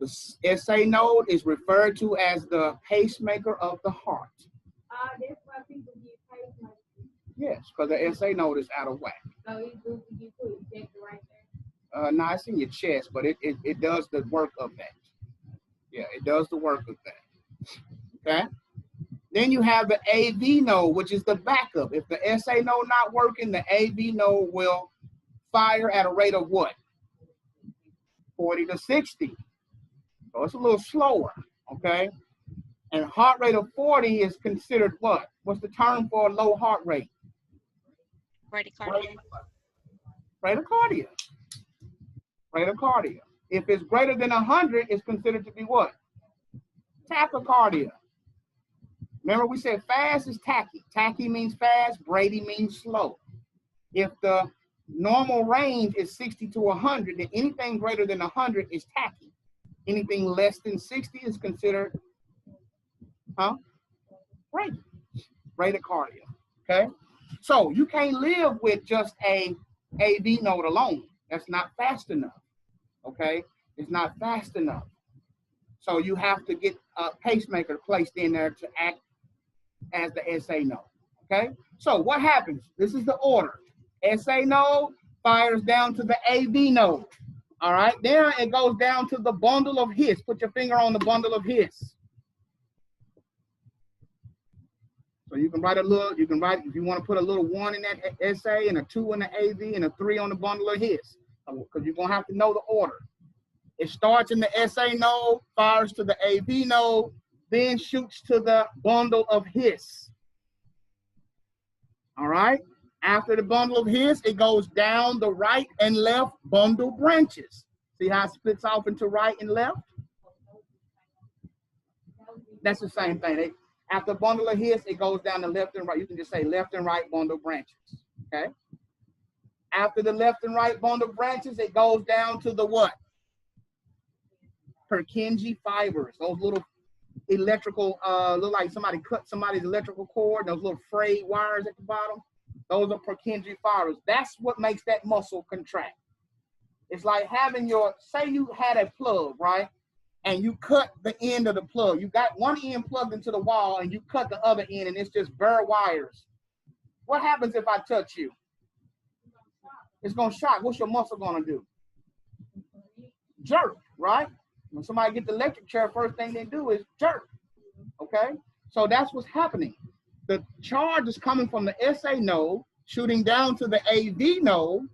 The SA node is referred to as the pacemaker of the heart. That's why people get pacemakers. Yes, because the SA node is out of whack. So it's good to get put injected right there. No, it's in your chest, but it does the work of that. Yeah, it does the work of that. Okay. Then you have the AV node, which is the backup. If the SA node not working, the AV node will fire at a rate of what? 40 to 60. So it's a little slower, okay? And heart rate of 40 is considered what? What's the term for a low heart rate? Bradycardia. Bradycardia. Bradycardia. If it's greater than 100, it's considered to be what? Tachycardia. Remember we said fast is tachy. Tachy means fast, brady means slow. If the normal range is 60 to 100, then anything greater than 100 is tachy. Anything less than 60 is considered, brady. Bradycardia, okay? So you can't live with just a AV node alone. That's not fast enough, okay? It's not fast enough. So you have to get a pacemaker placed in there to act as the SA node, okay? So what happens? This is the order. SA node fires down to the AV node, all right? Then it goes down to the bundle of His. Put your finger on the bundle of His. So you can write if you want to put a little 1 in that SA and a 2 in the AV and a 3 on the bundle of His, because you're going to have to know the order. It starts in the SA node, fires to the AV node, then shoots to the bundle of His. All right? After the bundle of His, it goes down the right and left bundle branches. See how it splits off into right and left? That's the same thing. After bundle of His, it goes down the left and right. You can just say left and right bundle branches, okay? After the left and right bundle branches, it goes down to the what? Purkinje fibers, those little electrical, look like somebody cut somebody's electrical cord, those little frayed wires at the bottom. Those are Purkinje fibers. That's what makes that muscle contract. It's like having say you had a plug, right? And you cut the end of the plug. You got one end plugged into the wall and you cut the other end and it's just bare wires. What happens if I touch you? It's gonna shock. What's your muscle gonna do? Jerk, right? When somebody gets the electric chair, first thing they do is jerk, okay? So that's what's happening. The charge is coming from the SA node, shooting down to the AV node,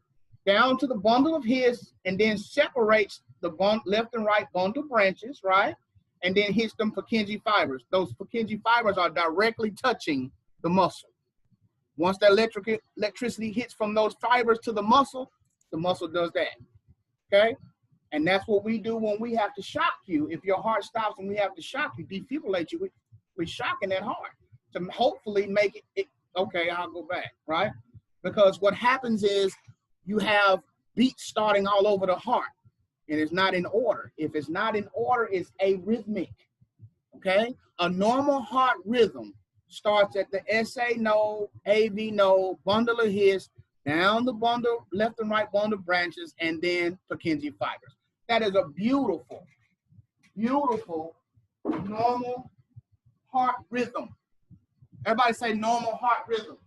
down to the bundle of His, and then separates the left and right bundle branches, right? And then hits them Purkinje fibers. Those Purkinje fibers are directly touching the muscle. Once that electricity hits from those fibers to the muscle does that, okay? And that's what we do when we have to shock you. If your heart stops and we have to shock you, defibrillate you, we're shocking that heart to hopefully make it, okay, I'll go back, right? Because what happens is you have beats starting all over the heart and it's not in order. If it's not in order, it's arrhythmic, okay? A normal heart rhythm starts at the SA node, AV node, bundle of His, down the bundle, left and right bundle branches, and then Purkinje fibers. That is a beautiful, beautiful normal heart rhythm. Everybody say normal heart rhythm.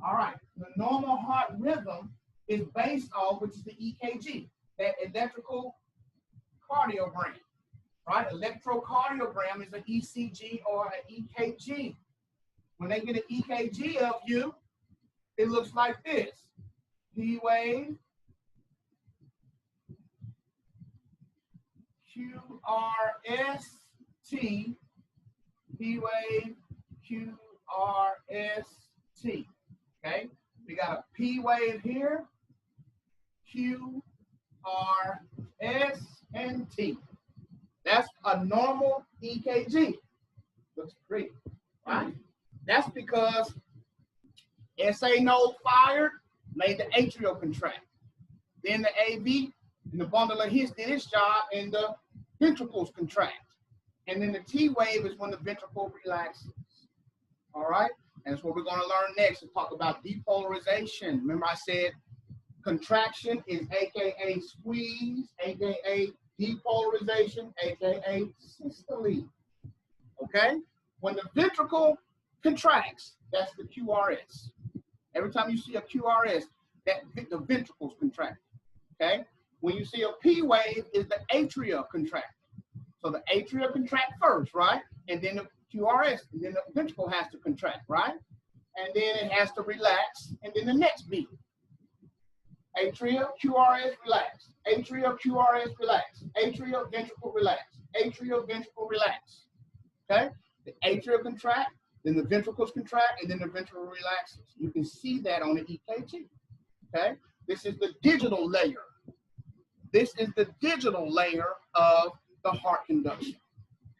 All right, the normal heart rhythm is based off, which is the EKG, that electrical cardiogram, right? Electrocardiogram is an ECG or an EKG. When they get an EKG of you, it looks like this. P wave, QRST, P wave, QRST. Okay, we got a P wave here, Q, R, S, and T. That's a normal EKG. Looks great, right? That's because SA node fired, made the atrial contract. Then the AV and the bundle of His did its job, and the ventricles contract. And then the T wave is when the ventricle relaxes. All right? And that's what we're going to learn next to talk about depolarization. Remember I said contraction is AKA squeeze, AKA depolarization, AKA systole. Okay? When the ventricle contracts, that's the QRS. Every time you see a QRS, the ventricles contract. Okay? When you see a P wave, is the atria contract. So the atria contract first, right? And then the QRS, and then the ventricle has to contract, right? And then it has to relax, and then the next beat. Atria, QRS, relax. Atria, QRS, relax. Atria, ventricle, relax. Atria, ventricle, relax. Okay? The atria contract, then the ventricles contract, and then the ventricle relaxes. You can see that on the EKG. Okay? This is the digital layer. This is the digital layer of the heart conduction.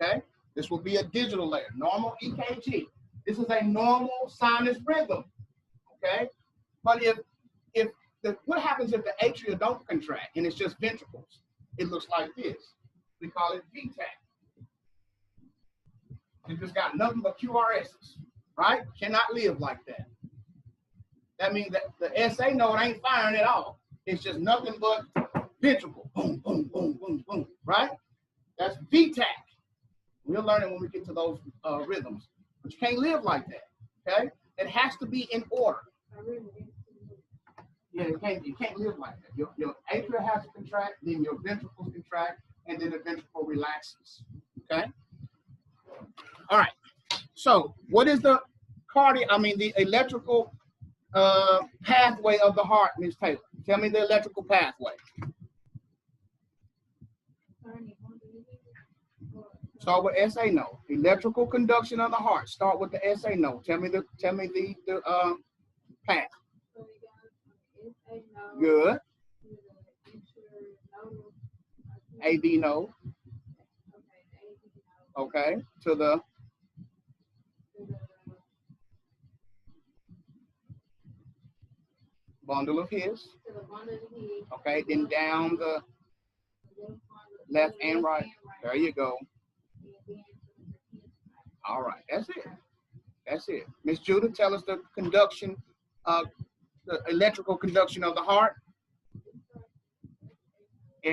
Okay? This will be a digital layer, normal EKG. This is a normal sinus rhythm. Okay? But what happens if the atria don't contract and it's just ventricles? It looks like this. We call it VTAC. You just got nothing but QRSs, right? Cannot live like that. That means that the SA node ain't firing at all. It's just nothing but ventricle. Boom, boom, boom, boom, boom, right? That's VTAC. We'll learn it when we get to those rhythms. But you can't live like that, okay? It has to be in order. Yeah, you can't live like that. Your atria has to contract, then your ventricles contract, and then the ventricle relaxes, okay? All right, so what is the the electrical pathway of the heart, Ms. Taylor? Tell me the electrical pathway. Start with SA node. Electrical conduction of the heart. Start with the SA node. Tell me the path. Good. AV node. Okay. To the bundle of His. Okay. Then down the left and right. There you go. All right, that's it. That's it. Miss Judah, tell us the conduction, the electrical conduction of the heart.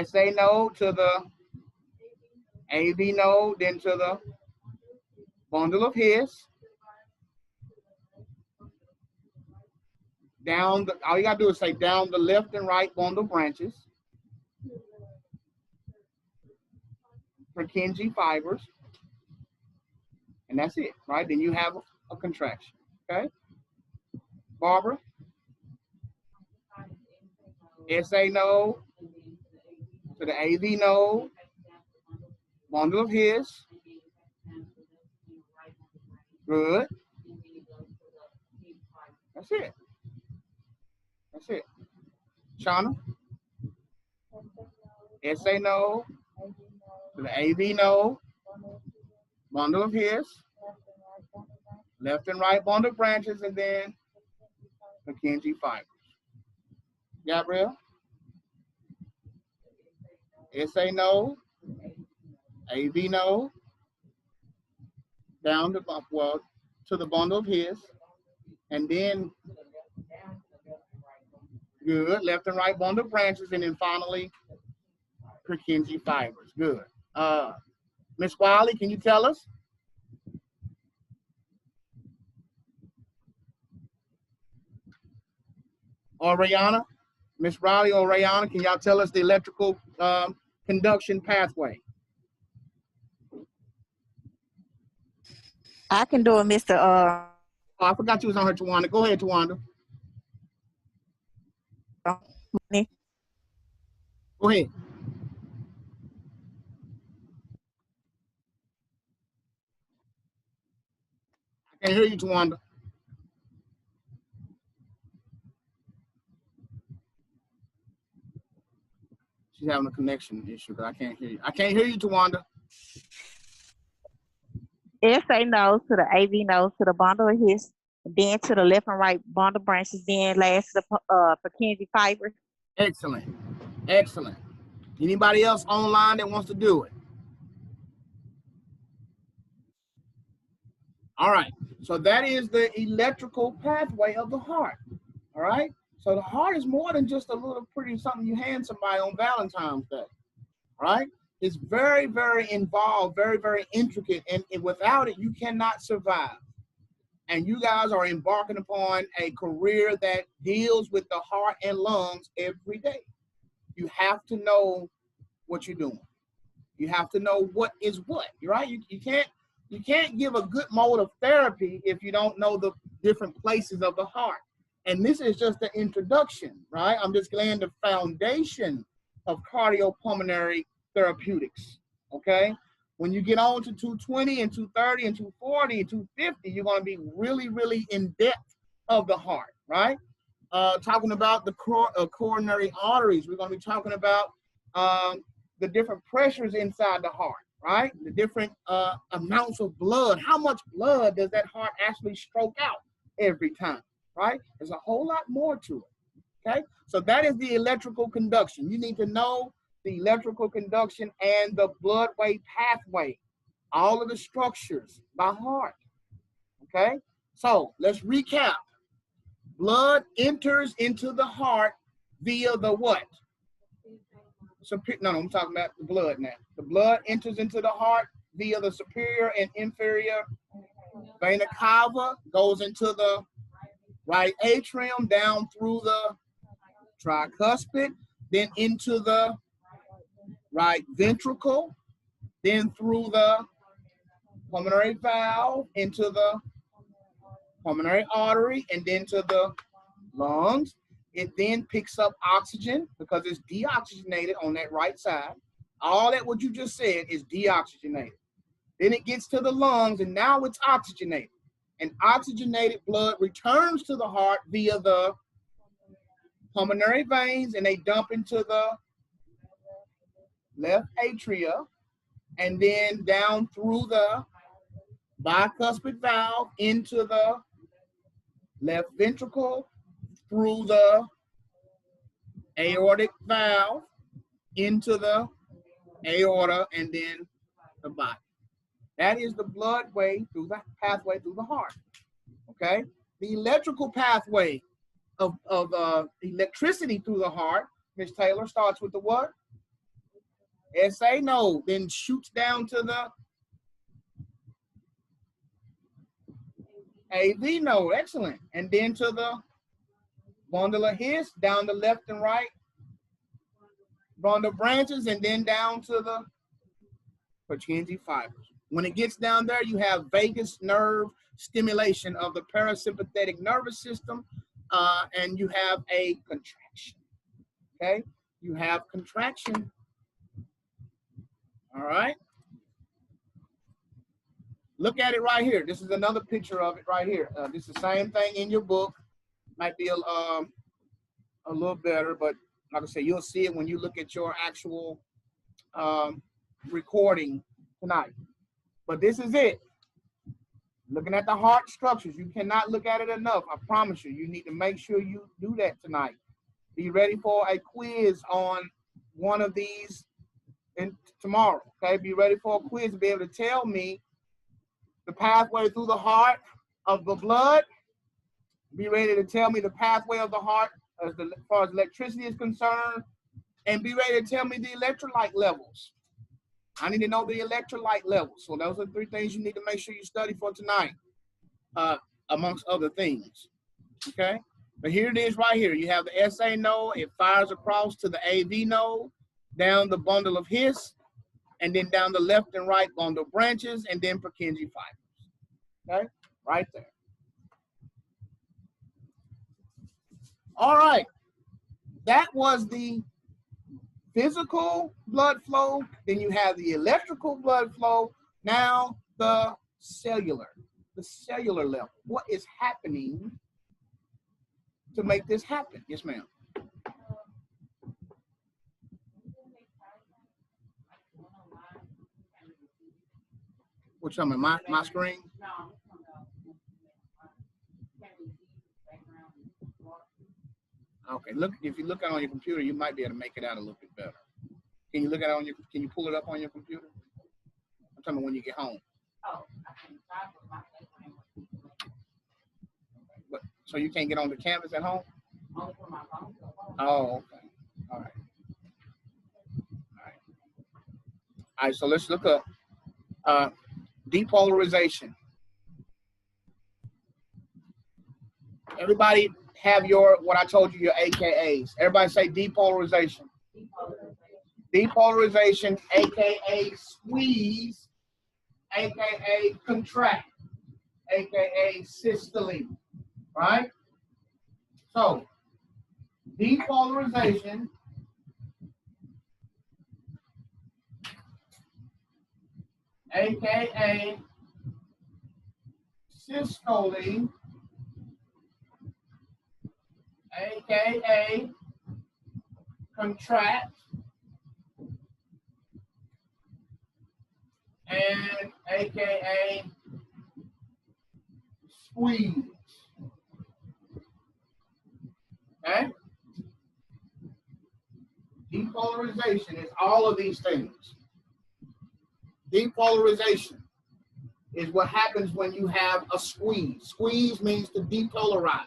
SA node to the AV node, then to the bundle of His. Down the, all you gotta do is say down the left and right bundle branches. Purkinje fibers. And that's it, right? Then you have a contraction, okay? Barbara? SA node to the AV node, bundle of His. Good. That's it. That's it. Shauna? SA node to the AV node, bundle of His. Left and right bundle branches, and then Purkinje fibers. Gabrielle? SA node, AV node, down the to the bundle of His, and then good, left and right bundle branches, and then finally Purkinje fibers. Good. Miss Wiley, can you tell us? Or Rihanna? Miss Riley or Rayana, can y'all tell us the electrical conduction pathway? I can do it, Mr. Oh, I forgot you was on her, Tawanda. Go ahead, Tawanda. Nick. Go ahead. I can't hear you, Tawanda. She's having a connection issue, but I can't hear you. I can't hear you, Tawanda. SA nose to the AV nose to the bundle of his, then to the left and right bundle branches, then last to the Purkinje fiber. Excellent. Excellent. Anybody else online that wants to do it? All right. So that is the electrical pathway of the heart. All right. So the heart is more than just a little pretty something you hand somebody on Valentine's Day. All right. It's very, very involved, very, very intricate. And without it, you cannot survive. And you guys are embarking upon a career that deals with the heart and lungs every day. You have to know what you're doing. You have to know what is what, right? You can't give a good mode of therapy if you don't know the different places of the heart. And this is just the introduction, right? I'm just laying the foundation of cardiopulmonary therapeutics, okay? When you get on to 220 and 230 and 240 and 250, you're going to be really, really in depth of the heart, right? Talking about the coronary arteries. We're going to be talking about the different pressures inside the heart, right? The different amounts of blood. How much blood does that heart actually stroke out every time, right? There's a whole lot more to it, okay? So that is the electrical conduction. You need to know the electrical conduction and the bloodway pathway, all of the structures by heart, okay? So let's recap. Blood enters into the heart via the what? No, I'm talking about the blood now. The blood enters into the heart via the superior and inferior vena cava, goes into the right atrium, down through the tricuspid, then into the right ventricle, then through the pulmonary valve, into the pulmonary artery, and then to the lungs. It then picks up oxygen because it's deoxygenated on that right side. All that what you just said is deoxygenated. Then it gets to the lungs, and now it's oxygenated. And oxygenated blood returns to the heart via the pulmonary veins, and they dump into the left atria, and then down through the bicuspid valve into the left ventricle, through the aortic valve into the aorta, and then the body. That is the bloodway through the pathway through the heart. Okay, the electrical pathway of electricity through the heart, Ms. Taylor, starts with the what? SA node, then shoots down to the AV node, excellent, and then to the bundle of His, down the left and right bundle branches, and then down to the Purkinje fibers. When it gets down there, you have vagus nerve stimulation of the parasympathetic nervous system, and you have a contraction, okay? You have contraction, all right? Look at it right here. This is another picture of it right here. This is the same thing in your book. Might be a little better, but like I said, you'll see it when you look at your actual recording tonight. But this is it. Looking at the heart structures. You cannot look at it enough. I promise you. You need to make sure you do that tonight. Be ready for a quiz on one of these tomorrow. Okay, be ready for a quiz to be able to tell me the pathway through the heart of the blood. Be ready to tell me the pathway of the heart as far as electricity is concerned, and be ready to tell me the electrolyte levels. I need to know the electrolyte levels. So those are 3 things you need to make sure you study for tonight, amongst other things. Okay? But here it is right here. You have the SA node. It fires across to the AV node, down the bundle of His, and then down the left and right bundle branches, and then Purkinje fibers. Okay, right there. All right. That was the physical blood flow. Then you have the electrical blood flow. Now the cellular level. What is happening to make this happen? Yes, ma'am. What's on my screen? Okay, look, if you look at it on your computer, you might be able to make it out a little bit better. Can you look at it on your, can you pull it up on your computer? I'm talking about when you get home. Oh, I can try with my but so you can't get on the Canvas at home? Only for my phone. Oh, okay. All right. All right, so let's look up depolarization. Everybody have your, what I told you, your AKAs. Everybody say depolarization. Depolarization, AKA squeeze, AKA contract, AKA systole, right? So, depolarization AKA systole, AKA contract, and AKA squeeze. Okay? Depolarization is all of these things. Depolarization is what happens when you have a squeeze. Squeeze means to depolarize.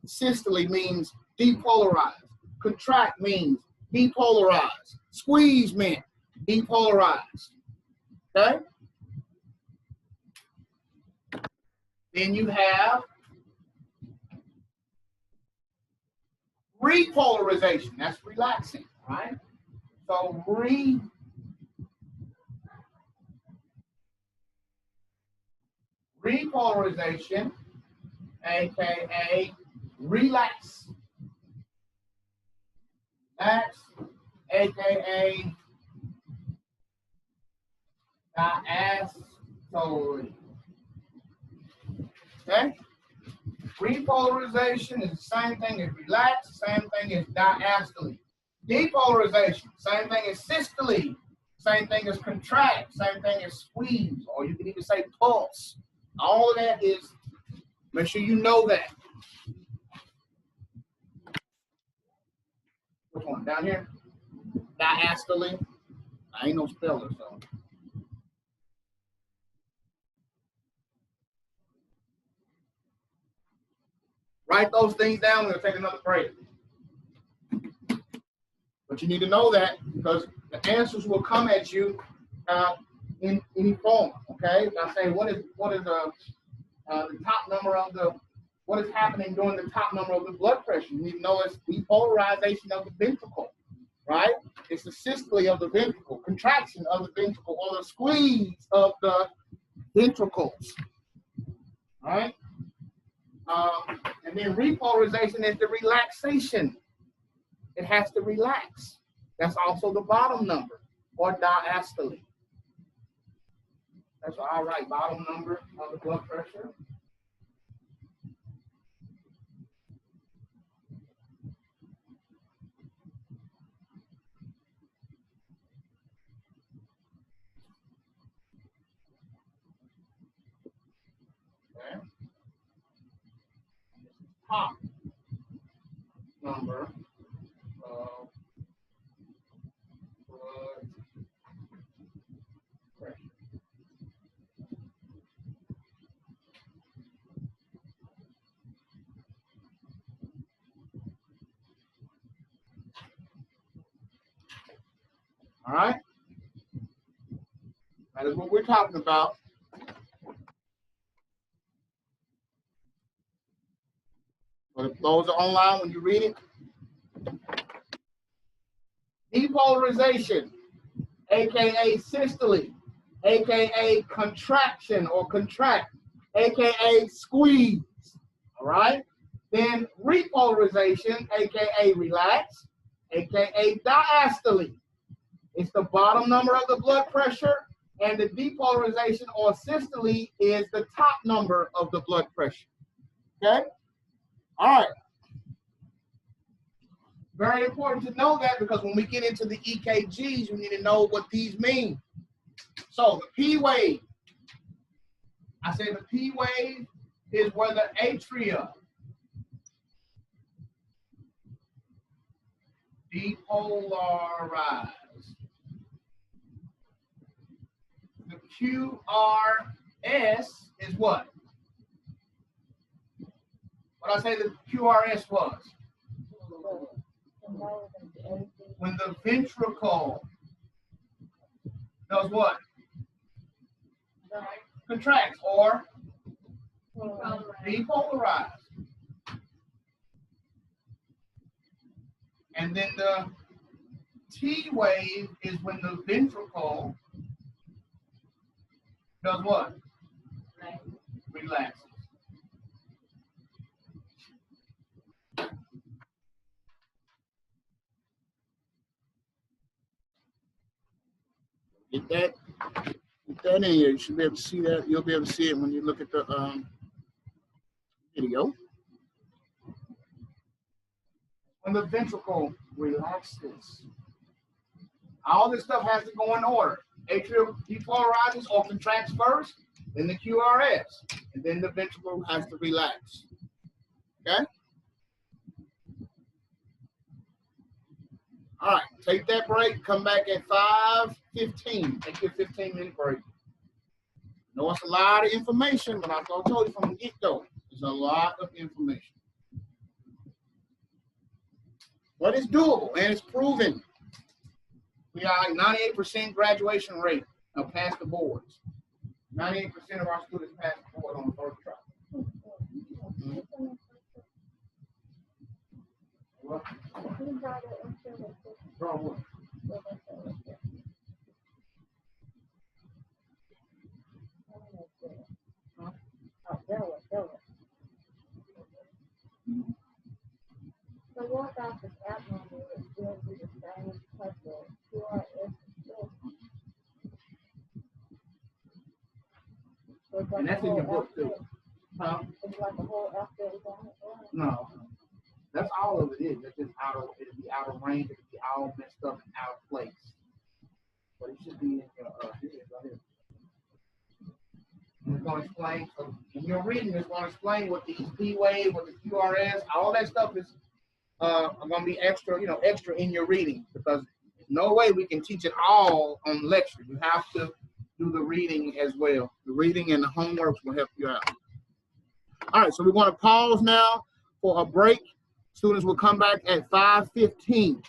Systole means depolarize. Contract means depolarize. Squeeze meant depolarize. Okay? Then you have repolarization. That's relaxing, right? So repolarization, aka relax. That's aka diastole. Okay? Repolarization is the same thing as relax, same thing as diastole. Depolarization, same thing as systole, same thing as contract, same thing as squeeze, or you can even say pulse. All of that is, make sure you know that. Which one? Down here? Diastole. I ain't no speller, so. Write those things down. We're going to take another break. But you need to know that because the answers will come at you in any form. Okay? I say what is the top number of the, what is happening during the top number of the blood pressure? You need to know it's depolarization of the ventricle, right? It's the systole of the ventricle, contraction of the ventricle, or the squeeze of the ventricles, right? And then repolarization is the relaxation. It has to relax. That's also the bottom number, or diastole. That's all right, bottom number of the blood pressure. Okay. Top number of blood pressure. All right? That is what we're talking about. For those are online when you read it. Depolarization, aka systole, aka contraction or contract, aka squeeze. All right. Then repolarization, aka relax, aka diastole. It's the bottom number of the blood pressure, and the depolarization or systole is the top number of the blood pressure. Okay? All right. Very important to know that, because when we get into the EKGs, you need to know what these mean. So the P wave, I say the P wave is where the atria depolarize. The QRS is what? What I say the QRS was? When the ventricle does what? Contracts or depolarize. And then the T wave is when the ventricle does what? Relaxes. Get that in here. You should be able to see that. You'll be able to see it when you look at the video. When the ventricle relaxes. All this stuff has to go in order. Atrial depolarizes or contracts first, then the QRS, and then the ventricle has to relax. Okay? All right, take that break, come back at 5:15. Take your 15-minute break. I know it's a lot of information, but I told you from the get-go, it's a lot of information. But it's doable and it's proven. We are at 98% graduation rate of pass the boards. 98% of our students pass the board on the first try. What? Draw what? So what about this abnormal is still do the same type of QRS still? So it's like And that's a in your whole book too. Huh? It's like a whole alphabet on it. No. That's all of it is. It's just it'll be out of range, it'll be all messed up and out of place. But it should be in your here it is, right here. And it's going to explain, so in your reading, it's going to explain what these P wave, what the QRS, all that stuff is going to be extra, extra in your reading, because there's no way we can teach it all on lecture. You have to do the reading as well. The reading and the homework will help you out. All right, so we're going to pause now for a break. Students will come back at 5:15.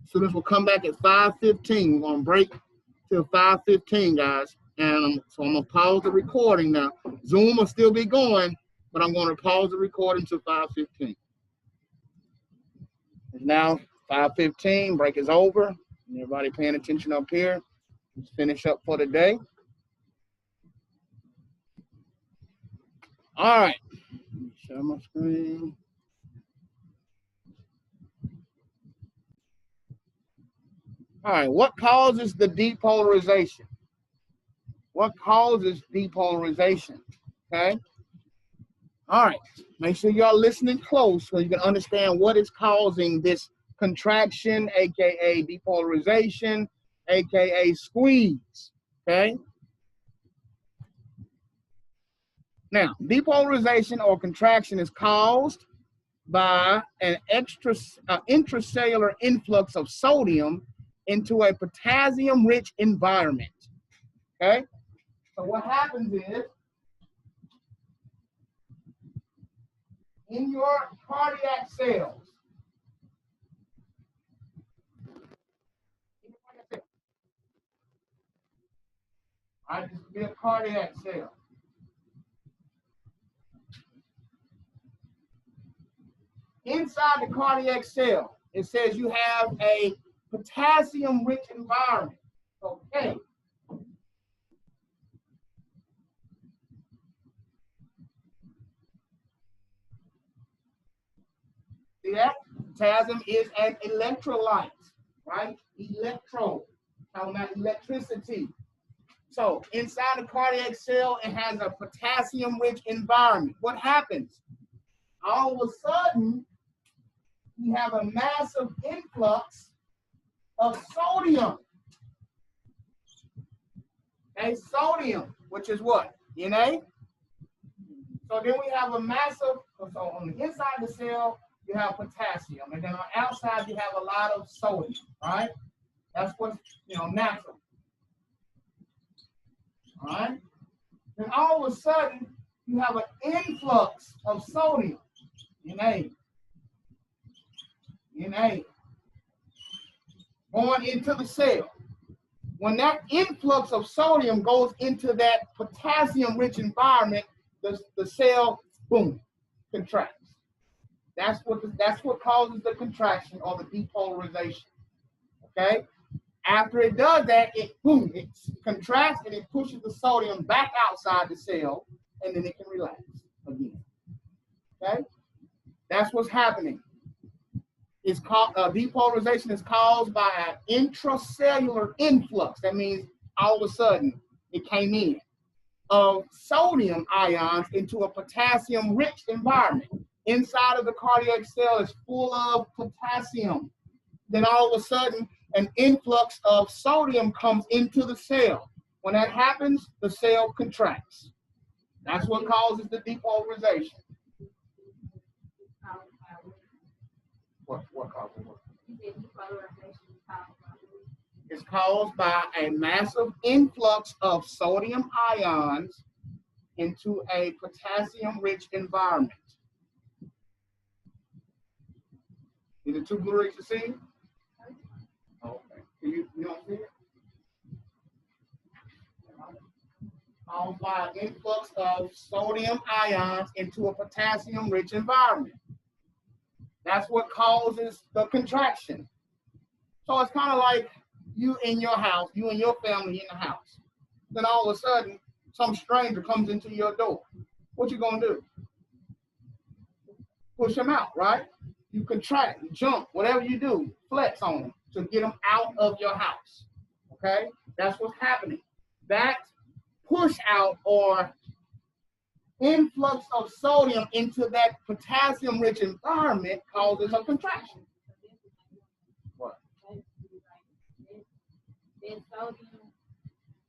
Students will come back at 5:15. We're going to break till 5:15, guys. And so I'm going to pause the recording now. Zoom will still be going, but I'm going to pause the recording till 5:15. It's now 5:15. Break is over. Everybody paying attention up here. Let's finish up for the day. All right. Let me share my screen. All right. What causes the depolarization? What causes depolarization? Okay. All right. Make sure y'all listening close so you can understand what is causing this contraction, aka depolarization, aka squeeze. Okay. Now, depolarization or contraction is caused by an intracellular influx of sodium into a potassium-rich environment. Okay. So what happens is, in your cardiac cells, all right, this would be a cardiac cell. inside the cardiac cell, it says you have a potassium-rich environment. Okay. See that? Potassium is an electrolyte, right? Electro, talking about electricity. So inside the cardiac cell, it has a potassium-rich environment. What happens? All of a sudden, we have a massive influx of sodium. Okay, sodium, which is what? Na? So then we have a massive, so on the inside of the cell, you have potassium, and then on the outside, you have a lot of sodium, right? That's what's, natural. All right? Then all of a sudden, you have an influx of sodium, Na, going into the cell. When that influx of sodium goes into that potassium-rich environment, the cell, boom, contracts. That's what causes the contraction or the depolarization. Okay? After it does that, it contracts and it pushes the sodium back outside the cell, and then it can relax again. Okay? That's what's happening. It's called depolarization is caused by an intracellular influx. That means all of a sudden it came in of sodium ions into a potassium-rich environment. Inside of the cardiac cell is full of potassium. Then all of a sudden, an influx of sodium comes into the cell. When that happens, the cell contracts. That's what causes the depolarization. What causes what? It's caused by a massive influx of sodium ions into a potassium-rich environment. Is it too blurry to see? Okay. You don't see it? Caused by an influx of sodium ions into a potassium-rich environment. That's what causes the contraction. So it's kind of like you in your house, you and your family in the house. Then all of a sudden, some stranger comes into your door. What you gonna do? Push them out, right? You contract, you jump, whatever you do, flex on them to get them out of your house. Okay? That's what's happening. That push out or influx of sodium into that potassium-rich environment causes a contraction. What? That sodium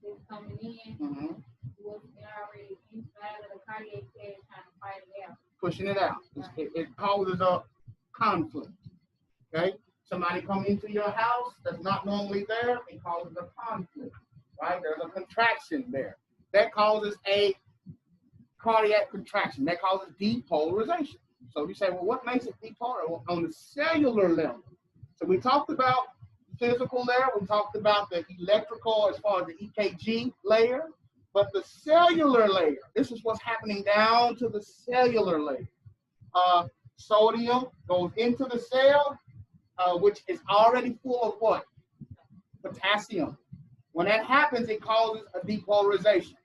is coming in, what's already inside of the cardiac cell trying to fight it out. Pushing it out. It causes a conflict. Okay? Somebody come into your house that's not normally there, it causes a conflict. Right? There's a contraction there. That causes a cardiac contraction. That causes depolarization. So you say, well, what makes it depolarized? Well, on the cellular level. So we talked about physical layer. We talked about the electrical as far as the EKG layer. But the cellular layer, this is what's happening down to the cellular layer. Sodium goes into the cell, which is already full of what? Potassium. When that happens, it causes a depolarization.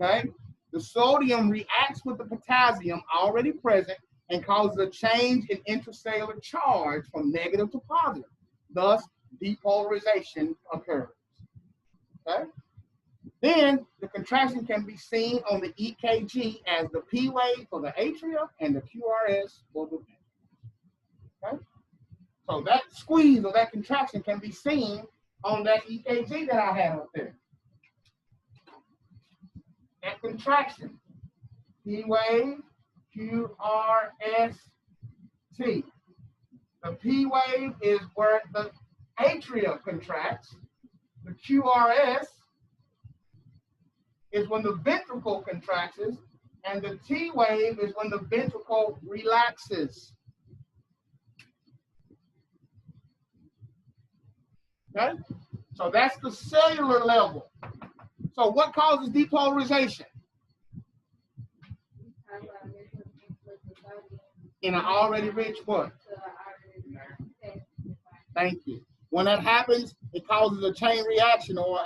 Okay? The sodium reacts with the potassium already present and causes a change in intracellular charge from negative to positive. Thus, depolarization occurs. Okay? Then the contraction can be seen on the EKG as the P wave for the atria and the QRS for the ventricle. Okay? So that squeeze or that contraction can be seen on that EKG that I have up there. That contraction, P wave, QRS, T. The P wave is where the atria contracts. The QRS is when the ventricle contracts, and the T wave is when the ventricle relaxes. Okay? So that's the cellular level. So what causes depolarization? In an already rich what? Thank you. When that happens, it causes a chain reaction or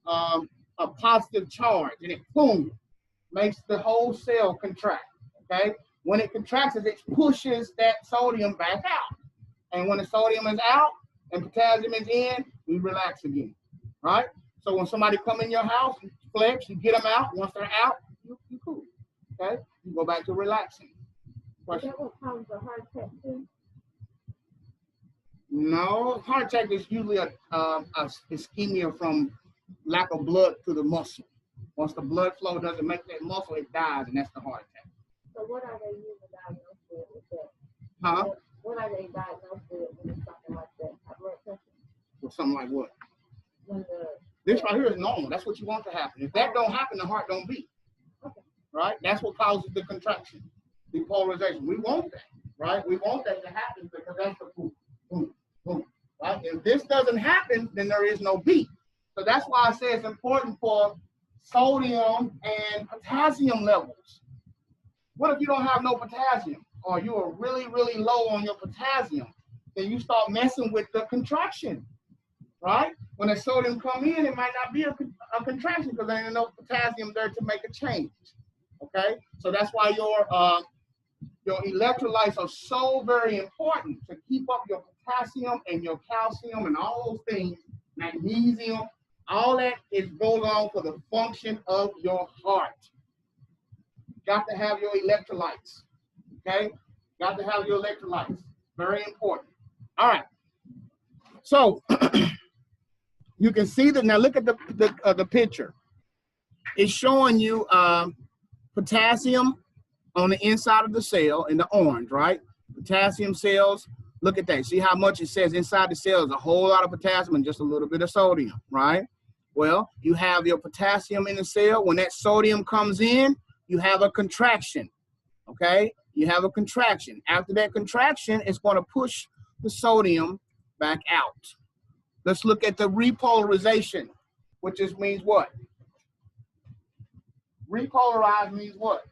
a positive charge, and it boom makes the whole cell contract. Okay. When it contracts, it pushes that sodium back out, and when the sodium is out and potassium is in, we relax again. Right. So when somebody come in your house, you flex, you get them out. Once they're out, you cool. Okay. You go back to relaxing. Question? That will cause a heart attack too. No, heart attack is usually a ischemia from lack of blood to the muscle. Once the blood flow doesn't make that muscle, it dies, and that's the heart attack. So what are they usually diagnosed with that? Huh? What are they diagnosed with when it's something like that? High blood pressure? Or something like what? When This right here is normal. That's what you want to happen. If that don't happen, the heart don't beat. Okay. Right? That's what causes the contraction, depolarization. We want that, right? We want that to happen because that's the boom, boom, boom. Right? If this doesn't happen, then there is no beat. So that's why I say it's important for sodium and potassium levels. What if you don't have no potassium, or you are really, really low on your potassium? Then you start messing with the contraction, right? When the sodium come in, it might not be a contraction because there ain't enough potassium there to make a change. Okay, so that's why your electrolytes are so very important to keep up your potassium and your calcium and all those things, magnesium. All that goes on for the function of your heart. Got to have your electrolytes. Okay, got to have your electrolytes. Very important. All right. So you can see that now. Look at the picture. It's showing you potassium on the inside of the cell in the orange, right? Potassium cells. Look at that. See how much it says inside the cell is a whole lot of potassium and just a little bit of sodium, right? Well, you have your potassium in the cell. When that sodium comes in, you have a contraction, okay? You have a contraction. After that contraction, it's going to push the sodium back out. Let's look at the repolarization, which means what? Repolarize means what?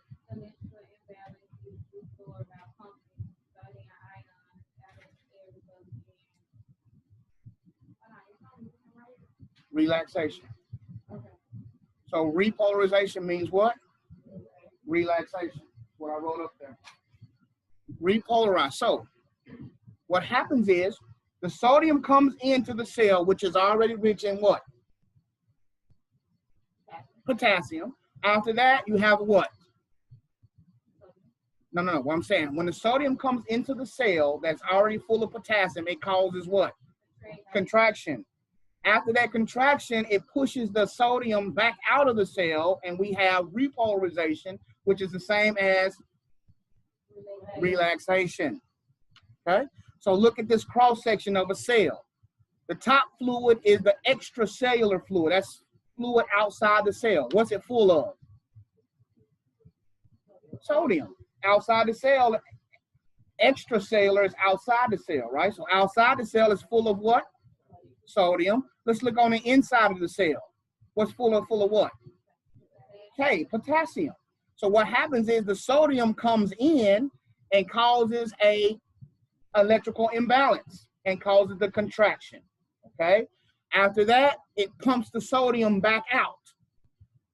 Relaxation. So repolarization means what? Relaxation. What I wrote up there. Repolarize. So what happens is the sodium comes into the cell, which is already rich in what? Potassium. After that, you have what? No. What I'm saying, when the sodium comes into the cell that's already full of potassium, it causes what? Contraction. After that contraction, it pushes the sodium back out of the cell, and we have repolarization, which is the same as relaxation. Okay? So look at this cross-section of a cell. The top fluid is the extracellular fluid. That's fluid outside the cell. What's it full of? Sodium. Outside the cell, extracellular is outside the cell, right? So outside the cell is full of what? Sodium. Let's look on the inside of the cell. What's full of what? Okay, potassium. So what happens is the sodium comes in and causes a electrical imbalance and causes the contraction. Okay. After that, it pumps the sodium back out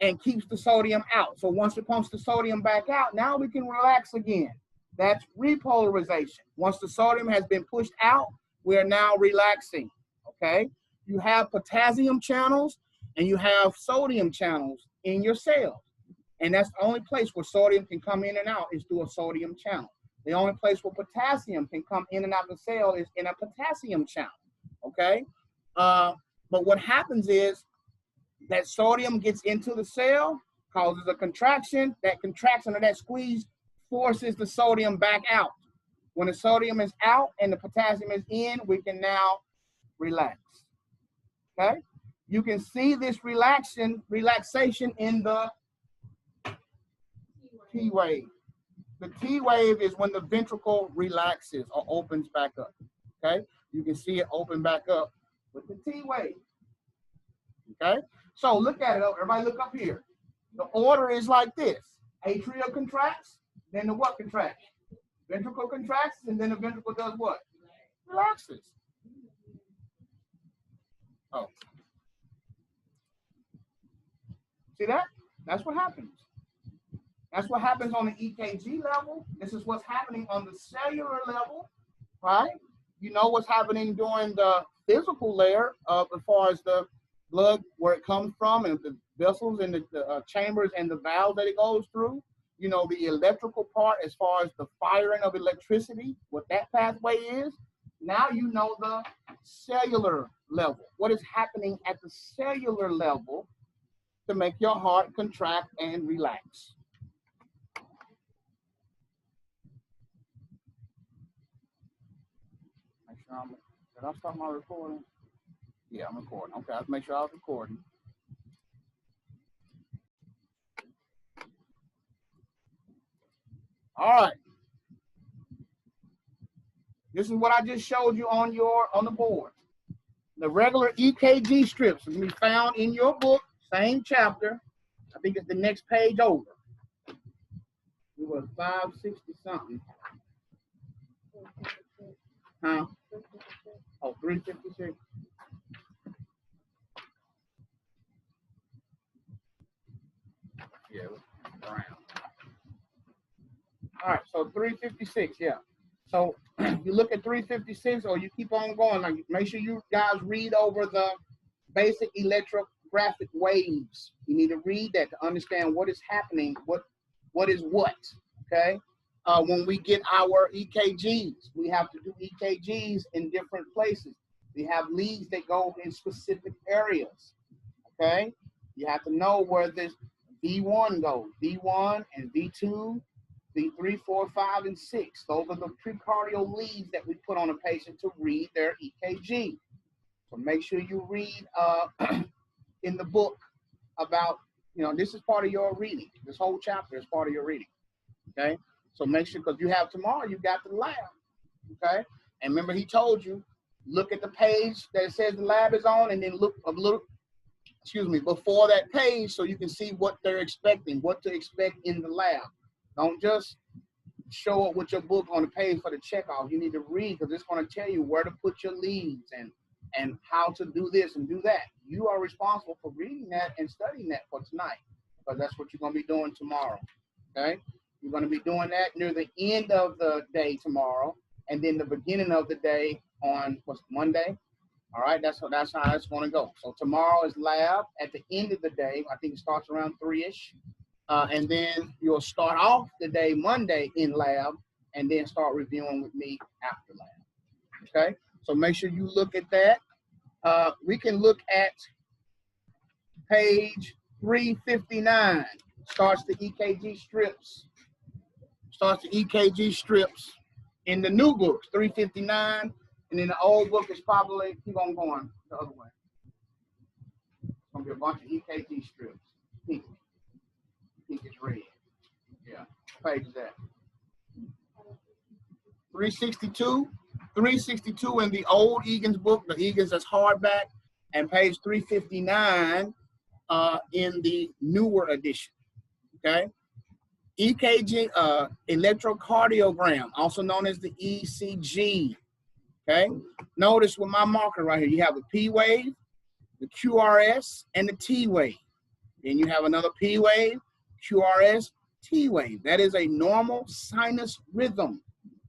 and keeps the sodium out. So once it pumps the sodium back out, now we can relax again. That's repolarization. Once the sodium has been pushed out, we are now relaxing. Okay. You have potassium channels and you have sodium channels in your cells. And that's the only place where sodium can come in and out is through a sodium channel. The only place where potassium can come in and out of the cell is in a potassium channel. Okay. But what happens is that sodium gets into the cell, causes a contraction. That contraction or that squeeze forces the sodium back out. When the sodium is out and the potassium is in, we can now relax. Okay? You can see this relaxation in the T wave. The T wave is when the ventricle relaxes or opens back up. Okay? You can see it open back up with the T wave. Okay? So look at it. Everybody look up here. The order is like this. Atrial contracts, then the what contracts? Ventricle contracts, and then the ventricle does what? Relaxes. Oh. See that? That's what happens. That's what happens on the EKG level. This is what's happening on the cellular level, right? You know what's happening during the physical layer as far as the blood, where it comes from, and the vessels and the chambers and the valves that it goes through. You know, the electrical part as far as the firing of electricity, what that pathway is. Now you know the cellular level. What is happening at the cellular level to make your heart contract and relax. Make sure did I start my recording? Yeah, I'm recording. Okay, I have to make sure I was recording. All right. This is what I just showed you on the board. The regular EKG strips can be found in your book, same chapter. I think it's the next page over. It was 560 something. Huh? Oh, 356. Yeah, around. All right, so 356, yeah. So you look at 356, or you keep on going. Like, make sure you guys read over the basic electrographic waves. You need to read that to understand what is happening, what is what. Okay. When we get our EKGs, we have to do EKGs in different places. We have leads that go in specific areas. Okay. You have to know where this V1 goes. V1 and V2. V3, 4, 5, and 6. Those are the precardial leads that we put on a patient to read their EKG. So make sure you read in the book about, you know, this is part of your reading. This whole chapter is part of your reading. Okay. So make sure, because you have tomorrow, you got the lab. Okay. And remember, he told you, look at the page that says the lab is on, and then look a little, before that page, so you can see what they're expecting, what to expect in the lab. Don't just show up with your book on the page for the checkoff. You need to read, because it's going to tell you where to put your leads and how to do this and do that. You are responsible for reading that and studying that for tonight, because that's what you're going to be doing tomorrow. Okay? You're going to be doing that near the end of the day tomorrow, and then the beginning of the day on Monday. All right, that's how it's going to go. So tomorrow is lab. At the end of the day, I think it starts around 3-ish. And then you'll start off the day Monday in lab, and then start reviewing with me after lab. Okay, so make sure you look at that. We can look at page 359. Starts the EKG strips. Starts the EKG strips in the new books, 359, and in the old book is probably, keep on going the other way. It's gonna be a bunch of EKG strips. Pink is red. Yeah. What page is that? 362. 362 in the old Egan's book, the Egan's that's hardback, and page 359 in the newer edition. Okay. EKG, electrocardiogram, also known as the ECG. Okay. Notice with my marker right here, you have the P wave, the QRS, and the T wave. Then you have another P wave, QRS, T wave. That is a normal sinus rhythm.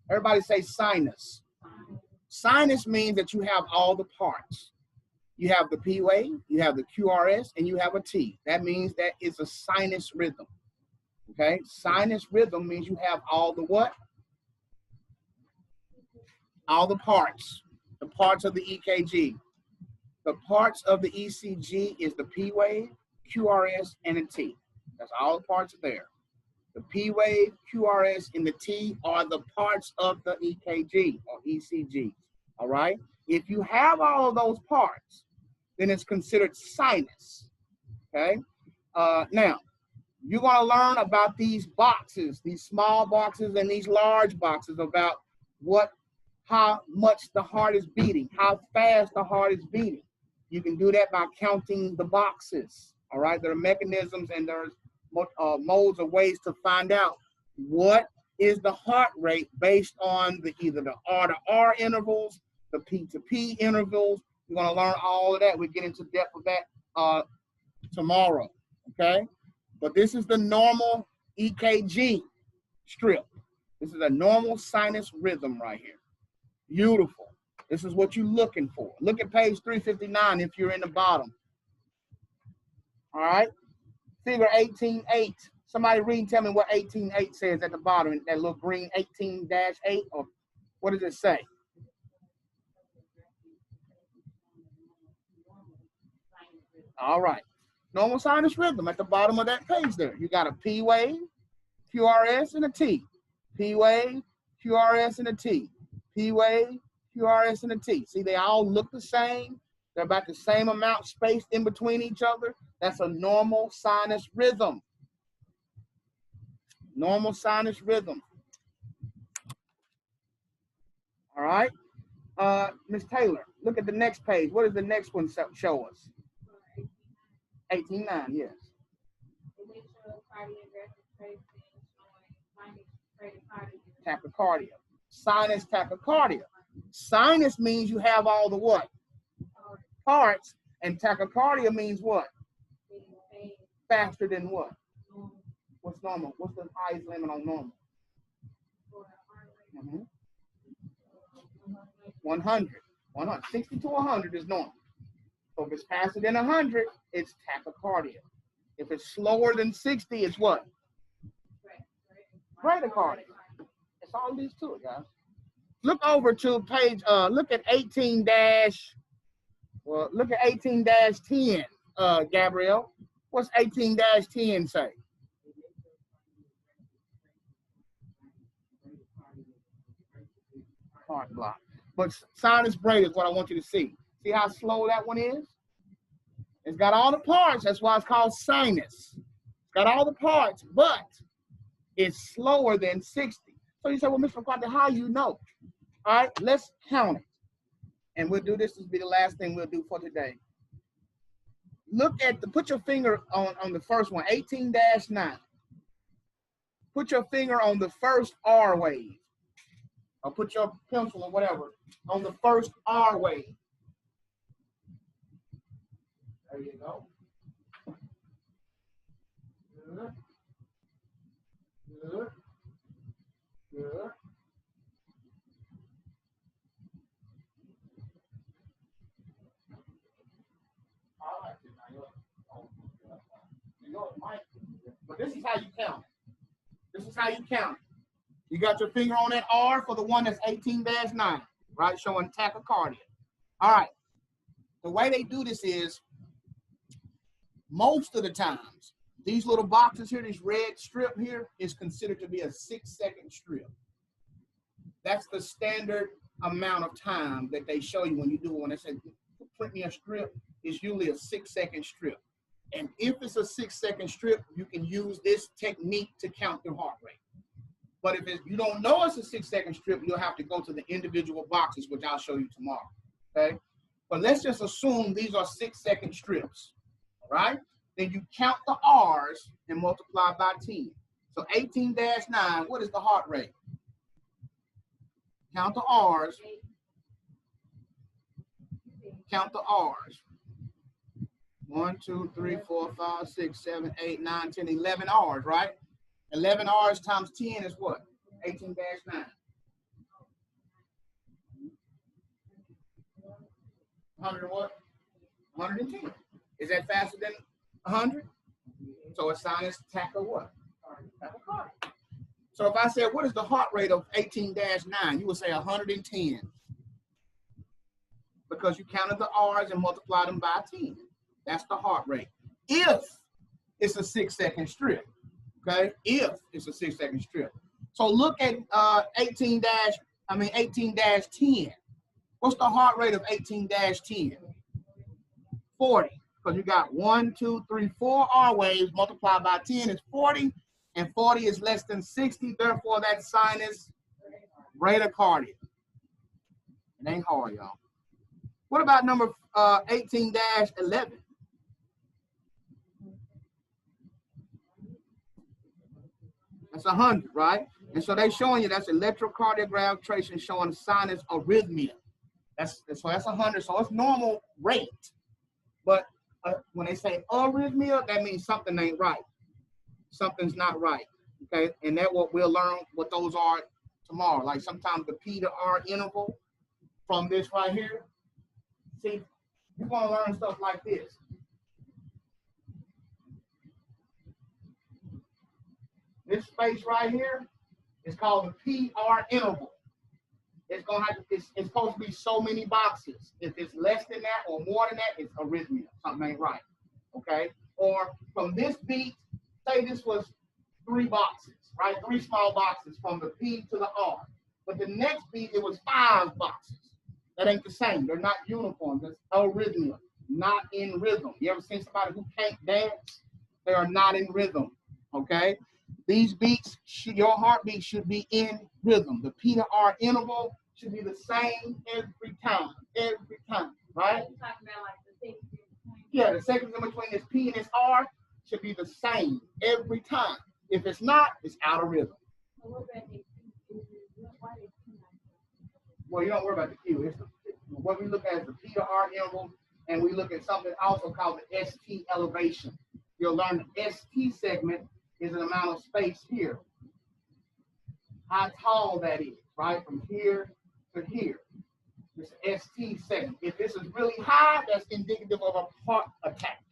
Everybody say sinus. Sinus means that you have all the parts. You have the P wave, you have the QRS, and you have a T. That means that is a sinus rhythm. Okay, sinus rhythm means you have all the what? All the parts of the EKG. The parts of the ECG is the P wave, QRS, and the T. That's all the parts are there. The P wave, QRS, and the T are the parts of the EKG or ECG. All right. If you have all of those parts, then it's considered sinus. Okay. Now, you're going to learn about these boxes, these small boxes and these large boxes, about how much the heart is beating, how fast the heart is beating. You can do that by counting the boxes. All right. There are mechanisms and there's modes of ways to find out what is the heart rate based on either the R to R intervals, the P to P intervals, We're going to learn all of that. We get into depth of that tomorrow, okay? But this is the normal EKG strip. This is a normal sinus rhythm right here. Beautiful. This is what you're looking for. Look at page 359 if you're in the bottom. All right? Figure 18.8. Somebody read and tell me what 18.8 says at the bottom. That little green 18-8, or what does it say? All right. Normal sinus rhythm at the bottom of that page there. You got a P wave, QRS, and a T. P wave, QRS, and a T. P wave, QRS, and a T. See, they all look the same. They're about the same amount spaced in between each other. That's a normal sinus rhythm. Normal sinus rhythm. All right. Ms. Taylor, look at the next page. What does the next one show us? 18.9, yes. Tachycardia. Sinus tachycardia. Sinus means you have all the what? Parts, and tachycardia means what? Faster than what? What's normal? What's the highest limit on normal? 100. 60 to 100 is normal. So if it's faster than 100, it's tachycardia. If it's slower than 60, it's what? Bradycardia. It's all these to it, guys. Look over to page, look at 18-10, Gabrielle. What's 18-10 say? Heart block. But sinus brady is what I want you to see. See how slow that one is? It's got all the parts. That's why it's called sinus. It's got all the parts, but it's slower than 60. So you say, well, Mr. McCarthy, how you know? All right, let's count it. And we'll do this. This will be the last thing we'll do for today. Look at put your finger on the first one, 18-9. Put your finger on the first R wave. Or put your pencil or whatever on the first R wave. There you go. Good. Good. Good. I like it. You know it might be, but this is how you count it. This is how you count it. You got your finger on that R for the one that's 18-9, right? Showing tachycardia. All right. The way they do this is, most of the times, these little boxes here, this red strip here, is considered to be a 6-second strip. That's the standard amount of time that they show you when you do it. When they say, print me a strip, it's usually a 6-second strip. And if it's a 6-second strip, you can use this technique to count your heart rate. But if you don't know it's a 6-second strip, you'll have to go to the individual boxes, which I'll show you tomorrow, okay? But let's just assume these are 6-second strips, all right? Then you count the R's and multiply by 10. So 18-9, what is the heart rate? Count the R's. Count the R's. 1, 2, 3, 4, 5, 6, 7, 8, 9, 10, 11 R's, right? 11 R's times 10 is what? 18-9. 100 and what? 110. Is that faster than 100? So it's sinus tachy what? Tachycardia. So if I said, what is the heart rate of 18-9? You would say 110. Because you counted the R's and multiplied them by 10. That's the heart rate. If it's a 6-second strip. Okay, if it's a 6-second strip. So look at 18-10. What's the heart rate of 18-10? 40. Because you got 1, 2, 3, 4 R waves multiplied by 10 is 40, and 40 is less than 60. Therefore, that's sinus bradycardia. It ain't hard, y'all. What about number 18-11? That's 100, right? And so they're showing you that's electrocardiogram tracing showing sinus arrhythmia. That's 100. So it's normal rate. But when they say arrhythmia, that means something ain't right. Something's not right. Okay, and that what we'll learn what those are tomorrow. Like sometimes the P to R interval from this right here. See, you're gonna learn stuff like this. This space right here is called the PR interval. It's gonna have to, it's supposed to be so many boxes. If it's less than that or more than that, it's arrhythmia. Something ain't right. Okay? Or from this beat, say this was 3 boxes, right? 3 small boxes from the P to the R. But the next beat, it was 5 boxes. That ain't the same. They're not uniform. That's arrhythmia, not in rhythm. You ever seen somebody who can't dance? They are not in rhythm. Okay? These beats, your heartbeat should be in rhythm. The P to R interval should be the same every time, right? You're talking about like the seconds in between. Yeah, the seconds in between this P and this R should be the same every time. If it's not, it's out of rhythm. So what about the why they do like that? Well, you don't worry about the Q. It's what we look at is the P to R interval, and we look at something also called the ST elevation. You'll learn the ST segment is an amount of space here. How tall that is, right? From here to here. This ST segment. If this is really high, that's indicative of a heart attack.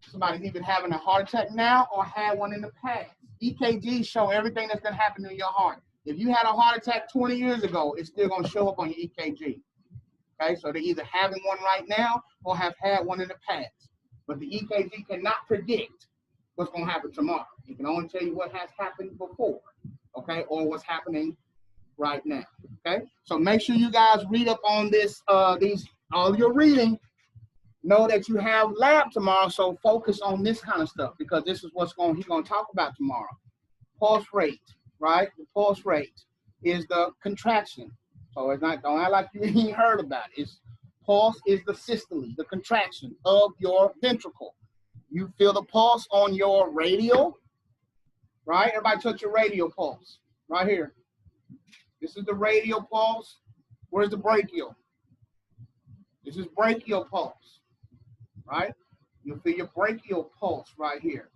Somebody's either having a heart attack now or had one in the past. EKGs show everything that's going to happen to your heart. If you had a heart attack 20 years ago, it's still going to show up on your EKG. Okay, so they're either having one right now or have had one in the past. But the EKG cannot predict what's going to happen tomorrow. It can only tell you what has happened before, okay, or what's happening right now. Okay, so make sure you guys read up on this, all your reading. Know that you have lab tomorrow, so focus on this kind of stuff because this is what's he's going to talk about tomorrow. Pulse rate, right? The pulse rate is the contraction. So it's not, don't act like you ain't heard about it. It's pulse is the systole, the contraction of your ventricle. You feel the pulse on your radial, right? Everybody touch your radial pulse right here. This is the radial pulse. Where's the brachial? This is brachial pulse, right? You'll feel your brachial pulse right here.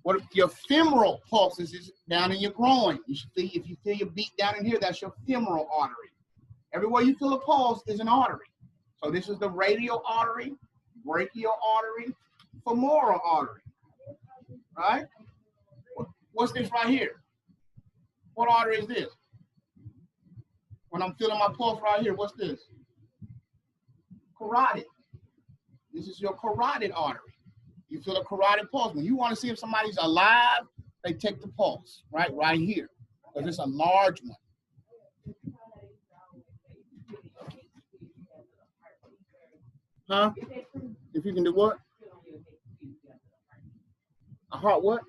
What if your femoral pulse is down in your groin? You should feel, if you feel your beat down in here, that's your femoral artery. Everywhere you feel a pulse is an artery. So this is the radial artery, brachial artery, femoral artery, right? What's this right here? What artery is this? When I'm feeling my pulse right here, what's this? Carotid. This is your carotid artery. You feel a carotid pulse. When you want to see if somebody's alive, they take the pulse, right here, because it's a large one. Huh? If you can do what? A heart what?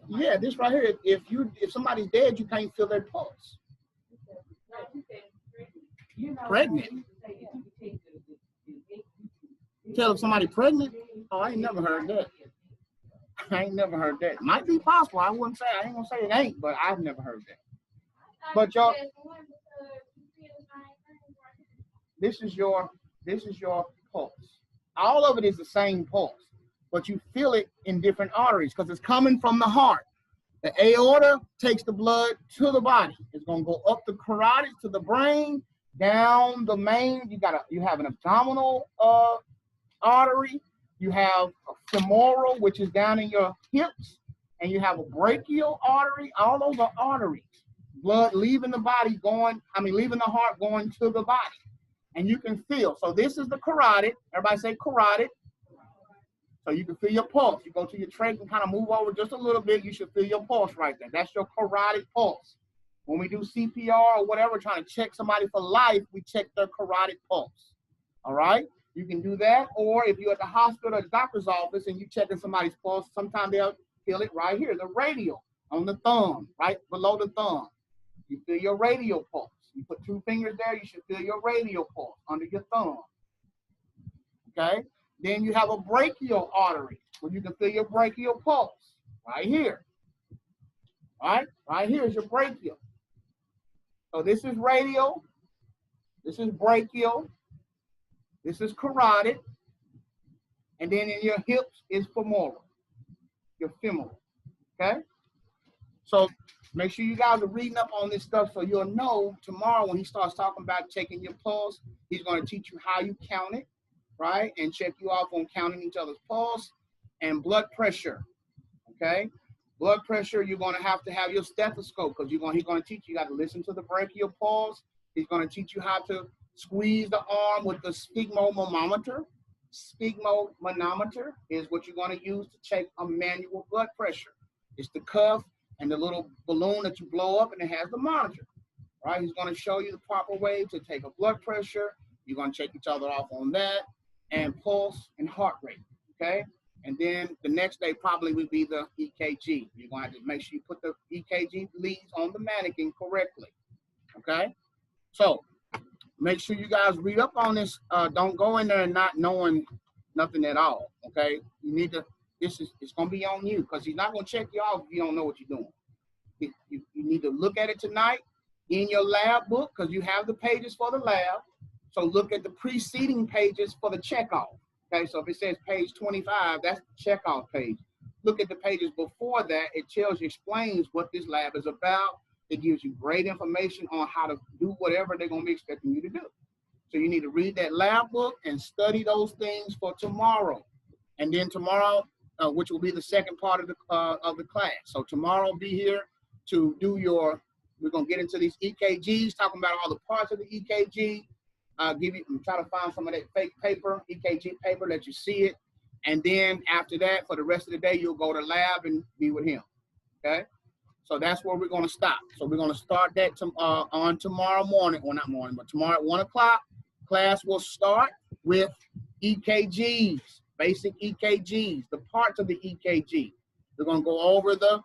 Yeah, this right here. If somebody's dead, you can't feel their pulse. Pregnant. Tell if somebody pregnant? Oh, I ain't never heard that. I ain't never heard that. Might be possible. I wouldn't say. I ain't gonna say it ain't, but I've never heard that. But y'all, this is your pulse. All of it is the same pulse, but you feel it in different arteries because it's coming from the heart. The aorta takes the blood to the body. It's gonna go up the carotid to the brain, down the main. You have an abdominal artery. You have a femoral, which is down in your hips, and you have a brachial artery. All those are arteries. Blood leaving the body leaving the heart going to the body. And you can feel. So this is the carotid. Everybody say carotid. So you can feel your pulse. You go to your trach and kind of move over just a little bit. You should feel your pulse right there. That's your carotid pulse. When we do CPR or whatever, trying to check somebody for life, we check their carotid pulse. All right? You can do that. Or if you're at the hospital or the doctor's office and you're checking somebody's pulse, sometimes they'll feel it right here, the radial, on the thumb, right below the thumb. You feel your radial pulse. You put 2 fingers there, you should feel your radial pulse under your thumb. Okay? Then you have a brachial artery where you can feel your brachial pulse right here. All right? Right here is your brachial. So this is radial, this is brachial, this is carotid, and then in your hips is femoral, your femoral, okay? So make sure you guys are reading up on this stuff so you'll know tomorrow when he starts talking about checking your pulse, he's going to teach you how you count it, right? And check you off on counting each other's pulse and blood pressure, okay? Blood pressure, you're going to have your stethoscope because he's going to teach you got to listen to the brachial pulse. He's going to teach you how to squeeze the arm with the sphygmomanometer. Sphygmomanometer is what you're going to use to check a manual blood pressure. It's the cuff and the little balloon that you blow up, and it has the monitor, right? He's going to show you the proper way to take a blood pressure. You're going to check each other off on that, and pulse and heart rate, okay? And then the next day probably would be the EKG. You're going to have to make sure you put the EKG leads on the mannequin correctly, okay? So make sure you guys read up on this. Don't go in there and not knowing nothing at all, okay? You need to, it's going to be on you because he's not going to check you off if you don't know what you're doing. You need to look at it tonight in your lab book because you have the pages for the lab. So look at the preceding pages for the checkoff. Okay, so if it says page 25, that's the checkoff page. Look at the pages before that. It tells you, explains what this lab is about. It gives you great information on how to do whatever they're going to be expecting you to do. So you need to read that lab book and study those things for tomorrow. And then tomorrow, which will be the second part of the class. So tomorrow be here to do we're going to get into these EKGs, talking about all the parts of the EKG. Try to find some of that fake paper, EKG paper, let you see it. And then after that, for the rest of the day, you'll go to lab and be with him, okay? So that's where we're going to stop. So we're going to start that on tomorrow morning, well, not morning, but tomorrow at 1 o'clock. Class will start with EKGs, basic EKGs, the parts of the EKG. We're going to go over the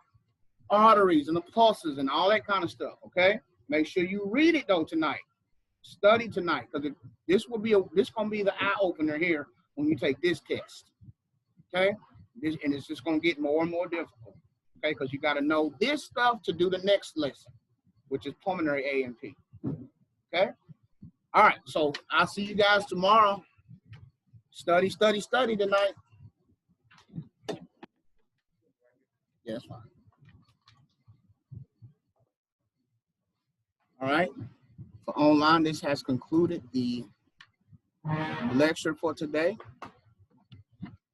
arteries and the pulses and all that kind of stuff, okay? Make sure you read it, though, tonight. Study tonight, because this going to be the eye opener here when you take this test, okay? And it's just going to get more and more difficult, okay? Because you got to know this stuff to do the next lesson, which is pulmonary A&P, okay? All right, so I'll see you guys tomorrow. Study tonight. Yeah, that's fine. All right. For online, this has concluded the lecture for today.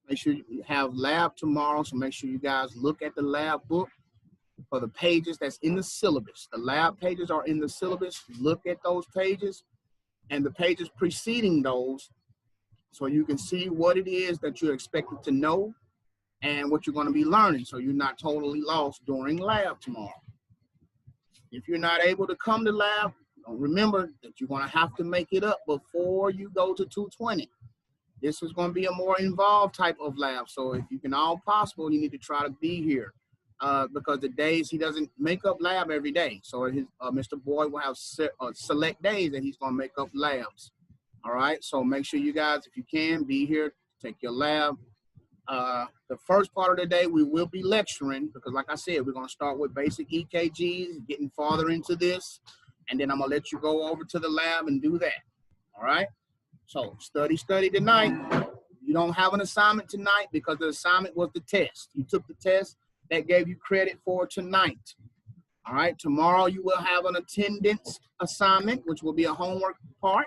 Make sure you have lab tomorrow, so make sure you guys look at the lab book for the pages that's in the syllabus. The lab pages are in the syllabus. Look at those pages and the pages preceding those so you can see what it is that you're expected to know and what you're going to be learning so you're not totally lost during lab tomorrow. If you're not able to come to lab, remember that you're going to have to make it up before you go to 220. This is going to be a more involved type of lab. So if you can all possible, you need to try to be here because the days he doesn't make up lab every day. So Mr. Boyd will have select days that he's going to make up labs. All right. So make sure you guys, if you can, be here, take your lab. The first part of the day, we will be lecturing because like I said, we're going to start with basic EKGs, getting farther into this. And then I'm going to let you go over to the lab and do that. All right. So study tonight. You don't have an assignment tonight because the assignment was the test. You took the test that gave you credit for tonight. All right. Tomorrow you will have an attendance assignment, which will be a homework part.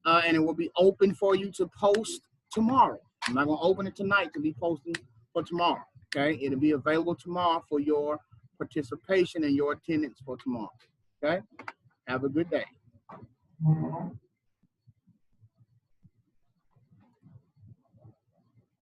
And it will be open for you to post tomorrow. I'm not going to open it tonight to be posting for tomorrow. Okay. It'll be available tomorrow for your participation and your attendance for tomorrow. Okay. Have a good day.